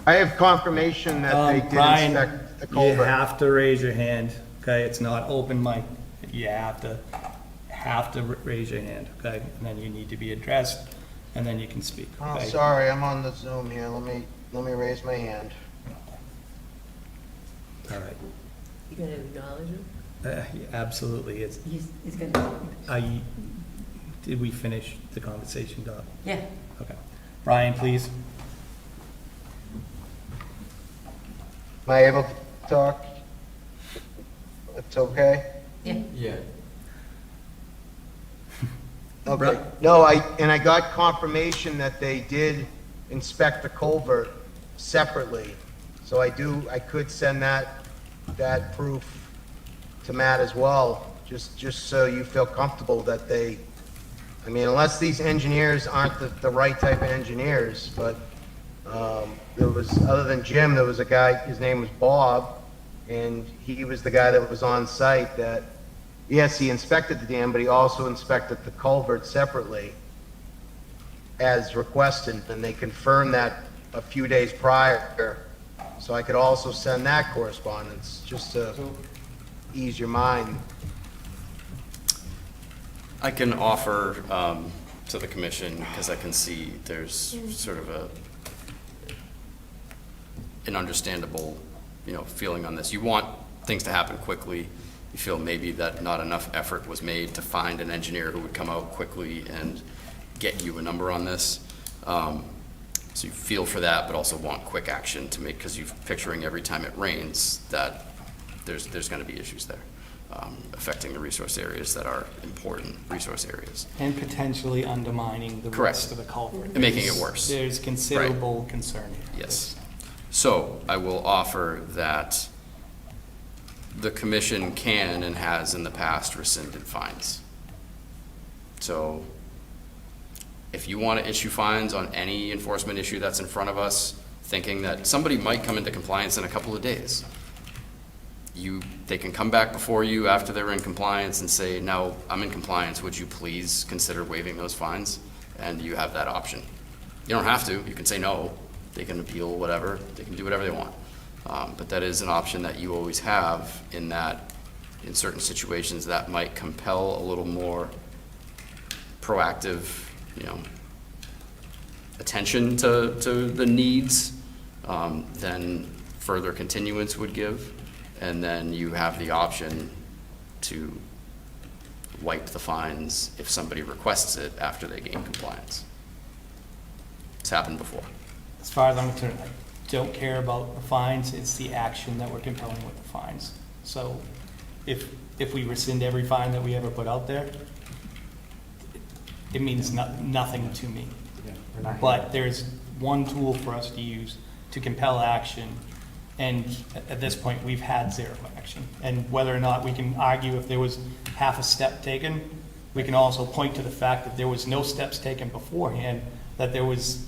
I have confirmation that they did Brian, inspect the you culvert. have to raise your hand, okay? It's not open mic. You have to raise your hand, okay? And then you need to be addressed, and then you can speak, Oh, okay? sorry, I'm on the Zoom here. Let me raise my hand. All right. You gonna acknowledge him? Yeah, absolutely. He's gonna, Did we finish the conversation, Doc? yeah. Okay. Brian, please. Am I able to talk? It's okay? Yeah. Okay. No, I got confirmation that they did inspect the culvert separately. So I could send that proof to Matt as well, just so you feel comfortable that I mean, unless these engineers aren't the right type of engineers, but there was, other than Jim, there was a guy, his name was Bob, and he was the guy that was on site that, yes, he inspected the dam, but he also inspected the culvert separately as requested, and they confirmed that a few days prior. So I could also send that correspondence, just to ease your mind. I can offer to the commission, because I can see there's sort of an understandable, feeling on this. You want things to happen quickly. You feel maybe that not enough effort was made to find an engineer who would come out quickly and get you a number on this. So you feel for that, but also want quick action to make, because you're picturing every time it rains that there's going to be issues there. Affecting the resource areas that are important resource areas. And potentially undermining the Correct. rest of the culvert. And making it worse. There's considerable concern here. Yes. So I will offer that the commission can and has in the past rescinded fines. So if you want to issue fines on any enforcement issue that's in front of us, thinking that somebody might come into compliance in a couple of days, they can come back before you after they're in compliance and say, no, I'm in compliance, would you please consider waiving those fines? And you have that option. You don't have to, you can say no, they can appeal whatever, they can do whatever they want. But that is an option that you always have, in that in certain situations that might compel a little more proactive, attention to the needs than further continuance would give. And then you have the option to wipe the fines if somebody requests it after they gain compliance. It's happened before. As far as I'm concerned, I don't care about the fines, it's the action that we're compelling with the fines. So if we rescind every fine that we ever put out there, it means nothing to me. But there's one tool for us to use to compel action, and at this point, we've had zero action. And whether or not we can argue if there was half a step taken, We can also point to the fact that there was no steps taken beforehand, that there was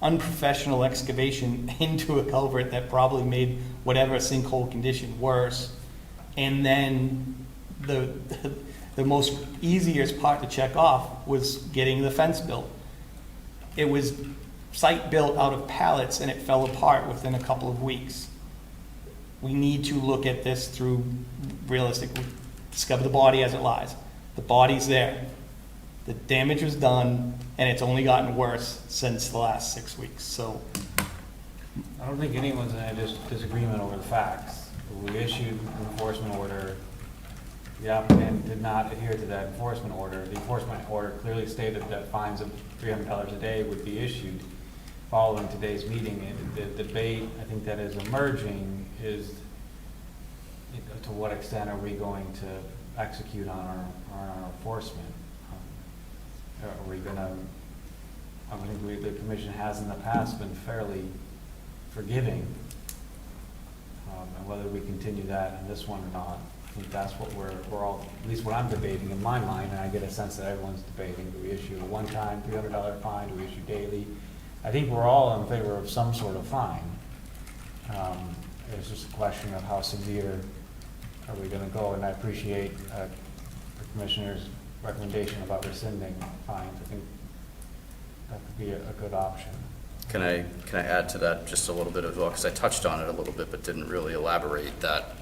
unprofessional excavation into a culvert that probably made whatever sinkhole condition worse. And then the most easiest part to check off was getting the fence built. It was site built out of pallets and it fell apart within a couple of weeks. We need to look at this through realistically, discover the body as it lies. The body's there. The damage was done, and it's only gotten worse since the last 6 weeks, so. I don't think anyone's in a disagreement over the facts. We issued an enforcement order. The applicant did not adhere to that enforcement order. The enforcement order clearly stated that fines of $300 a day would be issued following today's meeting. And the debate, I think, that is emerging is, to what extent are we going to execute on our enforcement? Are we gonna, I think the commission has in the past been fairly forgiving, and whether we continue that in this one or not, I think that's what we're all, at least what I'm debating in my mind, and I get a sense that everyone's debating. Do we issue a one-time $300 fine? Do we issue daily? I think we're all in favor of some sort of fine. It's just a question of how severe are we gonna go, and I appreciate the commissioner's recommendation about rescinding fines. I think that could be a good option. Can I add to that just a little bit as well? Because I touched on it a little bit, but didn't really elaborate that.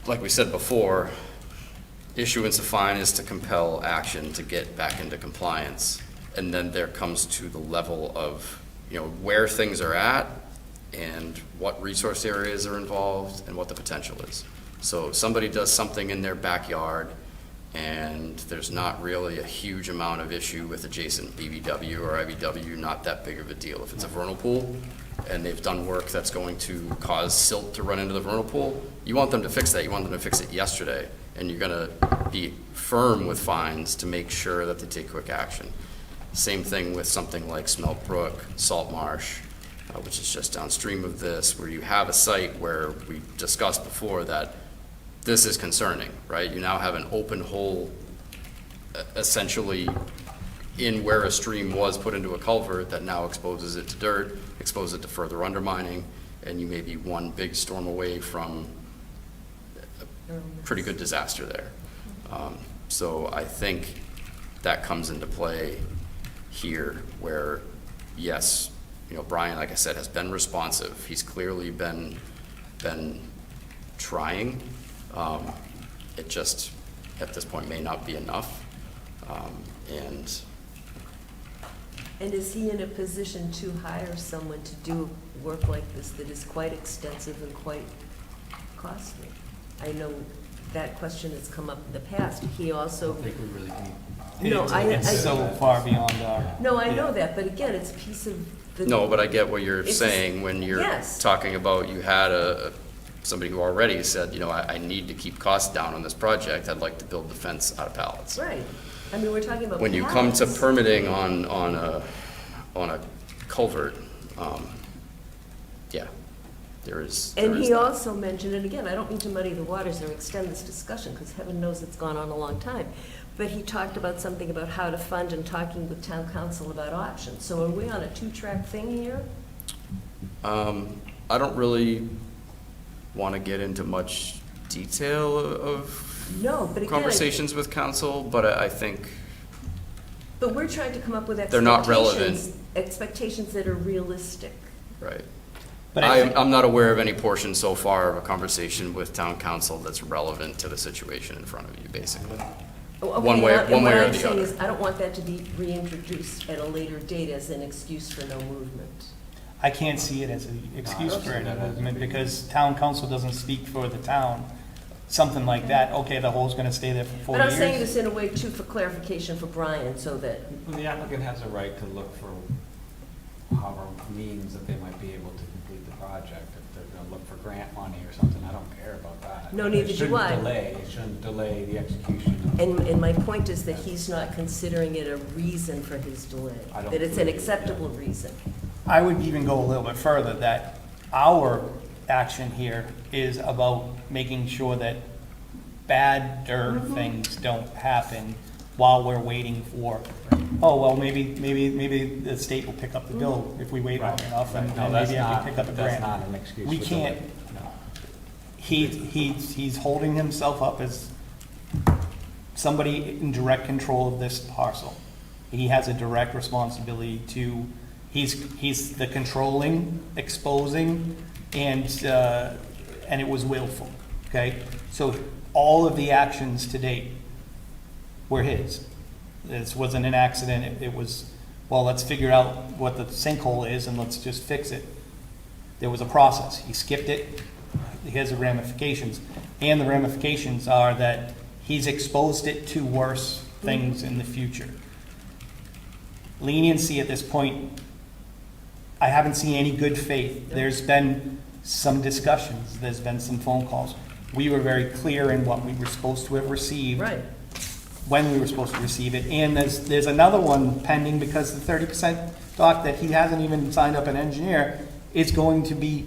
Like we said before, issuance of fine is to compel action to get back into compliance. And then there comes to the level of, where things are at and what resource areas are involved and what the potential is. So if somebody does something in their backyard and there's not really a huge amount of issue with adjacent BBW or IBW, not that big of a deal. If it's a vernal pool and they've done work that's going to cause silt to run into the vernal pool, you want them to fix that. You want them to fix it yesterday, and you're gonna be firm with fines to make sure that they take quick action. Same thing with something like Smelt Brook, Salt Marsh, which is just downstream of this, where you have a site where we discussed before that this is concerning, right? You now have an open hole essentially in where a stream was put into a culvert that now exposes it to dirt, exposes it to further undermining, and you may be one big storm away from a pretty good disaster there. So I think that comes into play here where, yes, Brian, like I said, has been responsive. He's clearly been trying. It just, at this point, may not be enough. And is he in a position to hire someone to do work like this that is quite extensive and quite costly? I know that question has come up in the past. He also. I think we really can. No, It's so far beyond our. No, I know that, but again, it's a piece of the. no, but I get what you're saying when you're Yes. talking about you had somebody who already said, I need to keep costs down on this project. I'd like to build the fence out of pallets. Right. I mean, we're talking about When you come to pallets. permitting on a culvert, yeah, there is. And he that. also mentioned, and again, I don't mean to muddy the waters or extend this discussion, because heaven knows it's gone on a long time, but he talked about something about how to fund and talking with town council about options. So are we on a two-track thing here? I don't really want to get into much detail of No, but again. conversations with council, but I think But we're trying to come up with They're not relevant. expectations that are realistic. right. But I think- I'm not aware of any portion so far of a conversation with town council that's relevant to the situation in front of you, basically. Oh, okay, One way and or what I'm the saying other. is, I don't want that to be reintroduced at a later date as an excuse for no movement. I can't see it as an excuse for any movement, because town council doesn't speak for the town. Something like that, okay, the hole's gonna stay there for 4 But years. I'm saying this in a way too for clarification for Brian, so that, Well, the applicant has a right to look for however means that they might be able to complete the project. If they're gonna look for grant money or something, I don't care about that. No, neither do I. It shouldn't delay the execution. and my point is that he's not considering it a reason for his delay. I don't That it's an believe it, acceptable yeah. reason. I would even go a little bit further, that our action here is about making sure that badder things don't happen while we're waiting for, oh, well, maybe the state will pick up the bill if we wait long enough, and No, and that's maybe I not, can pick up a that's grant. not an excuse. We for can't, delay. No. he's holding himself up as somebody in direct control of this parcel. He has a direct responsibility to, he's the controlling, exposing, and it was willful, okay? So all of the actions to date were his. This wasn't an accident, it was, well, let's figure out what the sinkhole is and let's just fix it. There was a process, he skipped it, here's the ramifications. And the ramifications are that he's exposed it to worse things in the future. Leniency at this point, I haven't seen any good faith. There's been some discussions, there's been some phone calls. We were very clear in what we were supposed to have received. Right. When we were supposed to receive it, and there's another one pending because the 30% doc that he hasn't even signed up an engineer is going to be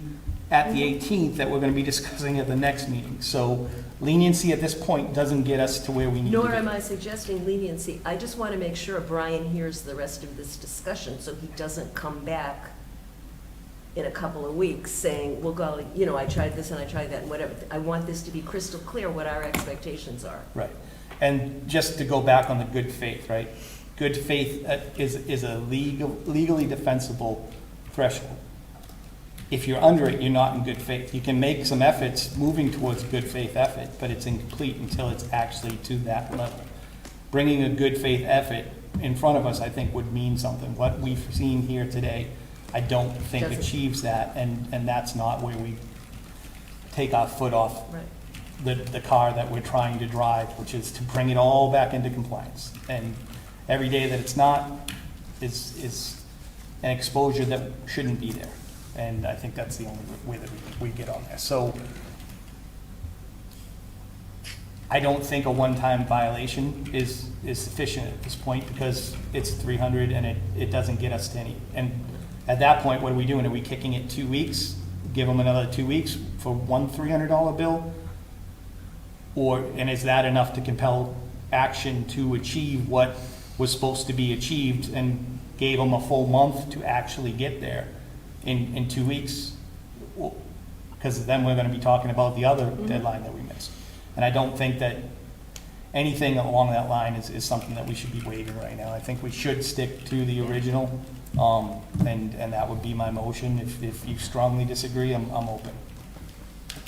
at the 18th that we're gonna be discussing at the next meeting. So leniency at this point doesn't get us to where we need to be. Nor am I suggesting leniency. I just want to make sure Brian hears the rest of this discussion so he doesn't come back in a couple of weeks saying, well, golly, you know, I tried this and I tried that and whatever. I want this to be crystal clear what our expectations are. Right. And just to go back on the good faith, right? Good faith is a legally defensible threshold. If you're under it, you're not in good faith. You can make some efforts moving towards good faith effort, but it's incomplete until it's actually to that level. Bringing a good faith effort in front of us, I think, would mean something. What we've seen here today, I don't think Doesn't. achieves that, and that's not where we take our foot off Right. the car that we're trying to drive, which is to bring it all back into compliance. And every day that it's not is an exposure that shouldn't be there. And I think that's the only way that we get on there. So I don't think a one-time violation is sufficient at this point because it's 300 and it doesn't get us to any. And at that point, what are we doing? Are we kicking it 2 weeks? Give them another 2 weeks for one $300 bill? And is that enough to compel action to achieve what was supposed to be achieved and gave them a full month to actually get there in 2 weeks? Because then we're gonna be talking about the other deadline that we missed. And I don't think that anything along that line is something that we should be waiving right now. I think we should stick to the original, and that would be my motion. If you strongly disagree, I'm open.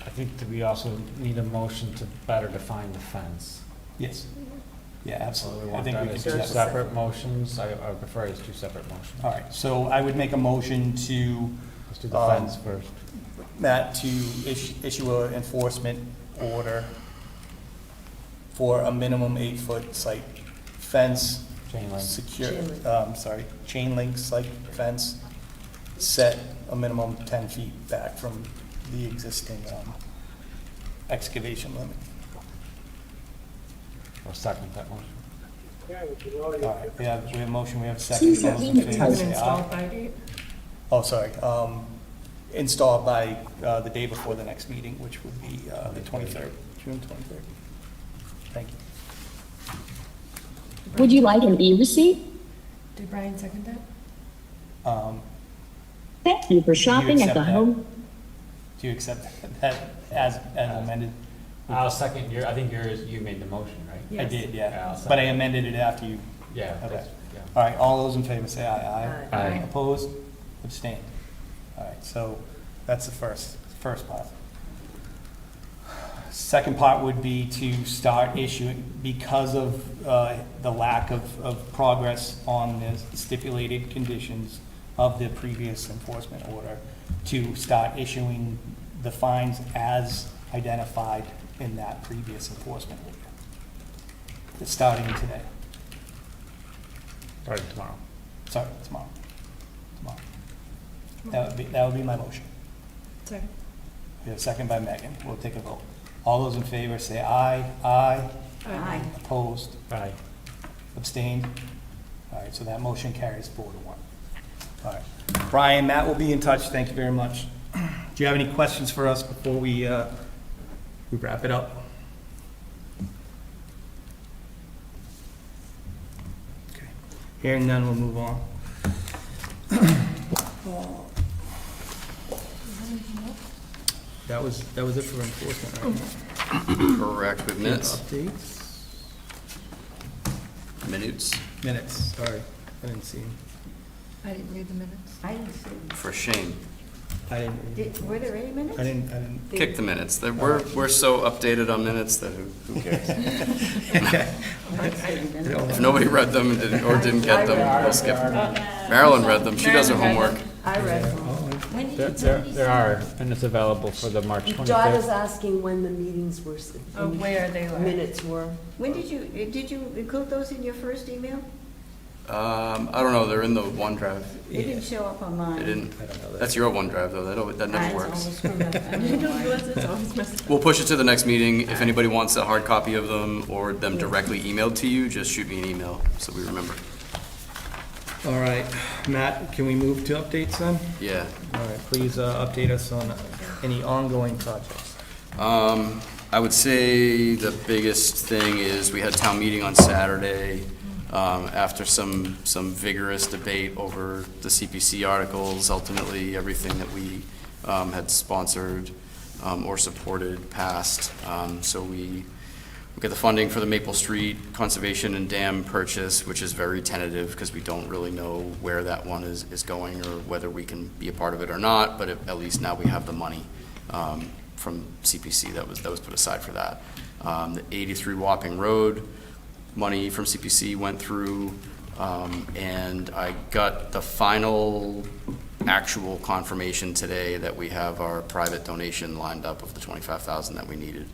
I think that we also need a motion to better define the fence. Yes. Yeah, So we absolutely. I want think that we as can do two that. separate motions. I would prefer it as two separate motions. All right, so I would make a motion to, Let's do the fence first. Matt, to issue an enforcement order for a minimum 8-foot site fence. Chain link. Secure, Chain link. chain link site fence, set a minimum 10 feet back from the existing excavation limit. I'll second that motion. All right, we have a motion, we have a second. All those in favor Has it say aye. installed by date? Oh, sorry, installed by the day before the next meeting, which would be the 23rd, June 23rd. Thank you. Would you like an e-receipt? Did Brian second that? Thank you for shopping at accept the that? home. Do you accept that as amended? I'll second I think you made the motion, right? I Yes. did, Yeah, yeah, I'll but I second. amended it after you. Yeah. Okay. that's- yeah. All right, all those in favor say aye. Aye. Aye. Opposed? Abstained? All right, so that's the first part. Second part would be to start issuing, because of the lack of progress on the stipulated conditions of the previous enforcement order, to start issuing the fines as identified in that previous enforcement order. It's starting today. Starting tomorrow. Sorry, tomorrow. That would be my motion. Second. We have a second by Megan. We'll take a vote. All those in favor say aye. Aye. Aye. Opposed? Aye. Abstained? All right, so that motion carries 4-1. All right. Brian, Matt will be in touch. Thank you very much. Do you have any questions for us before we wrap it up? Hearing none, we'll move on. That was it for enforcement, right? Correct, with minutes. Updates? Minutes, Sorry, I didn't see them. I didn't read the minutes. I didn't see. for shame. I didn't read them. Were there any minutes? I didn't. Kick the minutes. We're so updated on minutes that who cares? If nobody read them or didn't get them, we'll skip them. Marilyn read them. She does her homework. I read them. When did you There are, and it's available for the March Dot is 25th. asking when the meetings were, Where they were. minutes were. When did you include those in your first email? I don't know. They're in the OneDrive. It didn't show up on mine. They didn't. I don't know that. That's your OneDrive though. That never Mine's works. always screwed up. I don't know why. It's always messed up. We'll push it to the next meeting. If anybody wants a hard copy of them or them directly emailed to you, just shoot me an email so we remember. All right, Matt, can we move to updates then? Yeah. All right, please update us on any ongoing projects. I would say the biggest thing is we had town meeting on Saturday. After some vigorous debate over the CPC articles, ultimately everything that we had sponsored or supported passed. So we get the funding for the Maple Street Conservation and Dam purchase, which is very tentative because we don't really know where that one is going or whether we can be a part of it or not, but at least now we have the money from CPC that was put aside for that. The 83 Wapping Road, money from CPC went through, and I got the final actual confirmation today that we have our private donation lined up of the $25,000 that we needed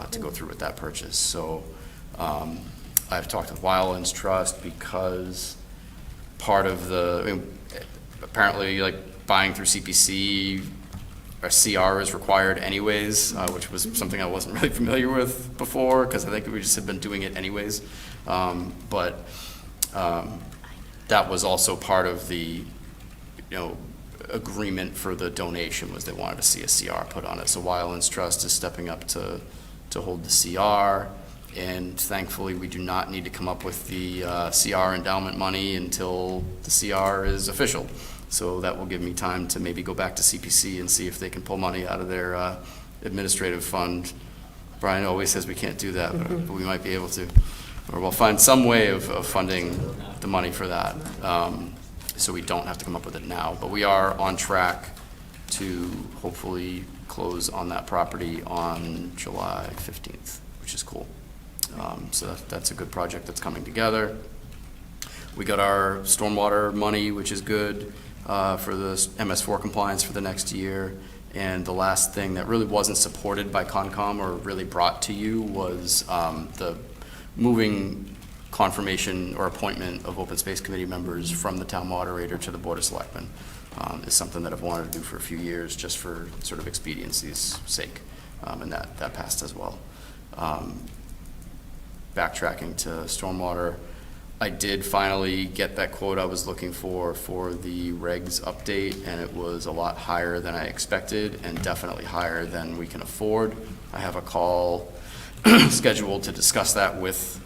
to go through with that purchase. So I've talked with Wildlands Trust because part of apparently like buying through CPC, our CR is required anyways, which was something I wasn't really familiar with before because I think we just had been doing it anyways. But that was also part of the, agreement for the donation was they wanted to see a CR put on it. So Wildlands Trust is stepping up to hold the CR, and thankfully we do not need to come up with the CR endowment money until the CR is official. So that will give me time to maybe go back to CPC and see if they can pull money out of their administrative fund. Brian always says we can't do that, but we might be able to. Or we'll find some way of funding the money for that, so we don't have to come up with it now. But we are on track to hopefully close on that property on July 15th, which is cool. So that's a good project that's coming together. We got our stormwater money, which is good for the MS4 compliance for the next year. And the last thing that really wasn't supported by Concom or really brought to you was the moving confirmation or appointment of open space committee members from the town moderator to the board of selectmen. Is something that I've wanted to do for a few years just for sort of expediency's sake, and that passed as well. Backtracking to stormwater, I did finally get that quote I was looking for the regs update, and it was a lot higher than I expected and definitely higher than we can afford. I have a call scheduled to discuss that with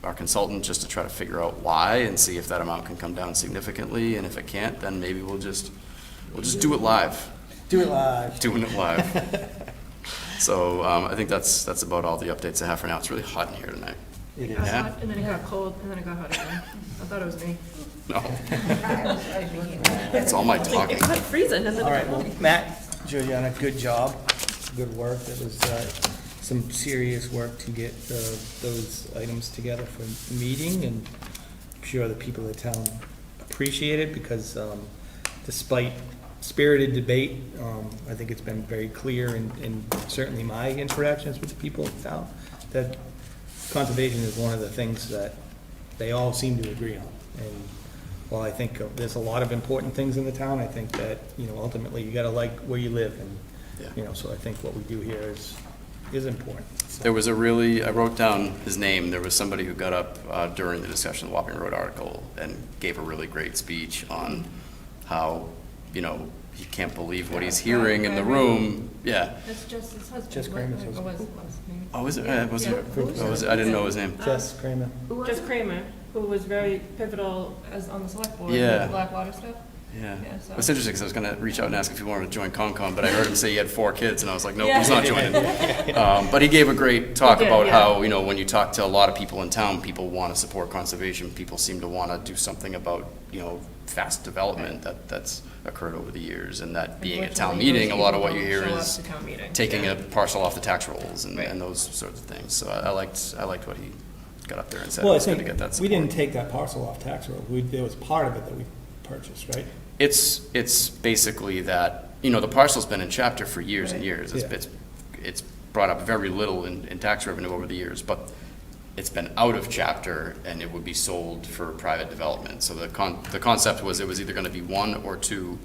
our consultant just to try to figure out why and see if that amount can come down significantly, and if it can't, then maybe we'll just do it live. Do it live. Doing it live. So I think that's about all the updates I have for now. It's really hot in here tonight. It It got is. hot, and then it got cold, and then it got hot again. I thought it was me. No, it's all my talking. It got freezing, and then All it right, got well, hot. Matt, Juliana, good job, good work. That was some serious work to get those items together for the meeting, and I'm sure the people of the town appreciate it because despite spirited debate, I think it's been very clear and certainly my interactions with the people of the town that conservation is one of the things that they all seem to agree on. And while I think there's a lot of important things in the town, I think that, ultimately you gotta like where you live and, so I think what we do here is important. So, There was I wrote down his name. There was somebody who got up during the discussion of the Wapping Road article and gave a really great speech on how, he can't believe what he's hearing in the room. Yeah. It's just his husband. Just Kramer's Or husband. was maybe. Oh, is it? Was it? I didn't know his name. Jess Kramer. Just Kramer. who was very pivotal as on the select board with Yeah. the Blackwater stuff. Yeah. Yeah, so- It's interesting because I was going to reach out and ask if he wanted to join Concom, but I heard him say he had 4 kids, and I was like, nope, Yeah. he's not joining. But he gave a great talk He did, about yeah. how, when you talk to a lot of people in town, people want to support conservation. People seem to want to do something about, fast development that's occurred over the years. And that being at town Unfortunately, meeting, a those lot of what you people hear don't show is up to town meeting. taking Yeah. a parcel off the tax rolls Right. and those sorts of things. So I liked what he got up there and said. Well, I It's good to think get that we support. didn't take that parcel off tax roll. There was part of it that we purchased, right? It's basically that, the parcel's been in chapter for years and Right. years. Yeah. It's brought up very little in tax revenue over the years, but it's been out of chapter and it would be sold for private development. So the concept was it was either gonna be 1 or 2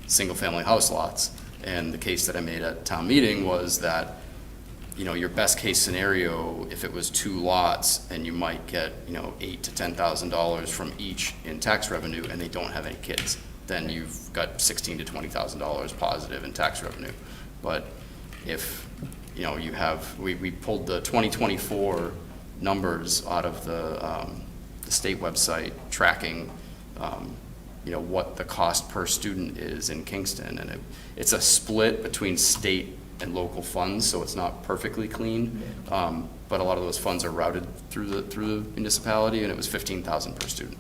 single-family house lots. And the case that I made at town meeting was that, your best case scenario, if it was 2 lots and you might get, $8,000 to $10,000 from each in tax revenue and they don't have any kids, then you've got $16,000 to $20,000 positive in tax revenue. But if, you have, we pulled the 2024 numbers out of the state website tracking, what the cost per student is in Kingston. And it's a split between state and local funds, so it's not perfectly clean. But a lot of those funds are routed through the municipality, and it was $15,000 per student.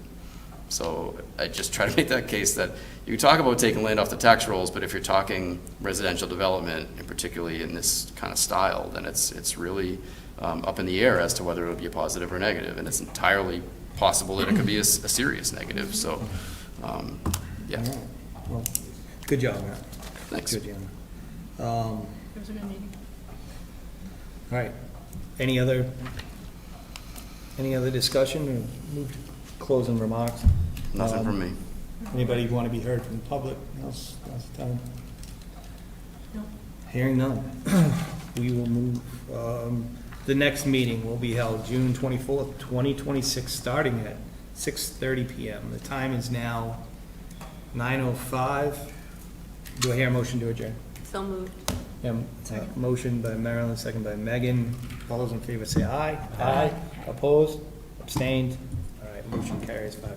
So I just try to make that case that you can talk about taking land off the tax rolls, but if you're talking residential development, and particularly in this kind of style, then it's really up in the air as to whether it'll be a positive or negative, and it's entirely possible that it could be a serious negative. So, yeah. All right. Well, good job, Matt. Thanks. Good job. It was a good meeting. All right. Any other discussion or move to closing remarks? Nothing from me. Anybody want to be heard from the public? Now's the time. No. Hearing none. We will move, the next meeting will be held June 24th, 2026, starting at 6:30 PM. The time is now 9:05. Do I hear a motion to adjourn? So moved. Motion by Marilyn, second by Megan. All those in favor say aye. Aye. Opposed? Abstained? All right, motion carries 5-0.